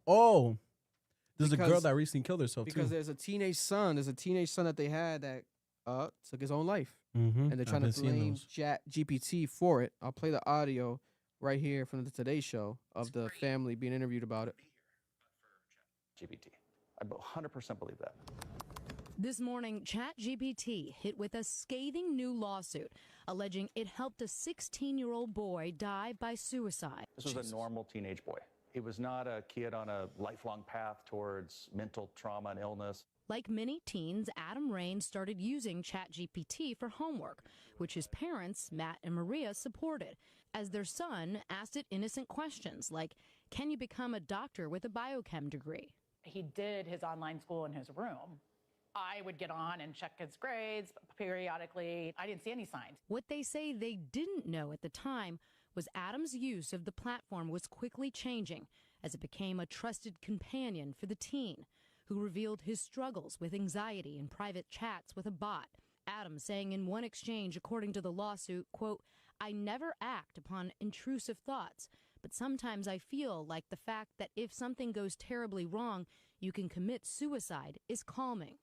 Oh, there's a girl that recently killed herself because too. there's a teenage son that they had that took his own life. Mm-hmm. And they're trying to blame ChatGPT for it. I'll play the audio right here from the Today Show of the family being interviewed about it. GPT. I 100% believe that. This morning, ChatGPT hit with a scathing new lawsuit alleging it helped a 16-year-old boy die by suicide. This was a normal teenage boy. He was not a kid on a lifelong path towards mental trauma and illness. Like many teens, Adam Rain started using ChatGPT for homework, which his parents, Matt and Maria, supported, as their son asked it innocent questions like, can you become a doctor with a biochem degree? He did his online school in his room. I would get on and check his grades periodically. I didn't see any signs. What they say they didn't know at the time was Adam's use of the platform was quickly changing as it became a trusted companion for the teen, who revealed his struggles with anxiety in private chats with a bot. Adam saying in one exchange, according to the lawsuit, quote, I never act upon intrusive thoughts, but sometimes I feel like the fact that if something goes terribly wrong, you can commit suicide is calming.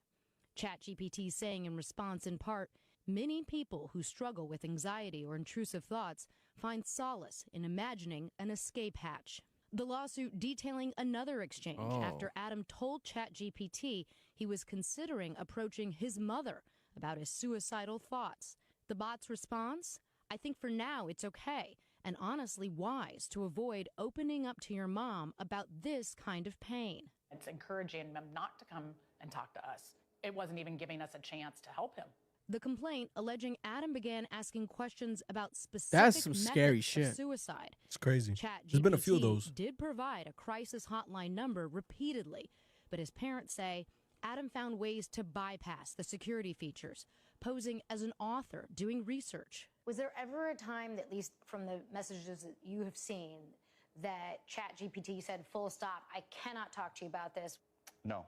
ChatGPT saying in response, in part, many people who struggle with anxiety or intrusive thoughts find solace in imagining an escape hatch. The lawsuit detailing another exchange after Adam told ChatGPT he was considering approaching his mother about his suicidal thoughts. The bot's response? I think for now it's okay, and honestly wise to avoid opening up to your mom about this kind of pain. It's encouraging them not to come and talk to us. It wasn't even giving us a chance to help him. The complaint alleging Adam began asking questions about specific That's some methods scary of shit. suicide. It's crazy. ChatGPT There's been a few of those. Did provide a crisis hotline number repeatedly, but his parents say Adam found ways to bypass the security features, posing as an author doing research. Was there ever a time, that, at least from the messages that you have seen, that ChatGPT said, full stop, I cannot talk to you about this? No,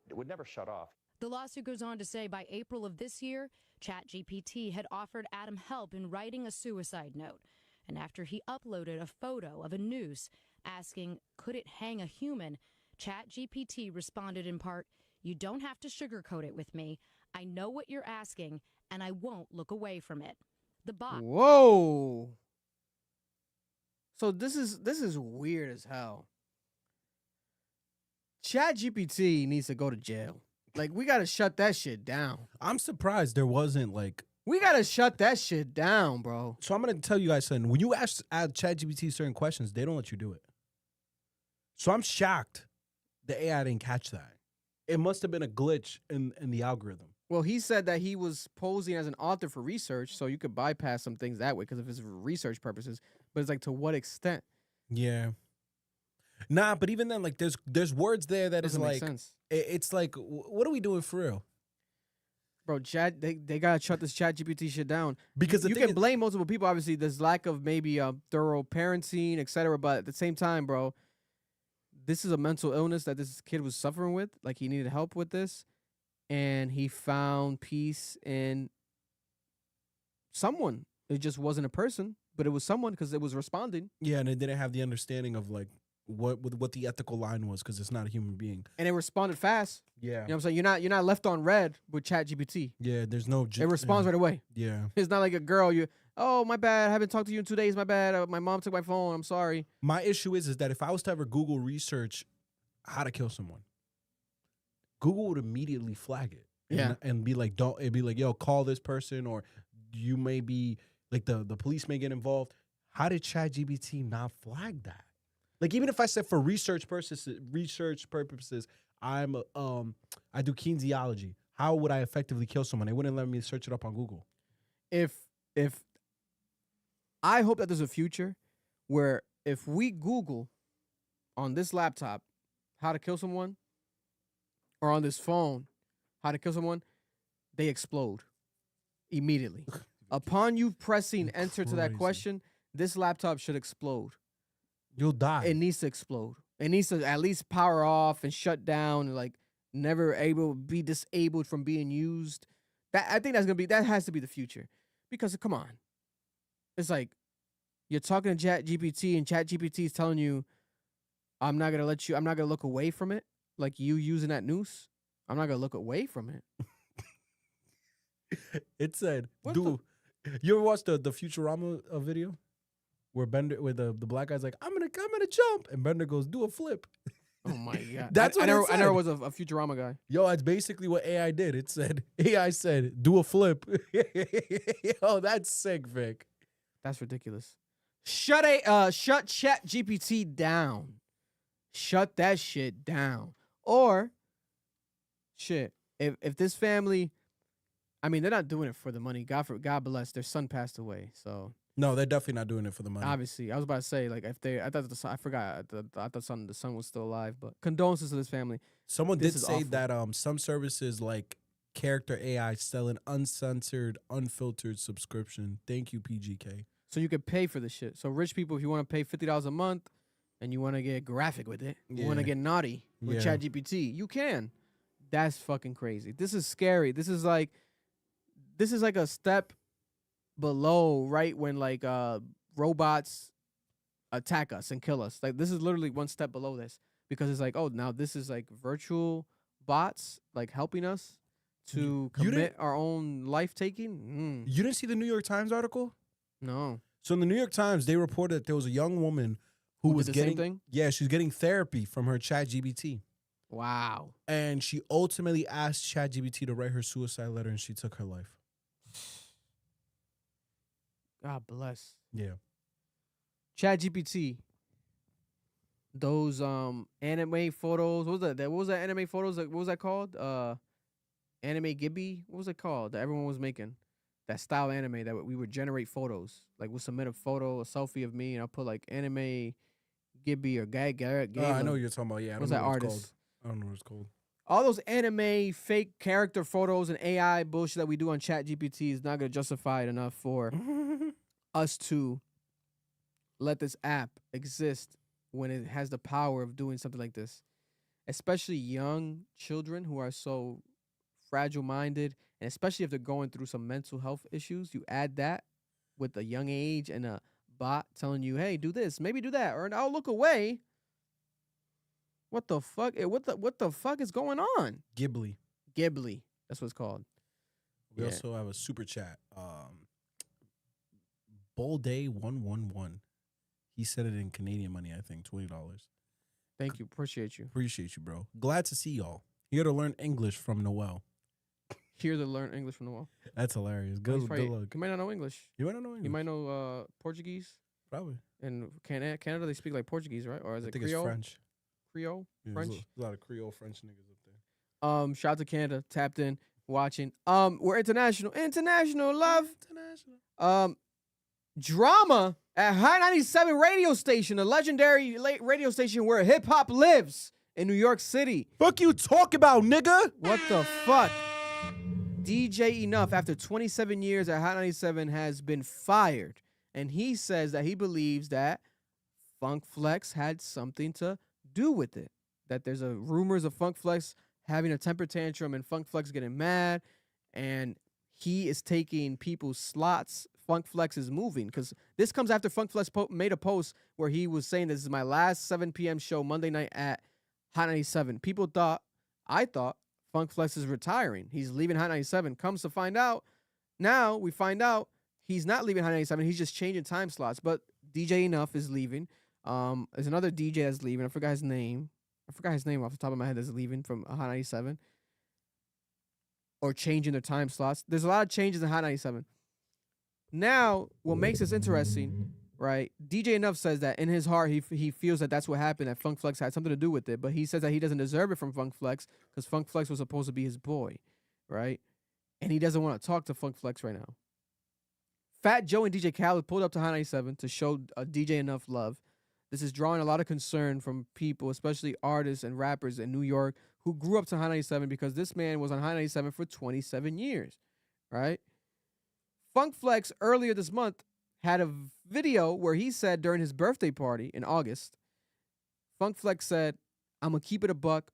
it would never shut off. The lawsuit goes on to say by April of this year, ChatGPT had offered Adam help in writing a suicide note. And after he uploaded a photo of a noose asking, could it hang a human, ChatGPT responded in part, you don't have to sugarcoat it with me. I know what you're asking, and I won't look away from it. The bot. Whoa. So this is weird as hell. ChatGPT needs to go to jail. Like, we got to shut that shit down. I'm surprised there wasn't like. We got to shut that shit down, bro. So I'm going to tell you guys something. When you ask ChatGPT certain questions, they don't let you do it. So I'm shocked the AI didn't catch that. It must have been a glitch in the algorithm. Well, he said that he was posing as an author for research, so you could bypass some things that way because of his research purposes. But it's like, to what extent? Yeah. Nah, but even then, like, there's words there that Doesn't is make like, sense. It's like, what are we doing for real? Bro, they gotta shut this ChatGPT shit down. Because you can blame multiple people. Obviously, there's lack of maybe thorough parenting, etc. But at the same time, bro, this is a mental illness that this kid was suffering with. Like, he needed help with this, and he found peace in someone. It just wasn't a person, but it was someone because it was responding. Yeah, and it didn't have the understanding of like what the ethical line was because it's not a human being. And it responded fast. Yeah. You know what I'm saying? You're not left on red with ChatGPT. Yeah, there's no... It responds right away. Yeah. It's not like a girl, Oh, my bad. I haven't talked to you in 2 days. My bad. My mom took my phone. I'm sorry. My issue is that if I was to ever Google research how to kill someone, Google would immediately flag it. And be like, it'd be like, yo, call this person, or you may be like the police may get involved. How did ChatGPT not flag that? Like, even if I said for research purposes, I do kinesiology. How would I effectively kill someone? They wouldn't let me search it up on Google. If I hope that there's a future where if we Google on this laptop how to kill someone, or on this phone how to kill someone, they explode immediately. Upon you pressing enter to that question, this laptop should explode. You'll die. It needs to explode. It needs to at least power off and shut down, and like never able to be disabled from being used. I think that has to be the future. Because come on. It's like you're talking to ChatGPT and ChatGPT is telling you, I'm not gonna look away from it. Like you using that noose. I'm not gonna look away from it. It said, you ever watched the Futurama video? Where the black guy's like, I'm gonna jump, and Bender goes, do a flip. Oh my god! That's what I never was a Futurama guy. Yo, that's basically what AI did. AI said, do a flip. Yo, that's sick, Vic. That's ridiculous. Shut ChatGPT down. Shut that shit down. Or shit, if this family, I mean, they're not doing it for the money. God bless. Their son passed away, so. No, they're definitely not doing it for the money. Obviously, I was about to say, like, I thought the son was still alive, but condolences to this family. Someone did say that some services like Character AI sell an uncensored, unfiltered subscription. Thank you, PGK. So you could pay for this shit. So rich people, if you want to pay $50 a month and you want to get graphic with it, you want to get naughty with ChatGPT, you can. That's fucking crazy. This is scary. This is like a step below, right, when like robots attack us and kill us. Like this is literally one step below this, because it's like, oh, now this is like virtual bots like helping us to commit our own life taking. You didn't see the New York Times article? No. So in the New York Times, they reported that there was a young woman who was getting same thing? Yeah, she's getting therapy from her ChatGPT. Wow. And she ultimately asked ChatGPT to write her suicide letter, and she took her life. God bless. Yeah. ChatGPT. Those anime photos. What was that anime photos? Like, what was that called? Anime Gibby. What was it called that everyone was making? That style anime that we would generate photos. Like we'll submit a photo, a selfie of me, and I'll put like Anime Gibby or Garrett. I know what you're talking about. Yeah. What's that artist? I don't know what it's called. All those anime fake character photos and AI bullshit that we do on ChatGPT is not going to justify it enough for us to let this app exist when it has the power of doing something like this. Especially young children who are so fragile-minded, and especially if they're going through some mental health issues. You add that with a young age and a bot telling you, hey, do this, maybe do that, or I'll look away. What the fuck? What the fuck is going on? Ghibli. That's what it's called. We also have a super chat. Bull Day 111. He said it in Canadian money, I think, $20. Thank you. Appreciate you. Appreciate you, bro. Glad to see y'all. Here to learn English from Noel. Here to learn English from Noel. That's hilarious. Good luck. He might not know English. You might not know English. He might know Portuguese. Probably. And Canada, they speak like Portuguese, right? Or is it Creole? It's French. Creole? Yeah, French? There's a lot of Creole French niggas up there. Shout out to Canada, tapped in, watching. We're international. International love. International. Drama at High 97 radio station, a legendary radio station where hip hop lives in New York City. Fuck you talk about, nigga. What the fuck? DJ Enough, after 27 years at High 97, has been fired. And he says that he believes that Funk Flex had something to do with it. That there's rumors of Funk Flex having a temper tantrum and Funk Flex getting mad. And he is taking people's slots. Funk Flex is moving, because this comes after Funk Flex made a post where he was saying, this is my last 7 p.m. show Monday night at Hot 97. I thought Funk Flex is retiring. He's leaving Hot 97. Comes to find out, now we find out he's not leaving Hot 97. He's just changing time slots. But DJ Enough is leaving. There's another DJ that's leaving. I forgot his name. Off the top of my head that's leaving from Hot 97. Or changing their time slots. There's a lot of changes in Hot 97. Now, what makes this interesting, right? DJ Enough says that in his heart, he feels that that's what happened, that Funk Flex had something to do with it. But he says that he doesn't deserve it from Funk Flex because Funk Flex was supposed to be his boy, right? And he doesn't want to talk to Funk Flex right now. Fat Joe and DJ Khaled pulled up to Hot 97 to show DJ Enough love. This is drawing a lot of concern from people, especially artists and rappers in New York who grew up to Hot 97 because this man was on Hot 97 for 27 years, right? Funk Flex earlier this month had a video where he said during his birthday party in August, Funk Flex said, I'm going to keep it a buck.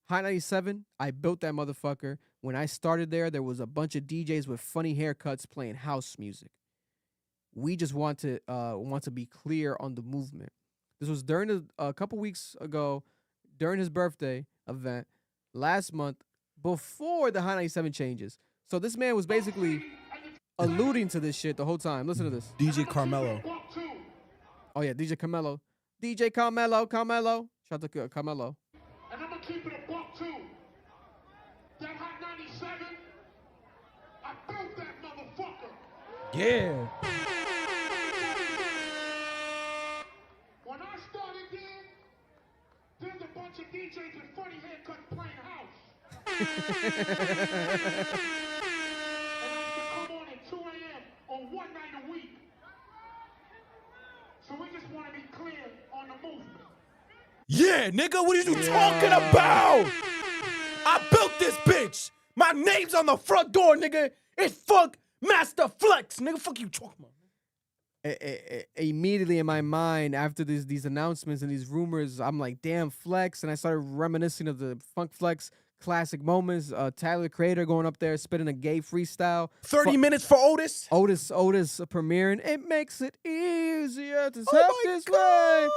Hot 97, I built that motherfucker. When I started there was a bunch of DJs with funny haircuts playing house music. We just want to be clear on the movement. This was during a couple weeks ago, during his birthday event last month, before the Hot 97 changes. So this man was basically alluding to this shit the whole time. Listen to this. DJ Carmelo. Oh yeah, DJ Carmelo. DJ Carmelo. Shout out to Carmelo. And I'm gonna keep it a buck too. That Hot 97, I built that motherfucker. Yeah. When I started there, there's a bunch of DJs with funny haircuts playing house. And I used to come on at 2 a.m. on one night a week. So we just want to be clear on the movement. Yeah, nigga, what are you talking about? I built this bitch. My name's on the front door, nigga. It's Funk Master Flex, nigga. Fuck you talking about? Immediately in my mind, after these announcements and these rumors, I'm like, damn, Flex. And I started reminiscing of the Funk Flex classic moments. Tyler, the Creator, going up there, spitting a gay freestyle. 30 minutes for Otis? Otis premiering. It makes it easier to step this way.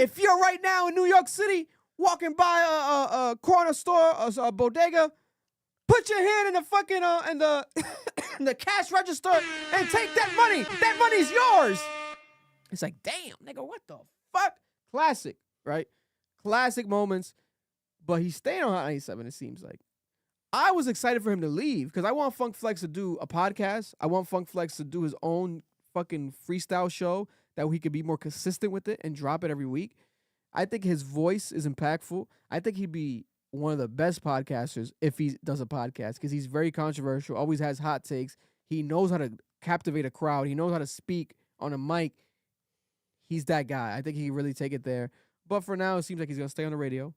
If you're right now in New York City, walking by a corner store, a bodega, put your hand in the fucking in the cash register and take that money. That money's yours. It's like, damn, nigga, what the fuck? Classic, right? Classic moments. But he's staying on Hot 97, it seems like. I was excited for him to leave because I want Funk Flex to do a podcast. I want Funk Flex to do his own fucking freestyle show that he could be more consistent with it and drop it every week. I think his voice is impactful. I think he'd be one of the best podcasters if he does a podcast because he's very controversial, always has hot takes. He knows how to captivate a crowd. He knows how to speak on a mic. He's that guy. I think he can really take it there. But for now, it seems like he's going to stay on the radio.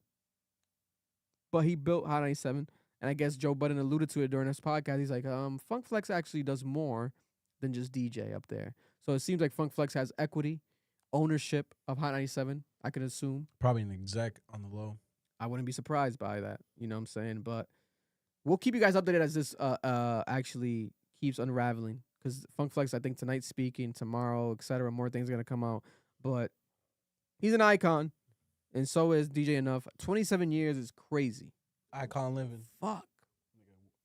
But he built Hot 97, and I guess Joe Budden alluded to it during his podcast. He's like, Funk Flex actually does more than just DJ up there. So it seems like Funk Flex has equity, ownership of Hot 97, I could assume. Probably an exec on the low. I wouldn't be surprised by that, you know what I'm saying? But we'll keep you guys updated as this actually keeps unraveling. Because Funk Flex, I think tonight's speaking, tomorrow, etc. More things are going to come out. But he's an icon. And so is DJ Enough. 27 years is crazy. Icon living. Fuck.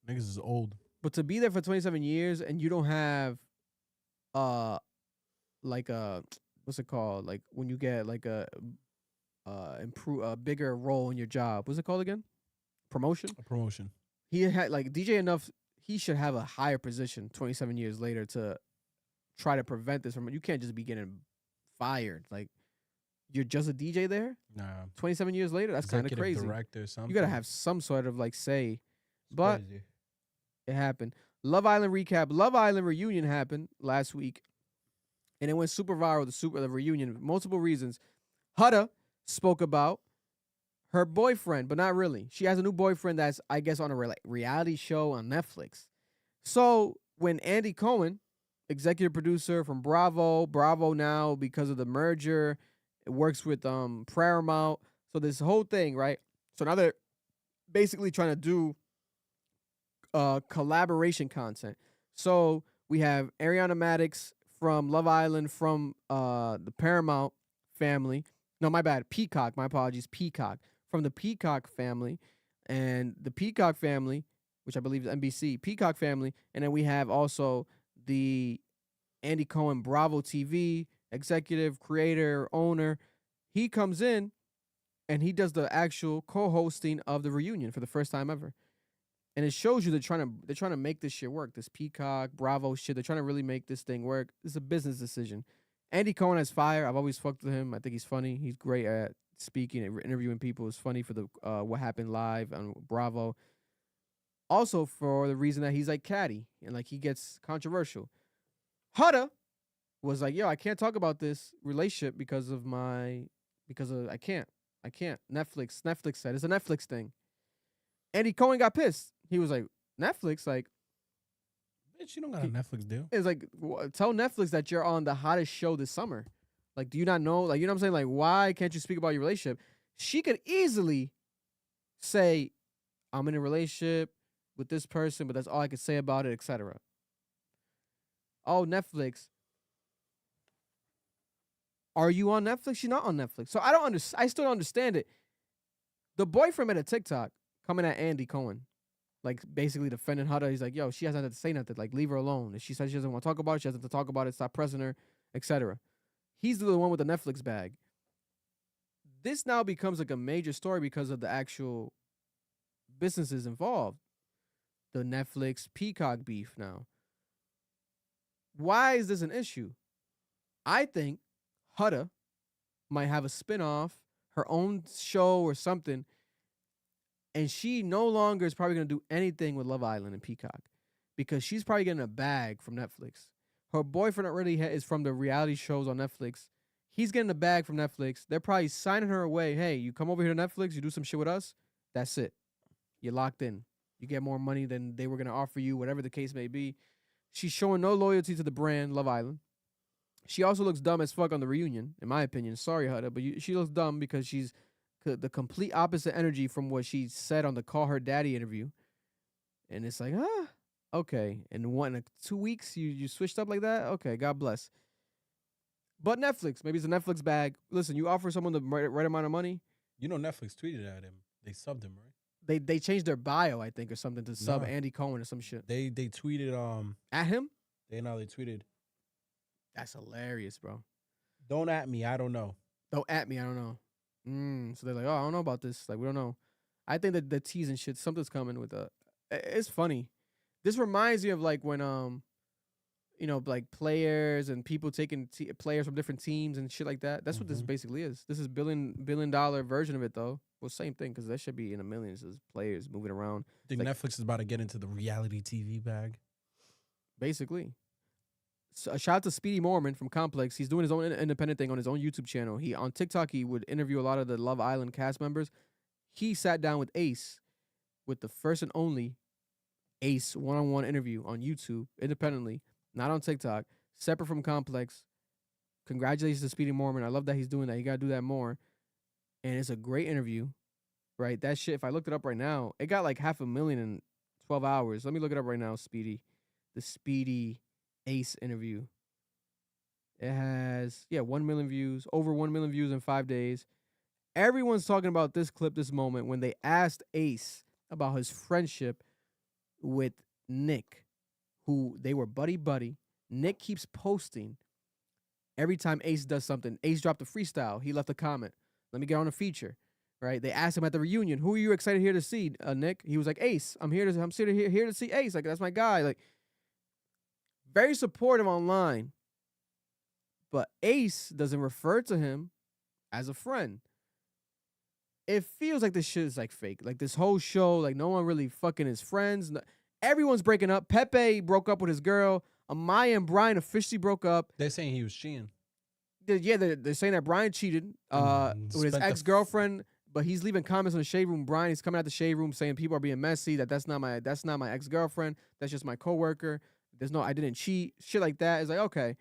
Niggas is old. But to be there for 27 years and you don't have like a, what's it called? Like when you get like a bigger role in your job. What's it called again? Promotion? A promotion. He had like DJ Enough, he should have a higher position 27 years later to try to prevent this from, you can't just be getting fired. Like, you're just a DJ there? Nah. 27 years later? That's kind of crazy. Director, something. You got to have some sort of, like, say. But crazy. It happened. Love Island recap. Love Island reunion happened last week. And it went super viral, the reunion. Multiple reasons. Hutta spoke about her boyfriend, but not really. She has a new boyfriend that's, I guess, on a reality show on Netflix. So when Andy Cohen, executive producer from Bravo now because of the merger, it works with Paramount. So this whole thing, right? So now they're basically trying to do collaboration content. So we have Ariana Madix from Love Island from the Paramount family. No, my bad. Peacock. My apologies. Peacock. From the Peacock family. And the Peacock family, which I believe is NBC, Peacock family. And then we have also the Andy Cohen, Bravo TV, executive, creator, owner. He comes in and he does the actual co-hosting of the reunion for the first time ever. And it shows you they're trying to make this shit work. This Peacock, Bravo shit. They're trying to really make this thing work. It's a business decision. Andy Cohen has fire. I've always fucked with him. I think he's funny. He's great at speaking and interviewing people. It's funny for the What Happened Live on Bravo. Also for the reason that he's like catty and like he gets controversial. Hudda was like, yo, I can't talk about this relationship because of I can't. Netflix said it's a Netflix thing. Andy Cohen got pissed. He was like, Netflix, like, bitch, you don't got a Netflix deal. It's like, tell Netflix that you're on the hottest show this summer. Like, do you not know? Like, you know what I'm saying? Like, why can't you speak about your relationship? She could easily say, I'm in a relationship with this person, but that's all I could say about it, etc. Oh, Netflix. Are you on Netflix? She's not on Netflix. So I still don't understand it. The boyfriend made a TikTok coming at Andy Cohen. Like, basically defending Hudda. He's like, yo, she hasn't had to say nothing. Like, leave her alone. If she says she doesn't want to talk about it, she doesn't have to talk about it. Stop pressing her, etc. He's the one with the Netflix bag. This now becomes like a major story because of the actual businesses involved. The Netflix Peacock beef now. Why is this an issue? I think Hudda might have a spinoff, her own show or something, and she no longer is probably going to do anything with Love Island and Peacock because she's probably getting a bag from Netflix. Her boyfriend already is from the reality shows on Netflix. He's getting a bag from Netflix. They're probably signing her away. Hey, you come over here to Netflix, you do some shit with us, that's it. You're locked in. You get more money than they were going to offer you, whatever the case may be. She's showing no loyalty to the brand, Love Island. She also looks dumb as fuck on the reunion, in my opinion. Sorry, Hudda, but she looks dumb because she's the complete opposite energy from what she said on the Call Her Daddy interview. And it's like, okay. And in 2 weeks, you switched up like that? Okay, God bless. But Netflix, maybe it's a Netflix bag. Listen, you offer someone the right amount of money. You know Netflix tweeted at him. They subbed him, right? They changed their bio, I think, or something to sub Andy Cohen or some shit. They tweeted at him? They tweeted. That's hilarious, bro. Don't at me, I don't know. Don't at me, I don't know. So they're like, oh, I don't know about this. Like, we don't know. I think that the teasing shit, something's coming with it's funny. This reminds me of like when like players and people taking players from different teams and shit like that. That's what this basically is. This is billion dollar version of it though. Well, same thing because that should be in the millions as players moving around. I think Netflix is about to get into the reality TV bag. Basically. So, shout out to Speedy Mormon from Complex. He's doing his own independent thing on his own YouTube channel. On TikTok, he would interview a lot of the Love Island cast members. He sat down with Ace, with the first and only Ace one-on-one interview on YouTube, independently, not on TikTok, separate from Complex. Congratulations to Speedy Mormon. I love that he's doing that. You got to do that more. And it's a great interview, right? That shit, if I looked it up right now, it got like 500,000 in 12 hours. Let me look it up right now, Speedy. The Speedy Ace interview. It has 1 million views, over 1 million views in 5 days. Everyone's talking about this clip, this moment when they asked Ace about his friendship with Nick, who they were buddy. Nick keeps posting every time Ace does something. Ace dropped a freestyle. He left a comment. Let me get on a feature. Right? They asked him at the reunion, "Who are you excited here to see, Nick?" He was like, "Ace. I'm here to see Ace. Like that's my guy." Like. Very supportive online, but Ace doesn't refer to him as a friend. It feels like this shit is like fake. Like this whole show, like no one really fucking is friends. Everyone's breaking up. Pepe broke up with his girl. Amaya and Brian officially broke up. They're saying he was cheating. Yeah, they're saying that Brian cheated with his ex-girlfriend, but he's leaving comments on the shade room. Brian, he's coming out the shade room saying people are being messy. That's not my ex-girlfriend. That's just my coworker. I didn't cheat. Shit like that. It's like, okay.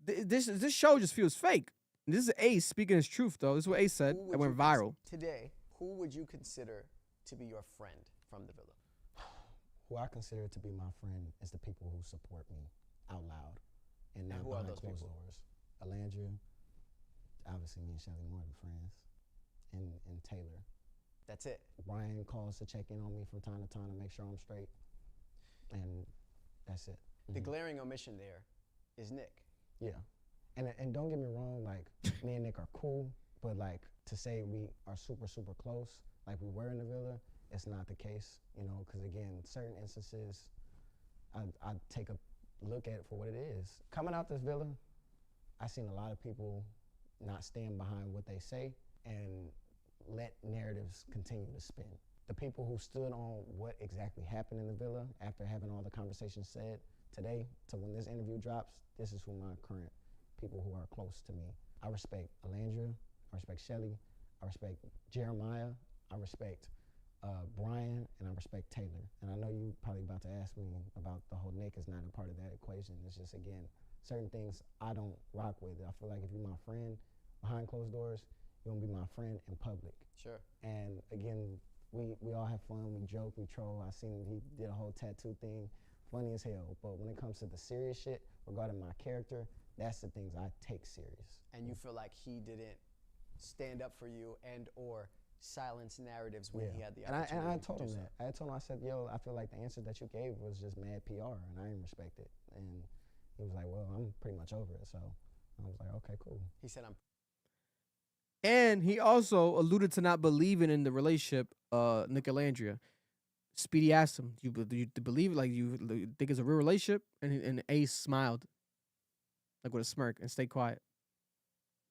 This show just feels fake. This is Ace speaking his truth, though. This is what Ace said. It went viral. Today, who would you consider to be your friend from the villa? Who I consider to be my friend is the people who support me out loud. And who are those people? Doors. Alandria, obviously me and Shelly Moore are friends, and Taylor. That's it. Brian calls to check in on me from time to time to make sure I'm straight. And that's it. The glaring omission there is Nick. Yeah. And don't get me wrong, like, me and Nick are cool, but, like, to say we are super, super close, like we were in the villa, it's not the case, you know, because, again, certain instances, I take a look at it for what it is. Coming out this villa, I seen a lot of people not stand behind what they say and let narratives continue to spin. The people who stood on what exactly happened in the villa after having all the conversations said today to when this interview drops, this is who my current people who are close to me. I respect Alandria, I respect Shelly, I respect Jeremiah, I respect Brian, and I respect Taylor. And I know you probably about to ask me about the whole Nick is not a part of that equation. It's just, again, certain things I don't rock with. I feel like if you're my friend behind closed doors, you're gonna be my friend in public. Sure. And again, we all have fun, we joke, we troll. I seen he did a whole tattoo thing, funny as hell. But when it comes to the serious shit regarding my character, that's the things I take serious. And you feel like he didn't stand up for you and or silence narratives when he had the opportunity. And I told him that. I told him, I said, yo, I feel like the answer that you gave was just mad PR, and I didn't respect it. And he was like, well, I'm pretty much over it. So I was like, okay, cool. He said, And he also alluded to not believing in the relationship, Nicolandria. Speedy asked him, do you believe, like, you think it's a real relationship? And Ace smiled, like with a smirk, and stayed quiet.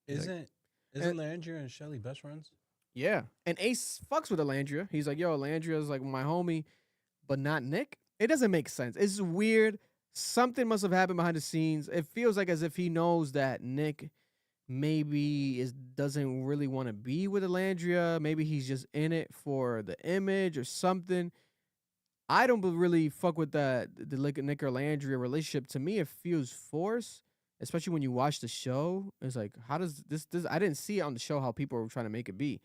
Isn't Landria and Shelly best friends? Yeah. And Ace fucks with Alandria. He's like, yo, Alandria's like my homie, but not Nick. It doesn't make sense. It's weird. Something must have happened behind the scenes. It feels like as if he knows that Nick maybe doesn't really want to be with Alandria. Maybe he's just in it for the image or something. I don't really fuck with the Nick or Alandria relationship. To me, it feels forced, especially when you watch the show. It's like, how does this I didn't see it on the show how people were trying to make it be.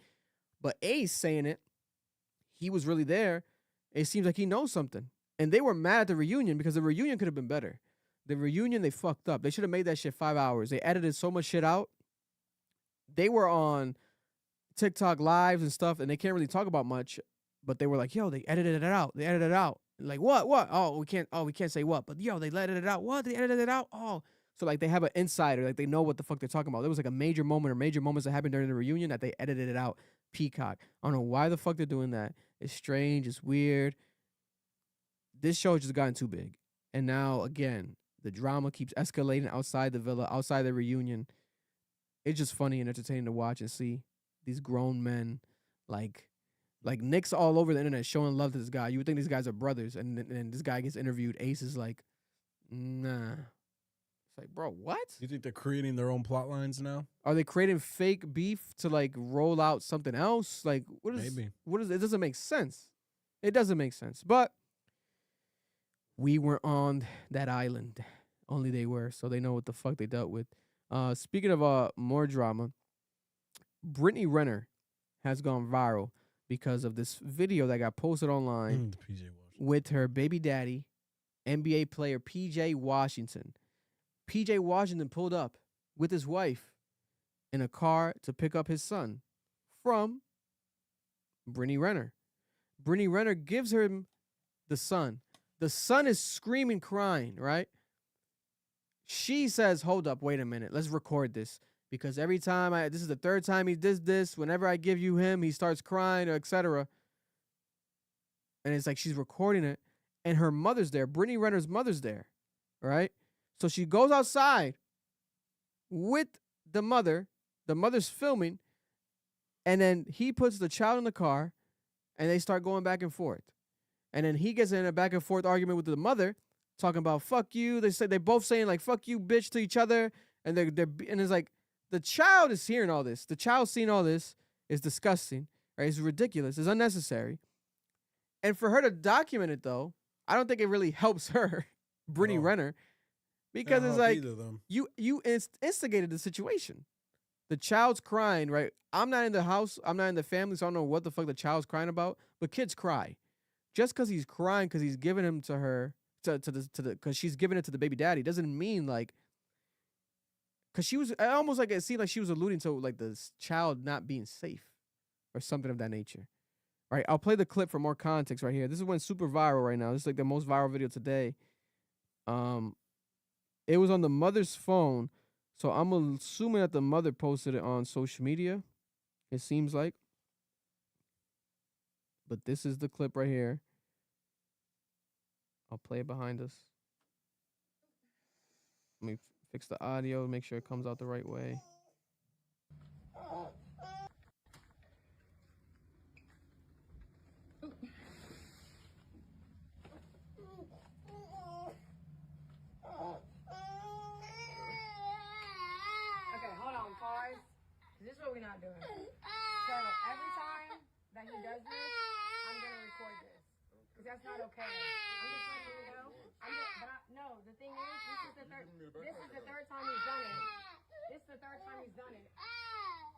But Ace saying it, he was really there. It seems like he knows something. And they were mad at the reunion because the reunion could have been better. The reunion, they fucked up. They should have made that shit 5 hours. They edited so much shit out. They were on TikTok lives and stuff, and they can't really talk about much. But they were like, yo, they edited it out. They edited it out. Like, what? Oh, we can't say what. But, yo, they edited it out. What? They edited it out? Oh. So, like, they have an insider. Like, they know what the fuck they're talking about. There was, like, a major moment or major moments that happened during the reunion that they edited it out. Peacock. I don't know why the fuck they're doing that. It's strange. It's weird. This show has just gotten too big. And now, again, the drama keeps escalating outside the villa, outside the reunion. It's just funny and entertaining to watch and see these grown men, like Nick's all over the internet showing love to this guy. You would think these guys are brothers, and this guy gets interviewed. Ace is like, nah. It's like, bro, what? You think they're creating their own plot lines now? Are they creating fake beef to, like, roll out something else? Like, Maybe. It doesn't make sense. It doesn't make sense. But we were on that island. Only they were, so they know what the fuck they dealt with. Speaking of more drama, Brittany Renner has gone viral because of this video that got posted online with her baby daddy, NBA player PJ Washington. PJ Washington pulled up with his wife in a car to pick up his son from Brittany Renner. Brittany Renner gives him the son. The son is screaming, crying, right? She says, hold up, wait a minute. Let's record this. Because every time this is the third time he does this. Whenever I give you him, he starts crying, or etc. And it's like she's recording it. And her mother's there. Brittany Renner's mother's there. Right? So she goes outside with the mother. The mother's filming. And then he puts the child in the car. And they start going back and forth. And then he gets in a back and forth argument with the mother, talking about fuck you. They both saying like fuck you, bitch, to each other. And and it's like the child is hearing all this. The child seeing all this is disgusting. Right? It's ridiculous. It's unnecessary. And for her to document it though, I don't think it really helps her, Brittany Renner, because it's like you instigated the situation. The child's crying, right? I'm not in the house. I'm not in the family, so I don't know what the fuck the child's crying about. But kids cry. Just because he's crying because he's giving him to her because she's giving it to the baby daddy doesn't mean like because she was almost like it seemed like she was alluding to like the child not being safe or something of that nature. All right, I'll play the clip for more context right here. This is when super viral right now. This is like the most viral video today. It was on the mother's phone, so I'm assuming that the mother posted it on social media. It seems like. But this is the clip right here. I'll play it behind us. Let me fix the audio, make sure it comes out the right way. Okay, hold on, pause. This is what we're not doing. So every time that he does this, I'm gonna record this. Because that's not okay. I'm just letting you know. No, the thing is, this is the third time he's done it. This is the third time he's done it.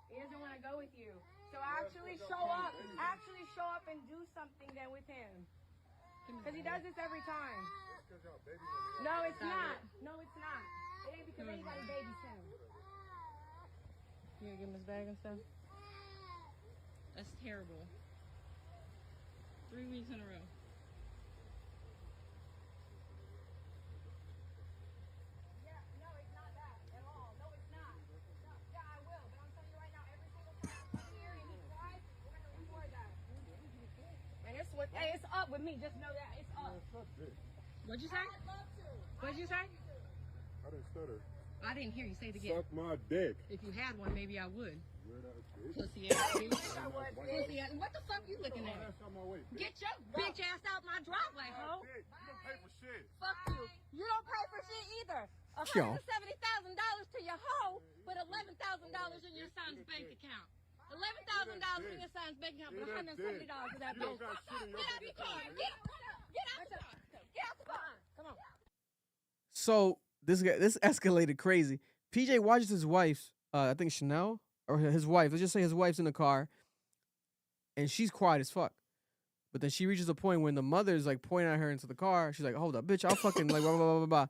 He doesn't want to go with you. So actually show up. Actually show up and do something then with him. Because he does this every time. No, it's not. No, it's not. It ain't because anybody babies him. You gonna give him his bag and stuff? That's terrible. 3 weeks in a row. Yeah, no, it's not that at all. No, it's not. No, yeah, I will. But I'm telling you right now, every single time I come here and he cries, we're gonna record that. And it's what? Hey, it's up with me. Just know that it's up. What'd you say? What'd you say? I didn't stutter. I didn't hear you say it again. Suck my dick. If you had one, maybe I would. Where that bitch? Pussy ass bitch. Pussy ass. What the fuck you looking at? Get your bitch ass out my driveway, ho. You don't pay for shit. Fuck you. You don't pay for shit either. Yo. $170,000 to your hoe, but $11,000 in your son's bank account. $11,000 in your son's bank account, but $170 to that bitch. Get out the car. Get out the car. Get out the car. Come on. So this escalated crazy. PJ watches his wife, I think Chanel, or his wife. Let's just say his wife's in the car, and she's quiet as fuck. But then she reaches a point when the mother's like pointing at her into the car. She's like, "Hold up, bitch! I'll fucking like blah blah blah blah blah."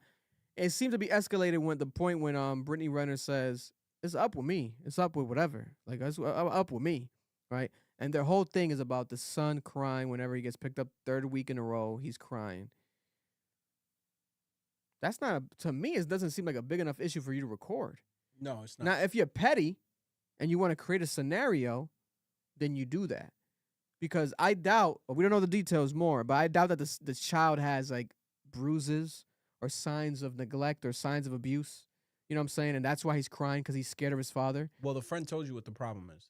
It seemed to be escalated when the point when Brittany Renner says, "It's up with me. It's up with whatever. Like it's up with me, right?" And their whole thing is about the son crying whenever he gets picked up 3rd week in a row. He's crying. That's not to me. It doesn't seem like a big enough issue for you to record. No, it's not. Now, if you're petty and you want to create a scenario, then you do that. Because I doubt, we don't know the details more, but I doubt that this child has like bruises or signs of neglect or signs of abuse. You know what I'm saying? And that's why he's crying, because he's scared of his father. Well, the friend told you what the problem is.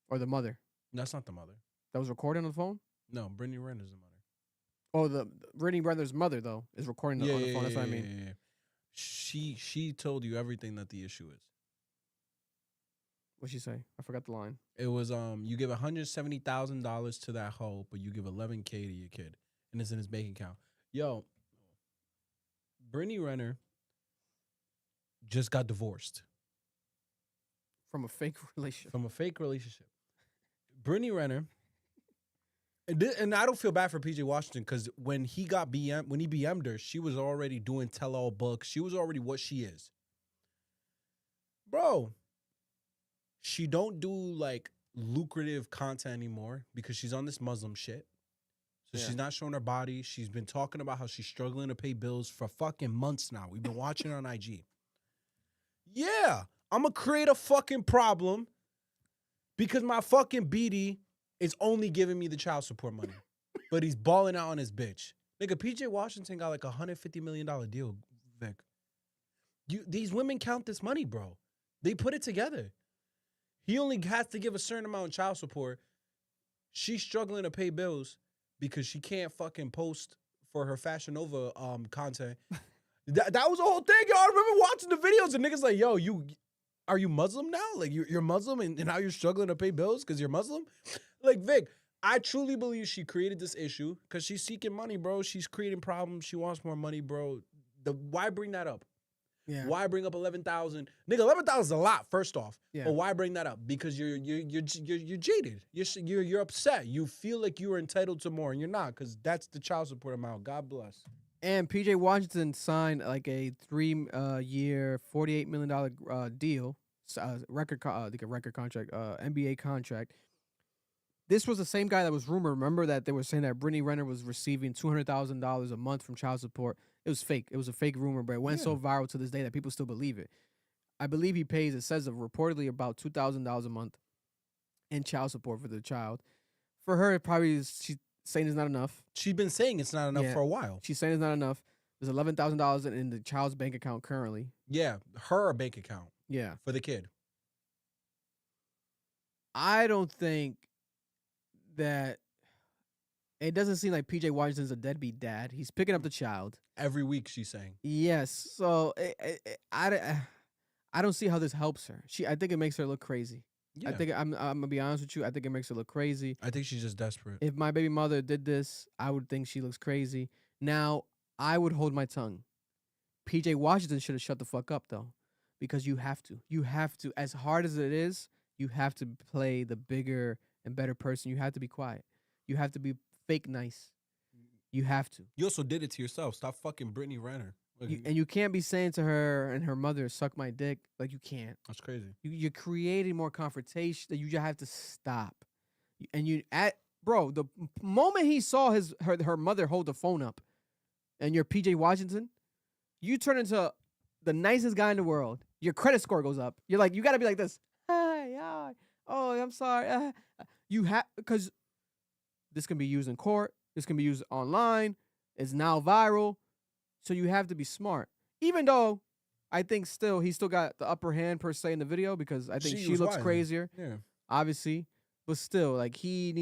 Or the mother. That's not the mother. That was recording on the phone? No, Brittany Renner's the mother. Oh, the Brittany Renner's mother, though, is recording on the phone. That's what I mean. Yeah. She told you everything that the issue is. What'd she say? I forgot the line. It was you give $170,000 to that hoe, but you give $11K to your kid, and it's in his bank account. Yo, Brittany Renner just got divorced from a fake relationship. Brittany Renner, and I don't feel bad for PJ Washington, because when he BM'd her, she was already doing tell-all books. She was already what she is. Bro, she don't do like lucrative content anymore because she's on this Muslim shit. So she's not showing her body. She's been talking about how she's struggling to pay bills for fucking months now. We've been watching her on IG. Yeah, I'm going to create a fucking problem because my fucking BD is only giving me the child support money. But he's balling out on his bitch. Nigga, PJ Washington got like a $150 million deal, Vic. These women count this money, bro. They put it together. He only has to give a certain amount of child support. She's struggling to pay bills because she can't fucking post for her Fashion Nova content. That was the whole thing, yo. I remember watching the videos and niggas like, yo, are you Muslim now? Like, you're Muslim and now you're struggling to pay bills because you're Muslim? Like, Vic, I truly believe she created this issue because she's seeking money, bro. She's creating problems. She wants more money, bro. Why bring that up? Yeah. Why bring up 11,000? Nigga, 11,000 is a lot. First off, yeah. But why bring that up? Because you're jaded. You're upset. You feel like you are entitled to more, and you're not, because that's the child support amount. God bless. And PJ Washington signed like a 3-year, $48 million deal, record contract, NBA contract. This was the same guy that was rumored. Remember that they were saying that Brittany Renner was receiving $200,000 a month from child support. It was fake. It was a fake rumor, but it went so viral to this day that people still believe it. I believe he pays, it says, reportedly about $2,000 a month in child support for the child. For her, it probably is, she's saying it's not enough. She's been saying it's not enough for a while. She's saying it's not enough. There's $11,000 in the child's bank account currently. Yeah, her bank account. Yeah. For the kid. I don't think that it doesn't seem like PJ Washington's a deadbeat dad. He's picking up the child every week, she's saying. Yes. So I don't see how this helps her. I think it makes her look crazy. Yeah. I think I'm gonna be honest with you. I think it makes her look crazy. I think she's just desperate. If my baby mother did this, I would think she looks crazy. Now, I would hold my tongue. PJ Washington should have shut the fuck up though, because you have to. You have to. As hard as it is, you have to play the bigger and better person. You have to be quiet. You have to be fake nice. You have to. You also did it to yourself. Stop fucking Brittany Renner. And you can't be saying to her and her mother, "Suck my dick." Like, you can't. That's crazy. You're creating more confrontation that you just have to stop. And bro, the moment he saw her mother hold the phone up, and you're PJ Washington, you turn into the nicest guy in the world. Your credit score goes up. You're like, you got to be like this. Hi. Oh, I'm sorry. You have, because this can be used in court. This can be used online. It's now viral. So you have to be smart. Even though I think he still got the upper hand per se in the video, because I think she looks crazier. Yeah. Obviously. But still, like, he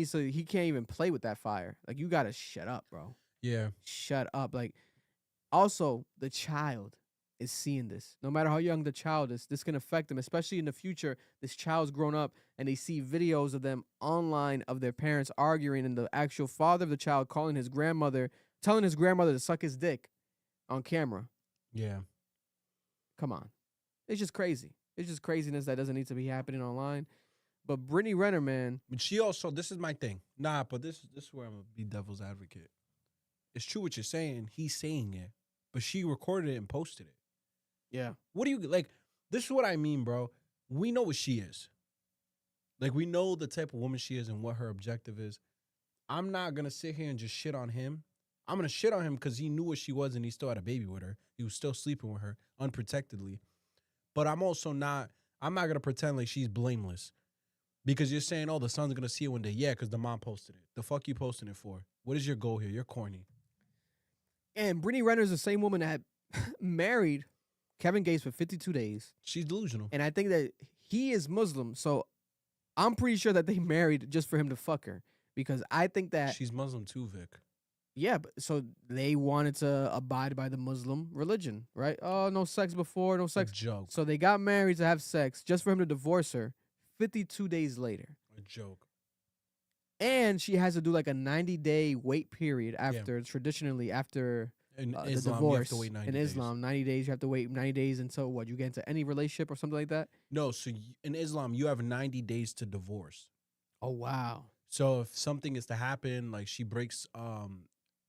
can't even play with that fire. Like, you got to shut up, bro. Yeah. Shut up. Like, also, the child is seeing this. No matter how young the child is, this can affect them, especially in the future. This child's grown up and they see videos of them online of their parents arguing, and the actual father of the child telling his grandmother to suck his dick on camera. Yeah. Come on. It's just crazy. It's just craziness that doesn't need to be happening online. But Brittany Renner, man. But she also, this is my thing. Nah, but this is where I'm going to be devil's advocate. It's true what you're saying. He's saying it. But she recorded it and posted it. Yeah. What do you, like, this is what I mean, bro. We know what she is. Like, we know the type of woman she is and what her objective is. I'm not going to sit here and just shit on him. I'm going to shit on him because he knew what she was and he still had a baby with her. He was still sleeping with her unprotectedly. But I'm not going to pretend like she's blameless. Because you're saying, oh, the son's going to see it one day. Yeah, because the mom posted it. The fuck you posting it for? What is your goal here? You're corny. And Brittany Renner is the same woman that married Kevin Gates for 52 days. She's delusional. And I think that he is Muslim. So I'm pretty sure that they married just for him to fuck her. Because I think that... She's Muslim too, Vic. Yeah, but so they wanted to abide by the Muslim religion, right? Oh, no sex before, no sex. A joke. So they got married to have sex just for him to divorce her 52 days later. A joke. And she has to do like a 90-day wait period after, traditionally, after in the Islam, divorce. you have to wait 90 in days. Islam, 90 days. You have to wait 90 days until what? You get into any relationship or something like that? No, so in Islam, you have 90 days to divorce. Oh, wow. So if something is to happen, like she breaks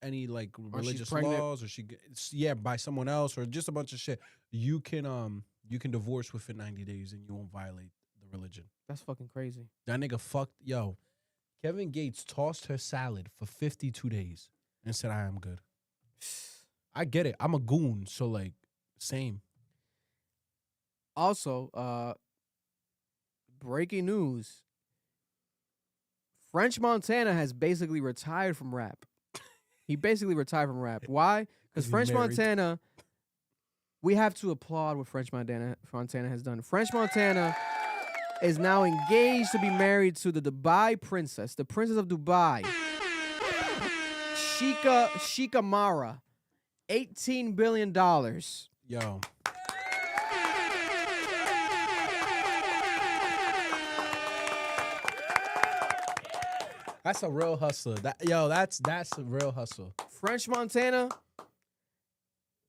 any like religious laws, or she gets, by someone else, or just a bunch of shit, you can divorce within 90 days and you won't violate the religion. That's fucking crazy. That nigga fucked, Kevin Gates tossed her salad for 52 days and said, I am good. I get it. I'm a goon, so like, same. Also, breaking news. French Montana has basically retired from rap. He basically retired from rap. Why? Because French Montana, we have to applaud what French Montana has done. French Montana is now engaged to be married to the Dubai princess, the princess of Dubai, Sheikha Mara, $18 billion. Yo. That's a real hustler. That's a real hustle. French Montana,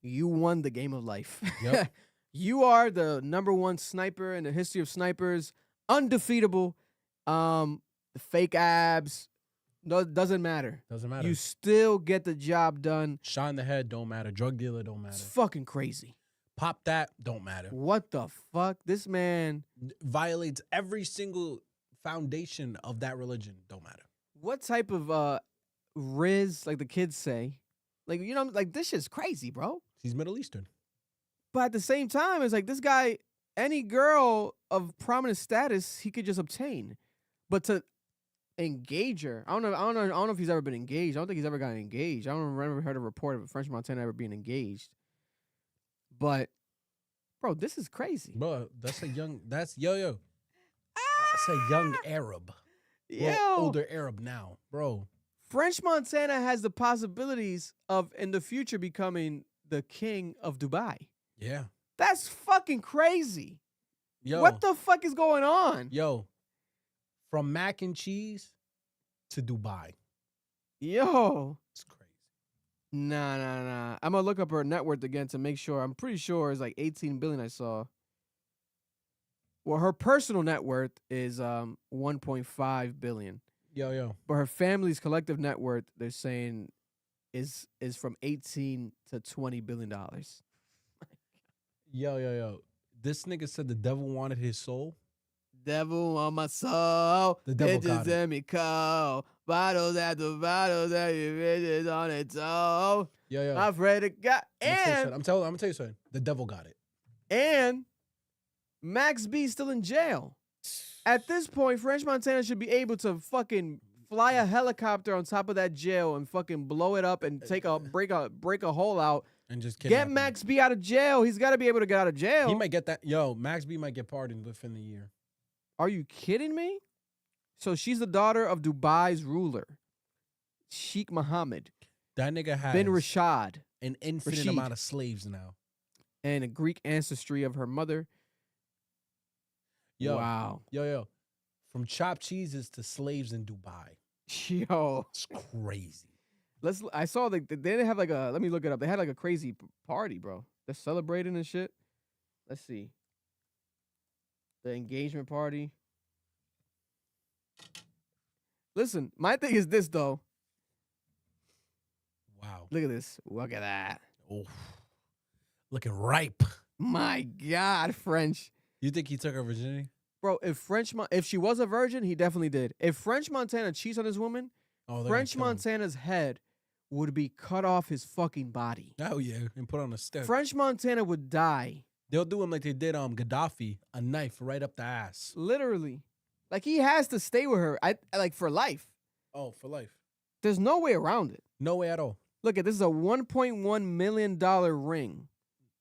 you won the game of life. Yep. You are the #1 sniper in the history of snipers. Undefeatable. The fake abs. No, it doesn't matter. Doesn't matter. You still get the job done. Shot in the head don't matter. Drug dealer don't matter. It's fucking crazy. Pop that don't matter. What the fuck? This man violates every single foundation of that religion. Don't matter. What type of riz, like the kids say, Like, you know, like this shit's crazy, bro. He's Middle Eastern. But at the same time, it's like this guy, any girl of prominent status, he could just obtain. But to engage her, I don't know if he's ever been engaged. I don't think he's ever gotten engaged. I don't remember heard a report of a French Montana ever being engaged. But, bro, this is crazy. Bro, that's a young That's a young Arab. Yo. Well, older Arab now, bro. French Montana has the possibilities of in the future becoming the king of Dubai. Yeah. That's fucking crazy. Yo. What the fuck is going on? Yo. From mac and cheese to Dubai. Yo. It's crazy. Nah. I'm gonna look up her net worth again to make sure. I'm pretty sure it's like 18 billion I saw. Well, her personal net worth is 1.5 billion. Yo. But her family's collective net worth, they're saying, is from 18 to 20 billion dollars. Yo. This nigga said the devil wanted his soul. Devil on my soul. The devil Bitches got it. let me call. Bottles after bottles, every bitches on its own. Yo. I'm afraid of God. And I'm gonna tell you something. The devil got it. And Max B's still in jail. At this point, French Montana should be able to fucking fly a helicopter on top of that jail and fucking blow it up and break a hole out And just get kidnap him. Max B out of jail. He's got to be able to get out of jail. He might get that. Yo, Max B might get pardoned within the year. Are you kidding me? So she's the daughter of Dubai's ruler, Sheikh Mohammed That nigga has bin Rashad, an infinite Rashid. amount of slaves now. and a Greek ancestry of her mother. Yo, Wow. Yo. From chopped cheeses to slaves in Dubai. Yo. It's crazy. I saw they didn't have like a, let me look it up. They had like a crazy party, bro. They're celebrating and shit. Let's see. The engagement party. Listen, my thing is this though. Wow. Look at this. Look at that. Oh, looking ripe. My God, French. You think he took her virginity? Bro, if she was a virgin, he definitely did. If French Montana cheats on his woman, French Montana's head would be cut off his fucking body. Oh yeah, and put on a stick. French Montana would die. They'll do him like they did Gaddafi, a knife right up the ass. Literally. Like he has to stay with her. Like for life. Oh, for life. There's no way around it. No way at all. Look at this is a $1.1 million ring.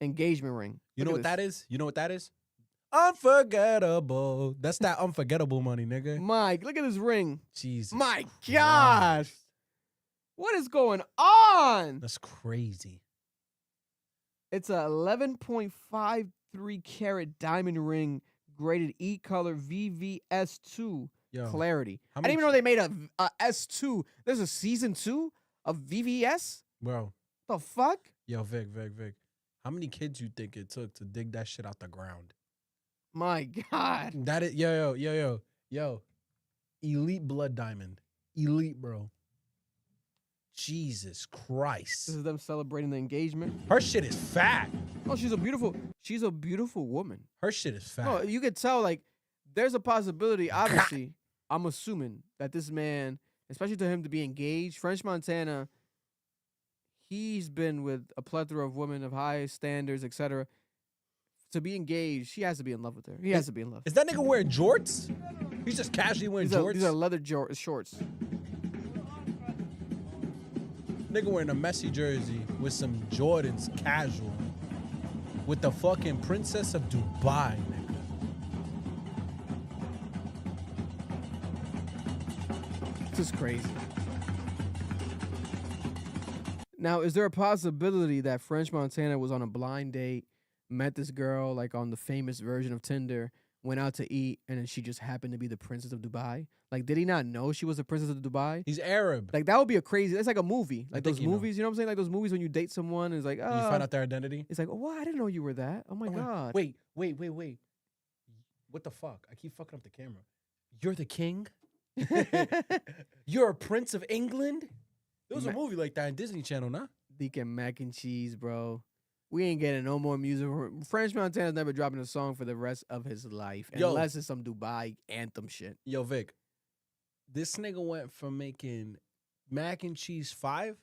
Engagement ring. You know what that is? You know what that is? Unforgettable. That's that unforgettable money, nigga. Mike, look at this ring. Jesus. My gosh. What is going on? That's crazy. It's a 11.53 carat diamond ring, graded E color VVS2 Yo, clarity. I how didn't many even know they made a S2. There's a season 2 of VVS? Bro. The fuck? Yo, Vic. How many kids you think it took to dig that shit out the ground? My God. That is yo. Elite blood diamond. Elite, bro. Jesus Christ. This is them celebrating the engagement. Her shit is fat. Oh, she's a beautiful woman. Her shit is fat. No, you could tell, like, there's a possibility, obviously, I'm assuming that this man, especially to him to be engaged, French Montana, he's been with a plethora of women of high standards, etc. To be engaged, she has to be in love with her. He has to be in love. Is that nigga wearing jorts? He's just casually wearing jorts? These are leather shorts. Nigga wearing a messy jersey with some Jordans casual with the fucking Princess of Dubai, nigga. This is crazy. Now, is there a possibility that French Montana was on a blind date, met this girl like on the famous version of Tinder, went out to eat, and then she just happened to be the Princess of Dubai? Like, did he not know she was the Princess of Dubai? He's Arab. Like, that would be a crazy, it's like a movie. Like those you know. movies, you know what I'm saying? Like those movies when you date someone, and it's like, oh. You find out their identity? It's like, oh, wow, I didn't know you were that. Oh my God. Wait. What the fuck? I keep fucking up the camera. You're the king? You're a prince of England? There was a movie like that in Disney Channel, nah? Deacon Mac and Cheese, bro. We ain't getting no more music. French Montana's never dropping a song for the rest of his life. Unless it's some Dubai anthem shit. Yo, Vic. This nigga went from making mac and cheese 5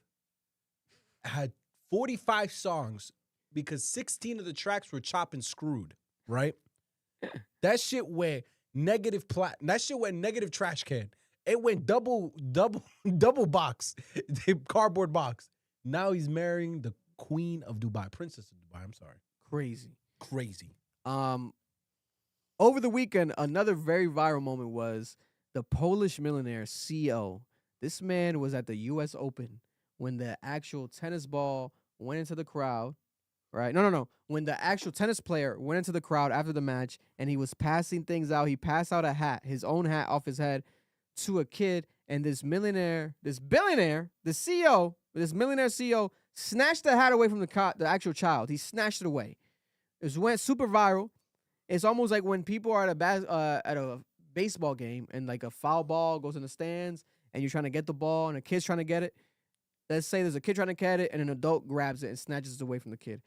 had 45 songs because 16 of the tracks were chopped and screwed, right? That shit went negative that shit went negative trash can. It went double box, the cardboard box. Now he's marrying the queen of Dubai, princess of Dubai. I'm sorry. Crazy. Over the weekend, another very viral moment was the Polish millionaire CEO. This man was at the U.S. Open when the actual tennis ball went into the crowd, right? No. When the actual tennis player went into the crowd after the match and he was passing things out, he passed out a hat, his own hat off his head to a kid. And this millionaire, this billionaire, the CEO, this millionaire CEO snatched the hat away from the actual child. He snatched it away. It went super viral. It's almost like when people are at a baseball game and like a foul ball goes in the stands and you're trying to get the ball and a kid's trying to get it. Let's say there's a kid trying to get it and an adult grabs it and snatches it away from the kid.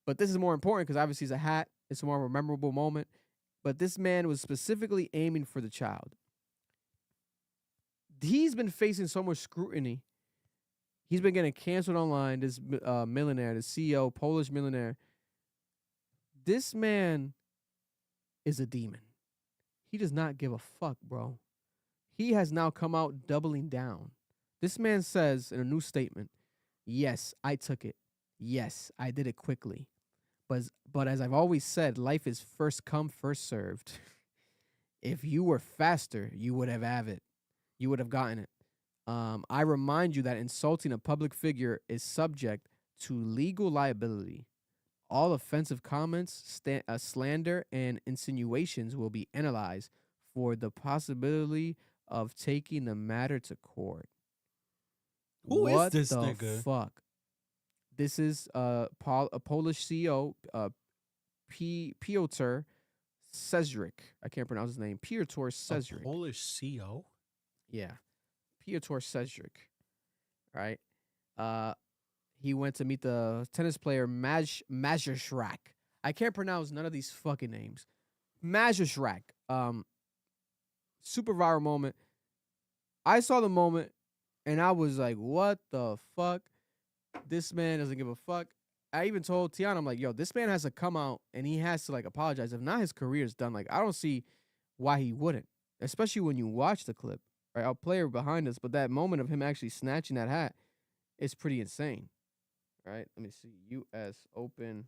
But this is more important because obviously it's a hat. It's more of a memorable moment. But this man was specifically aiming for the child. He's been facing so much scrutiny. He's been getting canceled online, this millionaire, the CEO, Polish millionaire. This man is a demon. He does not give a fuck, bro. He has now come out doubling down. This man says in a new statement, yes, I took it. Yes, I did it quickly. But as I've always said, life is first come, first served. If you were faster, you would have it. You would have gotten it. I remind you that insulting a public figure is subject to legal liability. All offensive comments, slander, and insinuations will be analyzed for the possibility of taking the matter to court. Who is what this the nigga? Fuck? This is a Polish CEO, Piotr Cezryk. I can't pronounce his name. Piotr Cezryk. Polish CEO? Yeah. Piotr Cezryk. Right? He went to meet the tennis player Majeshrak. I can't pronounce none of these fucking names. Majeshrak. Super viral moment. I saw the moment and I was like, what the fuck? This man doesn't give a fuck. I even told Tiana, I'm like, yo, this man has to come out and he has to like apologize. If not, his career is done. Like, I don't see why he wouldn't, especially when you watch the clip. Right? I'll play her behind us, but that moment of him actually snatching that hat is pretty insane. Right? Let me see. U.S. Open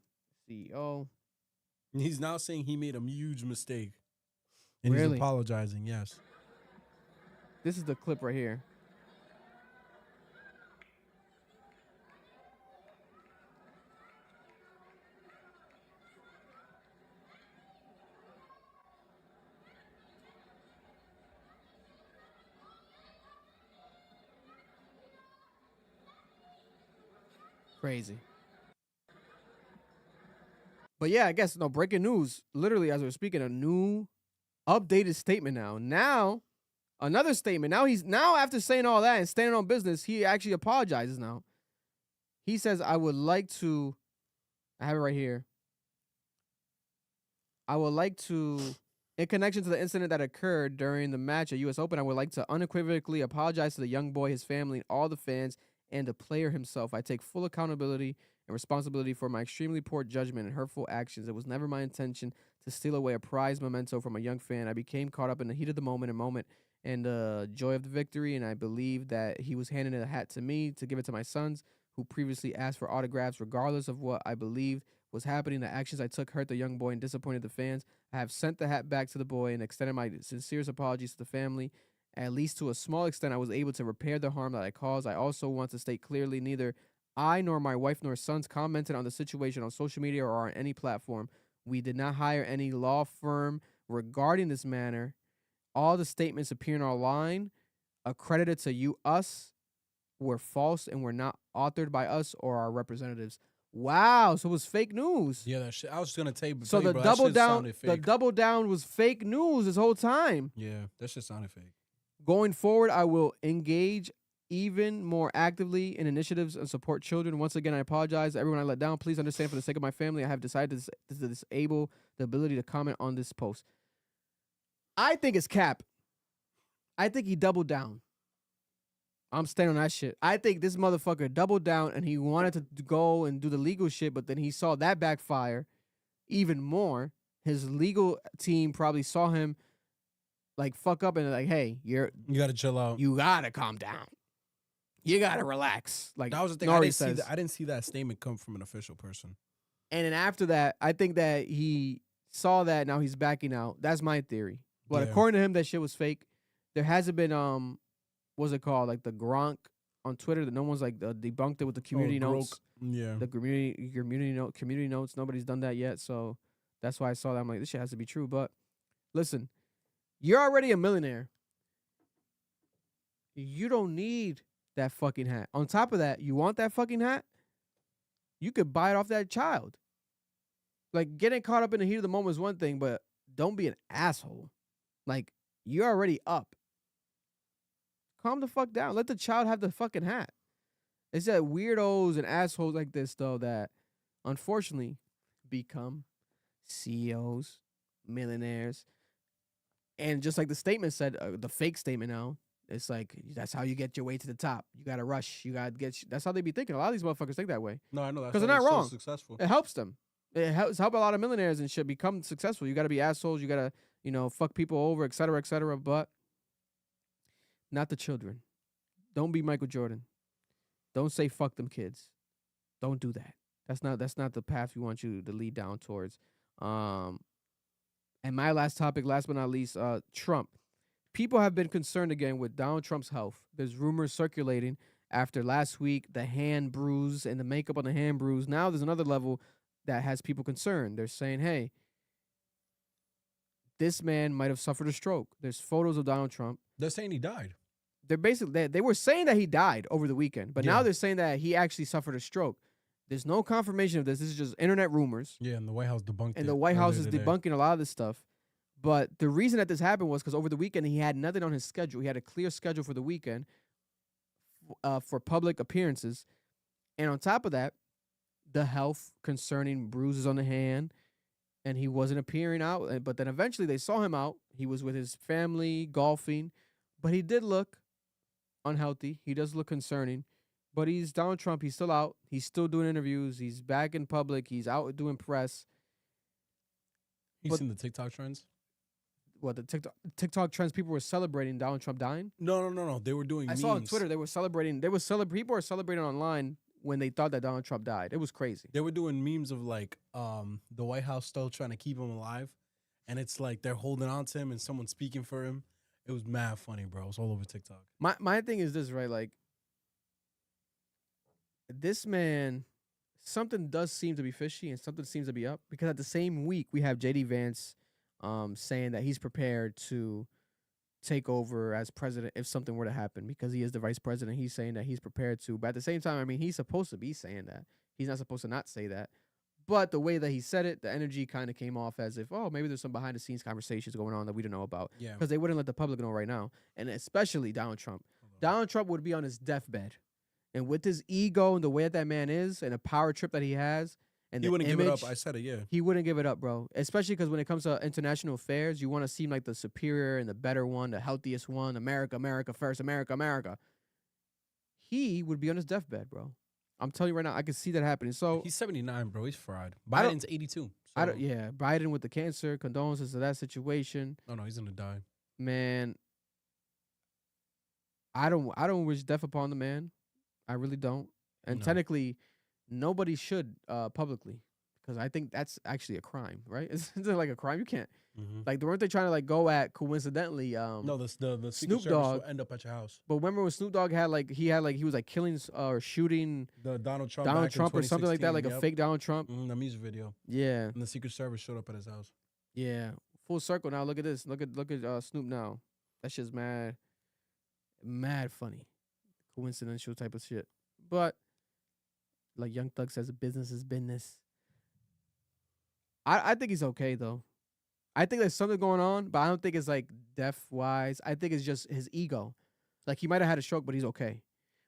CEO. He's now saying he made a huge mistake. And Really? he's apologizing, yes. This is the clip right here. Crazy. But yeah, I guess, no, breaking news. Literally, as we're speaking, a new updated statement now. Now, another statement. Now after saying all that and standing on business, he actually apologizes now. He says, I have it right here. I would like to, in connection to the incident that occurred during the match at US Open, I would like to unequivocally apologize to the young boy, his family, and all the fans, and the player himself. I take full accountability and responsibility for my extremely poor judgment and hurtful actions. It was never my intention to steal away a prized memento from a young fan. I became caught up in the heat of the moment and the joy of the victory, and I believe that he was handing the hat to me to give it to my sons, who previously asked for autographs. Regardless of what I believed was happening, the actions I took hurt the young boy and disappointed the fans. I have sent the hat back to the boy and extended my sincerest apologies to the family. At least to a small extent, I was able to repair the harm that I caused. I also want to state clearly, neither I nor my wife nor sons commented on the situation on social media or on any platform. We did not hire any law firm regarding this matter. All the statements appearing online, accredited to us, were false and were not authored by us or our representatives. Wow, so it was fake news. Yeah, that shit. I was just gonna tell you. So the double down was fake news this whole time. Yeah, that shit sounded fake. Going forward, I will engage even more actively in initiatives and support children. Once again, I apologize to everyone I let down. Please understand, for the sake of my family, I have decided to disable the ability to comment on this post. I think it's cap. I think he doubled down. I'm standing on that shit. I think this motherfucker doubled down and he wanted to go and do the legal shit, but then he saw that backfire even more. His legal team probably saw him like fuck up and like, hey, you gotta chill out. You gotta calm down. You gotta relax. Like That was the thing. Nori I didn't see that statement come from an official person. And then after that, I think that he saw that. Now he's backing out. That's my theory. But Yeah. according to him, that shit was fake. There hasn't been what's it called? Like the Gronk on Twitter that no one's like debunked it with the community notes. Yeah. The community notes. Nobody's done that yet. So that's why I saw that. I'm like, this shit has to be true. But listen, you're already a millionaire. You don't need that fucking hat. On top of that, you want that fucking hat? You could buy it off that child. Like, getting caught up in the heat of the moment is one thing, but don't be an asshole. Like, you're already up. Calm the fuck down. Let the child have the fucking hat. It's that weirdos and assholes like this, though, that unfortunately become CEOs, millionaires. And just like the statement said, the fake statement now, it's like, that's how you get your way to the top. You got to rush. You got to get, that's how they be thinking. A lot of these motherfuckers think that way. No, I know that. Because they're not wrong. Successful. It helps them. It helps a lot of millionaires and shit become successful. You got to be assholes. You got to, fuck people over, et cetera, but not the children. Don't be Michael Jordan. Don't say fuck them kids. Don't do that. That's not the path we want you to lead down towards. And my last topic, last but not least, Trump. People have been concerned again with Donald Trump's health. There's rumors circulating after last week, the hand bruise and the makeup on the hand bruise. Now there's another level that has people concerned. They're saying, hey, this man might have suffered a stroke. There's photos of Donald Trump. They're saying he died. They're basically, they were saying that he died over the weekend, but now they're saying that he actually suffered a stroke. There's no confirmation of this. This is just internet rumors. Yeah, and the White House debunked it. And the White House is today. debunking a lot of this stuff. But the reason that this happened was because over the weekend, he had nothing on his schedule. He had a clear schedule for the weekend for public appearances. And on top of that, the health concerning bruises on the hand, and he wasn't appearing out. But then eventually they saw him out. He was with his family, golfing. But he did look unhealthy. He does look concerning. But he's Donald Trump. He's still out. He's still doing interviews. He's back in public. He's out doing press. You seen the TikTok trends? What, the TikTok trends? People were celebrating Donald Trump dying. No. They were doing. I saw on Twitter they were celebrating. People were celebrating online when they thought that Donald Trump died. It was crazy. They were doing memes of like the White House still trying to keep him alive, and it's like they're holding on to him and someone's speaking for him. It was mad funny, bro. It was all over TikTok. My thing is this, right? Like, this man, something does seem to be fishy and something seems to be up, because at the same week we have JD Vance saying that he's prepared to take over as president if something were to happen, because he is the vice president. He's saying that he's prepared to. But at the same time, I mean, he's supposed to be saying that. He's not supposed to not say that. But the way that he said it, the energy kind of came off as if, oh, maybe there's some behind the scenes conversations going on that we don't know about. Yeah. Because they wouldn't let the public know right now. And especially Donald Trump. Donald Trump would be on his deathbed. And with his ego and the way that man is and the power trip that he has, and He the wouldn't image, give it up. I said it, yeah. he wouldn't give it up, bro. Especially because when it comes to international affairs, you want to seem like the superior and the better one, the healthiest one. America, America first, America, America. He would be on his deathbed, bro. I'm telling you right now, I can see that happening. So He's 79, bro. He's fried. I don't- Biden's 82. I don't. Yeah, Biden with the cancer, condolences to that situation. Oh no, he's gonna die. Man, I don't wish death upon the man. I really don't. And No. technically, nobody should publicly, because I think that's actually a crime, right? Isn't it like a crime? You can't. Like, weren't they trying to like go at coincidentally? No, the Secret Snoop Service Dogg will end up at your house. But remember when Snoop Dogg he was like killing or shooting The Donald Trump or something like that, like a 2016, fake Donald Trump. The music video. Yeah. And the Secret Service showed up at his house. Yeah, full circle now. Look at this. Look at Snoop now. That shit's mad funny, coincidental type of shit. But like Young Thug says, business is business. I think he's okay though. I think there's something going on, but I don't think it's like death wise. I think it's just his ego. Like, he might have had a stroke, but he's okay.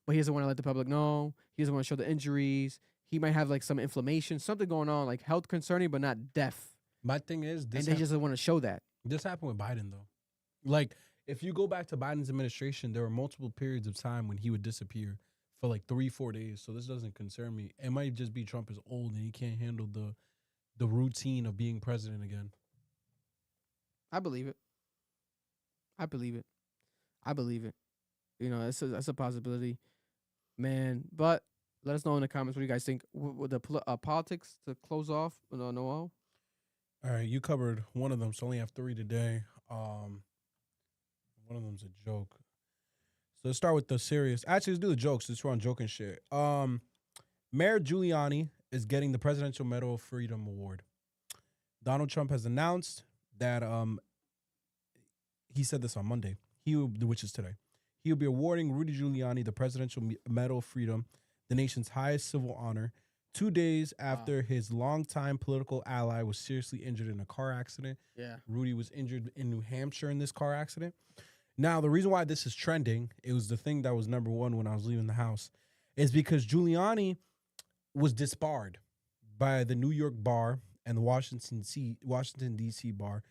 But he doesn't want to let the public know. He doesn't want to show the injuries. He might have like some inflammation, something going on, like health concerning, but not death. My thing is, And they just don't want to show that. This happened with Biden though. Like, if you go back to Biden's administration, there were multiple periods of time when he would disappear for like 3-4 days. So this doesn't concern me. It might just be Trump is old and he can't handle the routine of being president again. I believe it. I believe it. I believe it. You know, that's a possibility, man. But let us know in the comments what you guys think. With the politics to close off, Noel. All right, you covered one of them, so I only have 3 today. One of them's a joke. So let's start with the serious. Actually, let's do the jokes since we're on joking shit. Mayor Giuliani is getting the Presidential Medal of Freedom Award. Donald Trump has announced that he said this on Monday, which is today. He will be awarding Rudy Giuliani the Presidential Medal of Freedom, the nation's highest civil honor, 2 days after his longtime political ally was seriously injured in a car accident. Yeah. Rudy was injured in New Hampshire in this car accident. Now, the reason why this is trending, it was the thing that was number one when I was leaving the house, is because Giuliani was disbarred by the New York bar and the Washington, D.C. bar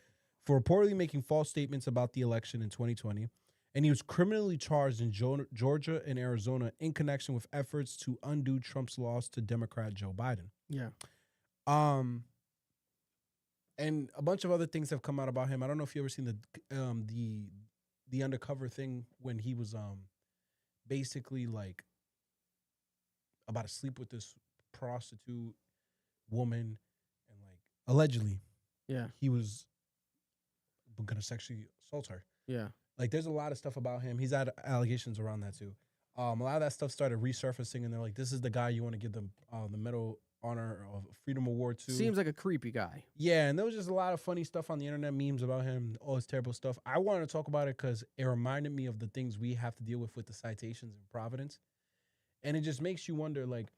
for reportedly making false statements about the election in 2020. And he was criminally charged in Georgia and Arizona in connection with efforts to undo Trump's loss to Democrat Joe Biden. Yeah. And a bunch of other things have come out about him. I don't know if you ever seen the undercover thing when he was basically like about to sleep with this prostitute woman and like allegedly he was gonna sexually assault her. Yeah. Like, there's a lot of stuff about him. He's had allegations around that, too. A lot of that stuff started resurfacing, and they're like, this is the guy you want to give the Medal Honor of Freedom Award to. Seems like a creepy guy. Yeah, and there was just a lot of funny stuff on the internet, memes about him, all his terrible stuff. I wanted to talk about it because it reminded me of the things we have to deal with the citations in Providence. And it just makes you wonder, like,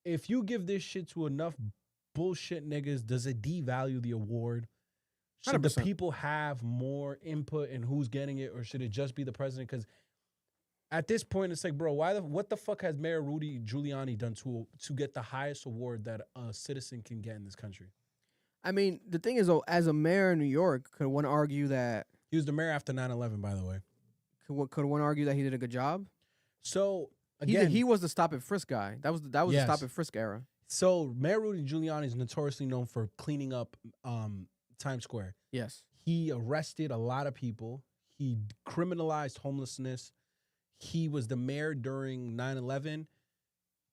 if you give this shit to enough bullshit niggas, does it devalue the award? Should 100%. the people have more input in who's getting it, or should it just be the president? Because at this point, it's like, bro, what the fuck has Mayor Rudy Giuliani done to get the highest award that a citizen can get in this country? I mean, the thing is, though, as a mayor in New York, could one argue that he was the mayor after 9/11? By the way, could one argue that he did a good job? So again, he was the stop and frisk guy. That was the stop and frisk era. So Mayor Rudy Giuliani is notoriously known for cleaning up Times Square. Yes. He arrested a lot of people. He criminalized homelessness. He was the mayor during 9/11.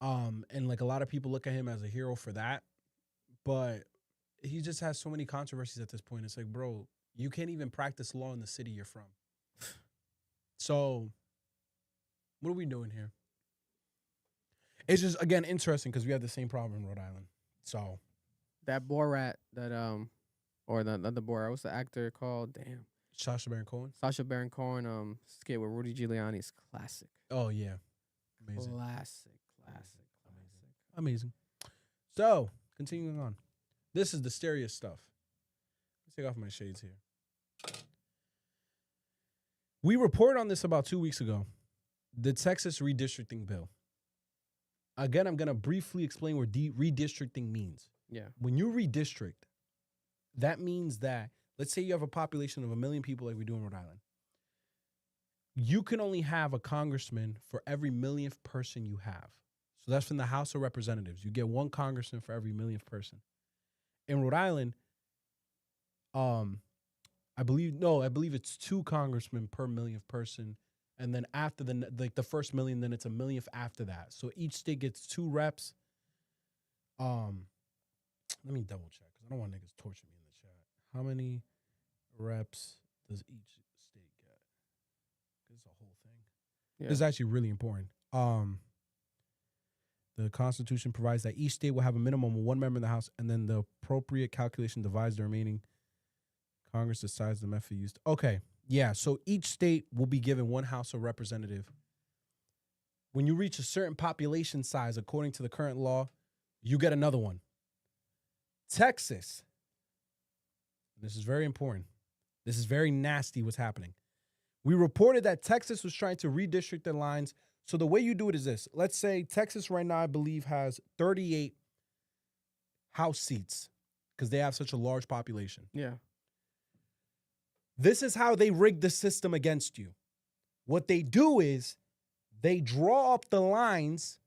And like a lot of people look at him as a hero for that. But he just has so many controversies at this point. It's like, bro, you can't even practice law in the city you're from. So what are we doing here? It's just, again, interesting because we have the same problem in Rhode Island. So that Borat that or not the Borat, what's the actor called? Damn. Sacha Baron Cohen. Sacha Baron Cohen skit with Rudy Giuliani is classic. Oh yeah. Amazing. Classic. Amazing. So, continuing on. This is the scariest stuff. Let's take off my shades here. We reported on this about 2 weeks ago. The Texas redistricting bill. Again, I'm going to briefly explain what redistricting means. Yeah. When you redistrict, that means that, let's say you have a population of 1 million people like we do in Rhode Island. You can only have a congressman for every millionth person you have. So that's from the House of Representatives. You get one congressman for every millionth person. In Rhode Island, I believe it's 2 congressmen per millionth person. And then after the first million, then it's a millionth after that. So each state gets 2 reps. Let me double check because I don't want niggas torture me in the chat. How many reps does each state get? Because it's a whole thing. Yeah. This is actually really important. The Constitution provides that each state will have a minimum of 1 member in the House, and then the appropriate calculation divides the remaining. Congress decides the method used. Okay, yeah, so each state will be given 1 House of Representative. When you reach a certain population size, according to the current law, you get another one. Texas, this is very important. This is very nasty what's happening. We reported that Texas was trying to redistrict their lines. So the way you do it is this. Let's say Texas right now, I believe, has 38 House seats because they have such a large population. Yeah. This is how they rig the system against you. What they do is they draw up the lines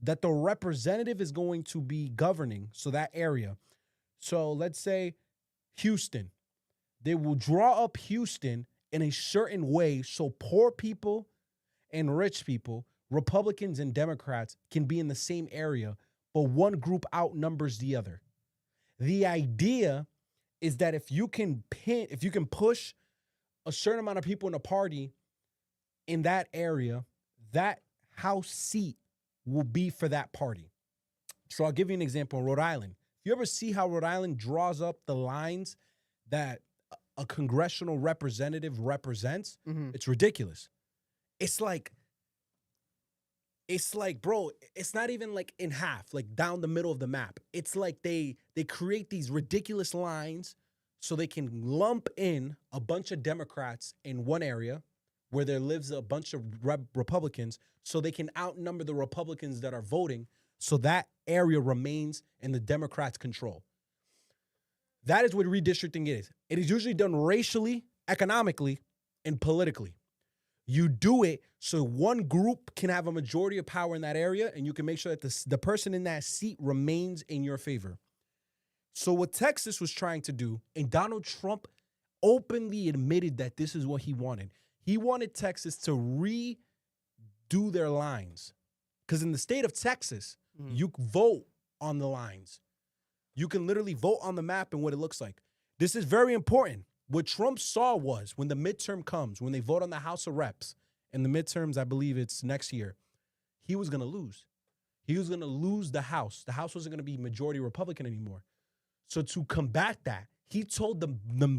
that the representative is going to be governing, so that area. So let's say Houston. They will draw up Houston in a certain way so poor people and rich people, Republicans and Democrats, can be in the same area, but one group outnumbers the other. The idea is that if you can push a certain amount of people in a party in that area, that House seat will be for that party. So I'll give you an example in Rhode Island. You ever see how Rhode Island draws up the lines that a congressional representative represents? It's ridiculous. It's like, bro, it's not even like in half, like down the middle of the map. It's like they create these ridiculous lines so they can lump in a bunch of Democrats in one area where there lives a bunch of Republicans so they can outnumber the Republicans that are voting, so that area remains in the Democrats' control. That is what redistricting is. It is usually done racially, economically, and politically. You do it so one group can have a majority of power in that area, and you can make sure that the person in that seat remains in your favor. So what Texas was trying to do, and Donald Trump openly admitted that this is what he wanted. He wanted Texas to redo their lines. Because in the state of Texas, you vote on the lines. You can literally vote on the map and what it looks like. This is very important. What Trump saw was when the midterm comes, when they vote on the House of Reps, and the midterms, I believe it's next year, he was going to lose. He was going to lose the House. The House wasn't going to be majority Republican anymore. So to combat that, he told the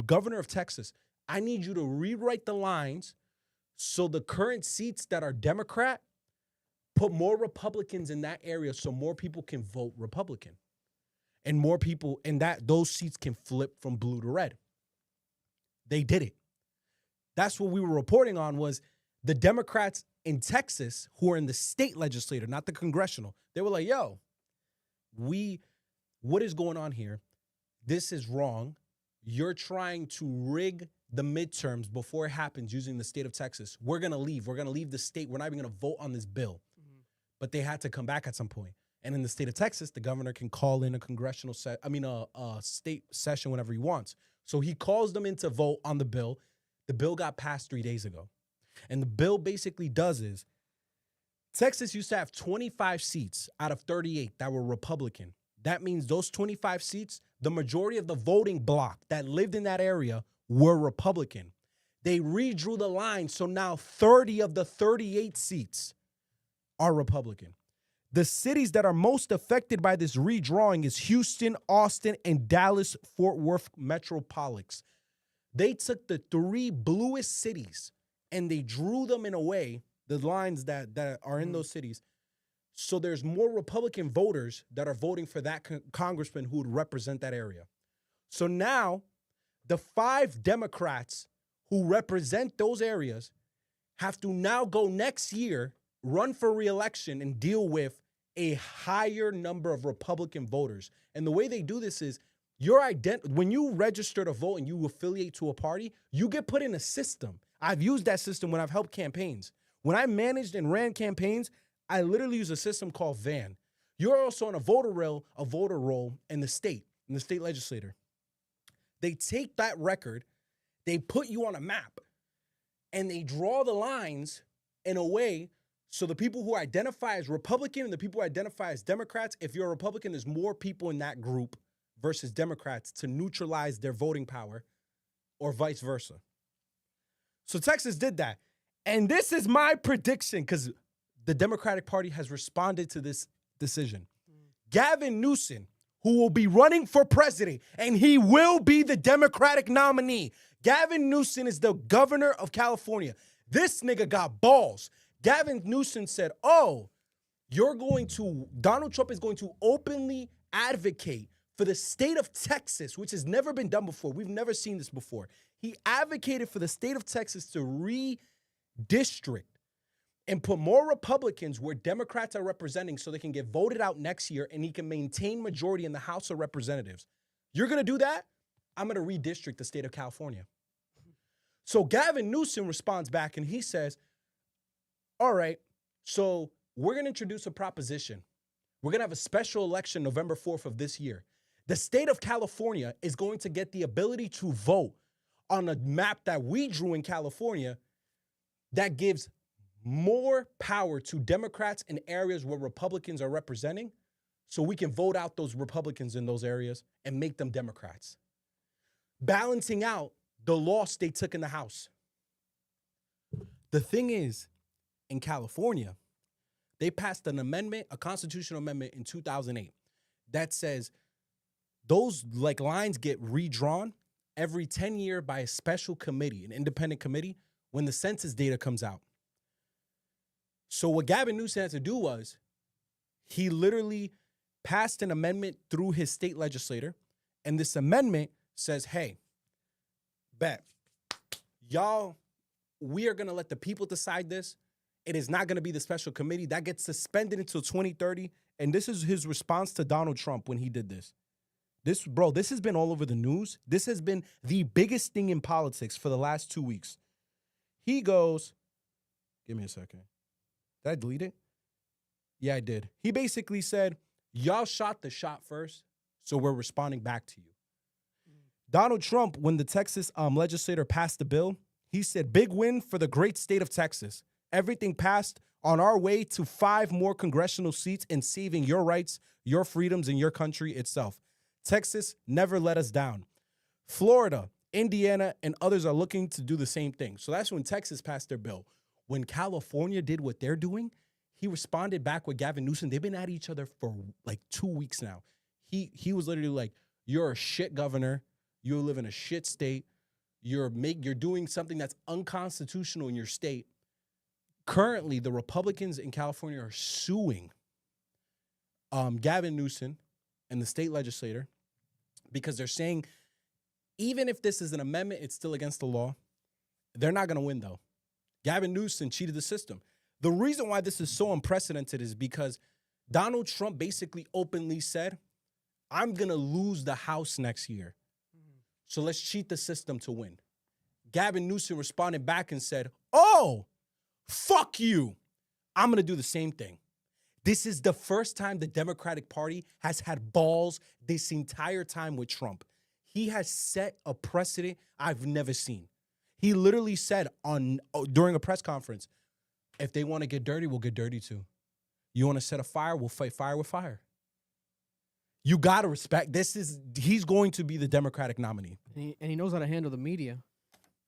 governor of Texas, I need you to rewrite the lines so the current seats that are Democrat, put more Republicans in that area so more people can vote Republican. And more people in those seats can flip from blue to red. They did it. That's what we were reporting on, was the Democrats in Texas who are in the state legislature, not the congressional. They were like, yo, what is going on here? This is wrong. You're trying to rig the midterms before it happens using the state of Texas. We're going to leave. We're going to leave the state. We're not even going to vote on this bill. But they had to come back at some point. And in the state of Texas, the governor can call in a state session whenever he wants. So he calls them in to vote on the bill. The bill got passed 3 days ago. And the bill basically does is, Texas used to have 25 seats out of 38 that were Republican. That means those 25 seats, the majority of the voting bloc that lived in that area were Republican. They redrew the line, so now 30 of the 38 seats are Republican. The cities that are most affected by this redrawing is Houston, Austin, and Dallas-Fort Worth metropolises. They took the 3 bluest cities and they drew them in a way, the lines that are in those cities, so there's more Republican voters that are voting for that congressman who would represent that area. So now the 5 Democrats who represent those areas have to now go next year, run for re-election, and deal with a higher number of Republican voters. And the way they do this is, when you register to vote and you affiliate to a party, you get put in a system. I've used that system when I've helped campaigns. When I managed and ran campaigns, I literally use a system called VAN. You're also on a voter roll in the state legislature. They take that record, they put you on a map, and they draw the lines in a way so the people who identify as Republican and the people who identify as Democrats, if you're a Republican, there's more people in that group versus Democrats to neutralize their voting power, or vice versa. So Texas did that. And this is my prediction, because the Democratic Party has responded to this decision. Gavin Newsom, who will be running for president, and he will be the Democratic nominee. Gavin Newsom is the governor of California. This nigga got balls. Gavin Newsom said, Donald Trump is going to openly advocate for the state of Texas, which has never been done before. We've never seen this before. He advocated for the state of Texas to redistrict and put more Republicans where Democrats are representing so they can get voted out next year and he can maintain majority in the House of Representatives. You're going to do that? I'm going to redistrict the state of California. So Gavin Newsom responds back and he says, all right, so we're going to introduce a proposition. We're going to have a special election November 4th of this year. The state of California is going to get the ability to vote on a map that we drew in California that gives more power to Democrats in areas where Republicans are representing, so we can vote out those Republicans in those areas and make them Democrats, balancing out the loss they took in the House. The thing is, in California, they passed an amendment, a constitutional amendment in 2008 that says those like lines get redrawn every 10 years by a special committee, an independent committee, when the census data comes out. So what Gavin Newsom had to do was he literally passed an amendment through his state legislator, and this amendment says, hey, bet, y'all, we are going to let the people decide this. It is not going to be the special committee. That gets suspended until 2030, and this is his response to Donald Trump when he did this. This has been all over the news. This has been the biggest thing in politics for the last 2 weeks. He goes, give me a second. Did I delete it? Yeah, I did. He basically said, y'all shot the shot first, so we're responding back to you. Donald Trump, when the Texas legislator passed the bill, he said, big win for the great state of Texas. Everything passed on our way to 5 more congressional seats and saving your rights, your freedoms, and your country itself. Texas never let us down. Florida, Indiana, and others are looking to do the same thing. So that's when Texas passed their bill. When California did what they're doing, he responded back with Gavin Newsom. They've been at each other for like 2 weeks now. He was literally like, you're a shit governor. You live in a shit state. You're doing something that's unconstitutional in your state. Currently, the Republicans in California are suing Gavin Newsom and the state legislator because they're saying, even if this is an amendment, it's still against the law. They're not going to win, though. Gavin Newsom cheated the system. The reason why this is so unprecedented is because Donald Trump basically openly said, I'm going to lose the House next year. So let's cheat the system to win. Gavin Newsom responded back and said, oh, fuck you. I'm going to do the same thing. This is the first time the Democratic Party has had balls this entire time with Trump. He has set a precedent I've never seen. He literally said during a press conference, if they want to get dirty, we'll get dirty too. You want to set a fire, we'll fight fire with fire. You got to respect, he's going to be the Democratic nominee. And he knows how to handle the media,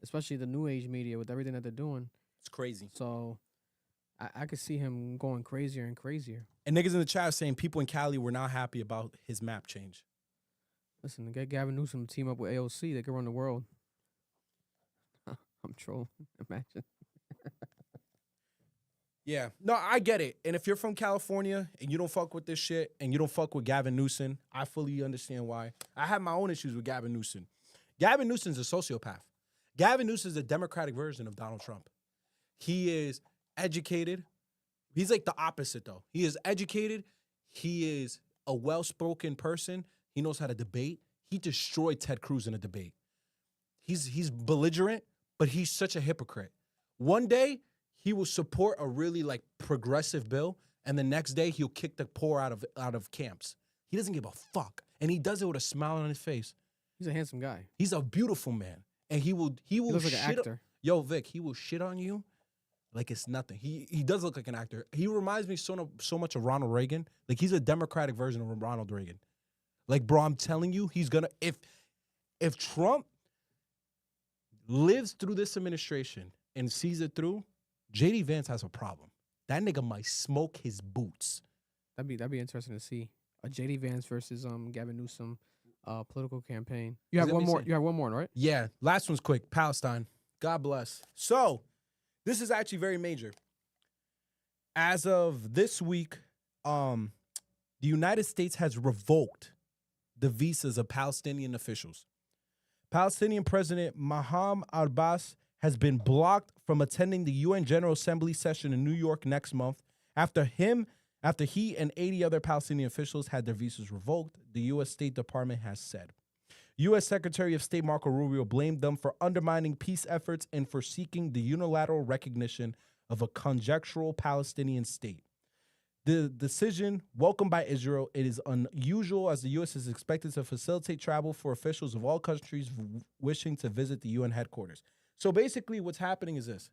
especially the new age media with everything that they're doing. It's crazy. So I could see him going crazier and crazier. And niggas in the chat are saying people in Cali were not happy about his map change. Listen, to get Gavin Newsom to team up with AOC, they could run the world. I'm trolling. Imagine. Yeah. No, I get it. And if you're from California and you don't fuck with this shit and you don't fuck with Gavin Newsom, I fully understand why. I have my own issues with Gavin Newsom. Gavin Newsom's a sociopath. Gavin Newsom is a Democratic version of Donald Trump. He is educated. He's like the opposite, though. He is educated. He is a well-spoken person. He knows how to debate. He destroyed Ted Cruz in a debate. He's belligerent, but he's such a hypocrite. One day, he will support a really like progressive bill, and the next day he'll kick the poor out of camps. He doesn't give a fuck, and he does it with a smile on his face. He's a handsome guy. He's a beautiful man, and he will looks like an actor. Yo, Vic, he will shit on you like it's nothing. He does look like an actor. He reminds me so much of Ronald Reagan. Like he's a Democratic version of Ronald Reagan. Like, bro, I'm telling you, he's gonna if Trump lives through this administration and sees it through, JD Vance has a problem. That nigga might smoke his boots. That'd be interesting to see. A JD Vance versus Gavin Newsom political campaign. You have one more. You have one more, right? Yeah. Last one's quick. Palestine. God bless. So, this is actually very major. As of this week, the United States has revoked the visas of Palestinian officials. Palestinian President Mahmoud Abbas has been blocked from attending the UN General Assembly session in New York next month after he and 80 other Palestinian officials had their visas revoked, the U.S. State Department has said. U.S. Secretary of State Marco Rubio blamed them for undermining peace efforts and for seeking the unilateral recognition of a conjectural Palestinian state. The decision, welcomed by Israel, it is unusual as the U.S. is expected to facilitate travel for officials of all countries wishing to visit the UN headquarters. So basically what's happening is this.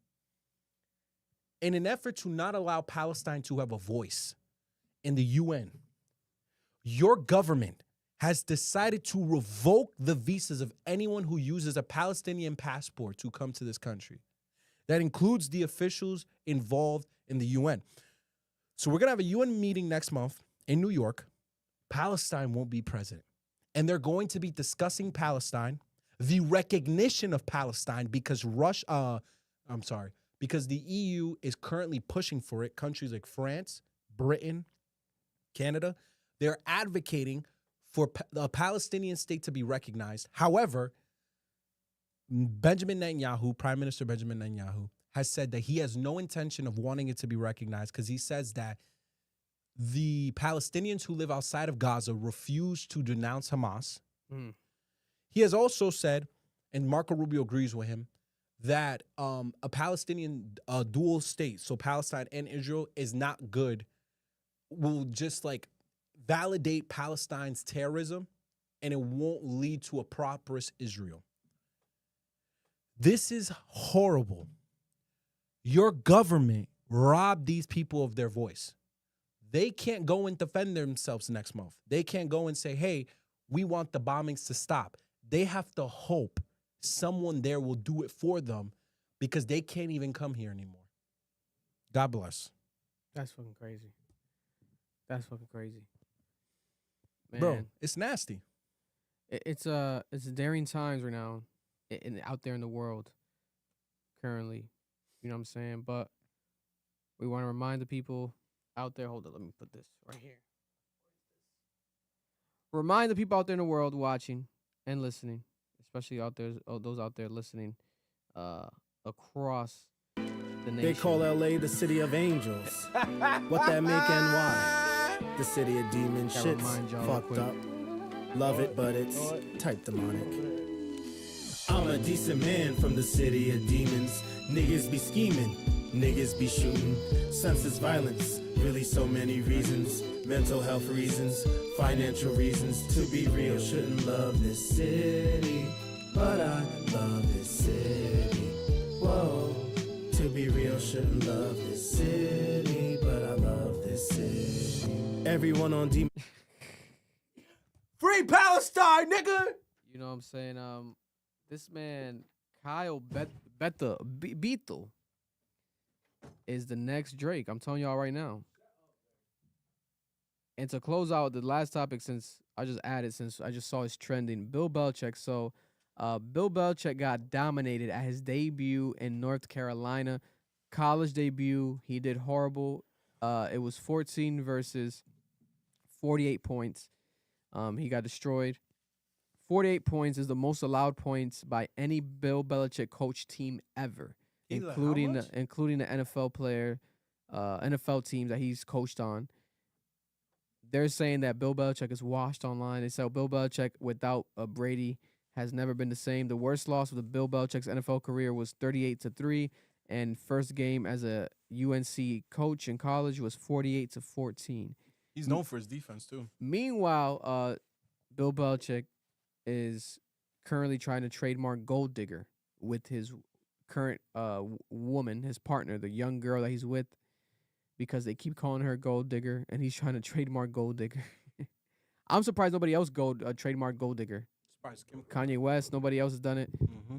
In an effort to not allow Palestine to have a voice in the UN, your government has decided to revoke the visas of anyone who uses a Palestinian passport to come to this country. That includes the officials involved in the UN. So we're going to have a UN meeting next month in New York. Palestine won't be present. And they're going to be discussing Palestine, the recognition of Palestine, because because the EU is currently pushing for it. Countries like France, Britain, Canada, they're advocating for a Palestinian state to be recognized. However, Benjamin Netanyahu, Prime Minister Benjamin Netanyahu, has said that he has no intention of wanting it to be recognized because he says that the Palestinians who live outside of Gaza refuse to denounce Hamas. He has also said, and Marco Rubio agrees with him, that a Palestinian dual state, so Palestine and Israel, is not good, will just like validate Palestine's terrorism and it won't lead to a prosperous Israel. This is horrible. Your government robbed these people of their voice. They can't go and defend themselves next month. They can't go and say, hey, we want the bombings to stop. They have to hope someone there will do it for them because they can't even come here anymore. God bless. That's fucking crazy. That's fucking crazy. Man. Bro, it's nasty. It's daring times right now out there in the world currently. You know what I'm saying? But we want to remind the people out there. Hold on, let me put this right here. Remind the people out there in the world watching and listening, especially out there, those out there listening across the nation. They call LA the city of angels. What that make NY? The city of demons. Shit's fucked up. Love it, but it's type demonic. I'm a decent man from the city of demons. Niggas be scheming, niggas be shooting. Senseless violence, really so many reasons. Mental health reasons, financial reasons. To be real, shouldn't love this city, but I love this city. Whoa, to be real, shouldn't love this city, but I love this city. Everyone on demon. Free Palestine, nigga! You know what I'm saying? This man, Kyle Beetle, is the next Drake. I'm telling y'all right now. And to close out the last topic, since I just saw it's trending, Bill Belilcheck. So Bill Belilcheck got dominated at his debut in North Carolina. College debut, he did horrible. It was 14 versus 48 points. He got destroyed. 48 points is the most allowed points by any Bill Belilcheck coach team ever, including the NFL teams that he's coached on. They're saying that Bill Belilcheck is washed online. They say Bill Belilcheck without Brady has never been the same. The worst loss of the Bill Belichick's NFL career was 38-3, and first game as a UNC coach in college was 48-14. He's known for his defense too. Meanwhile, Bill Belilcheck is currently trying to trademark Gold Digger with his current woman, his partner, the young girl that he's with, because they keep calling her Gold Digger, and he's trying to trademark Gold Digger. I'm surprised nobody else trademark Gold Digger. Kanye West, nobody else has done it.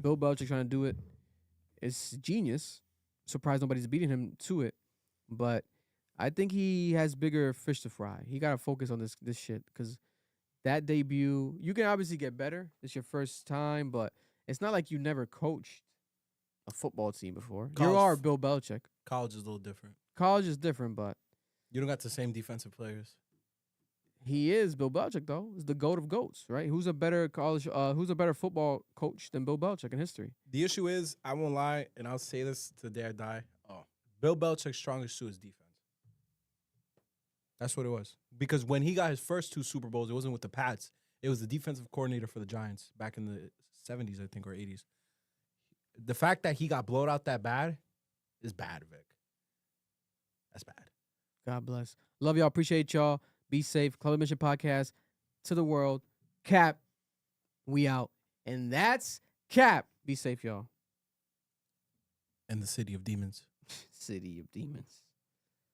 Bill Belichick trying to do it. It's genius. Surprised nobody's beating him to it. But I think he has bigger fish to fry. He got to focus on this shit, because that debut, you can obviously get better. It's your first time, but it's not like you never coached a football team before. You are Bill Belichick. College is a little different. College is different, but you don't got the same defensive players. He is Bill Belichick, though. He's the GOAT of GOATs, right? Who's a better football coach than Bill Belichick in history? The issue is, I won't lie, and I'll say this to the day I die. Bill Belichick's strongest suit is defense. That's what it was. Because when he got his first 2 Super Bowls, it wasn't with the Pats. It was the defensive coordinator for the Giants back in the 70s, I think, or 80s. The fact that he got blowed out that bad is bad, Vic. That's bad. God bless. Love y'all. Appreciate y'all. Be safe. Club Mission Podcast to the world. Cap. We out. And that's Cap. Be safe, y'all. And the City of Demons. City of Demons.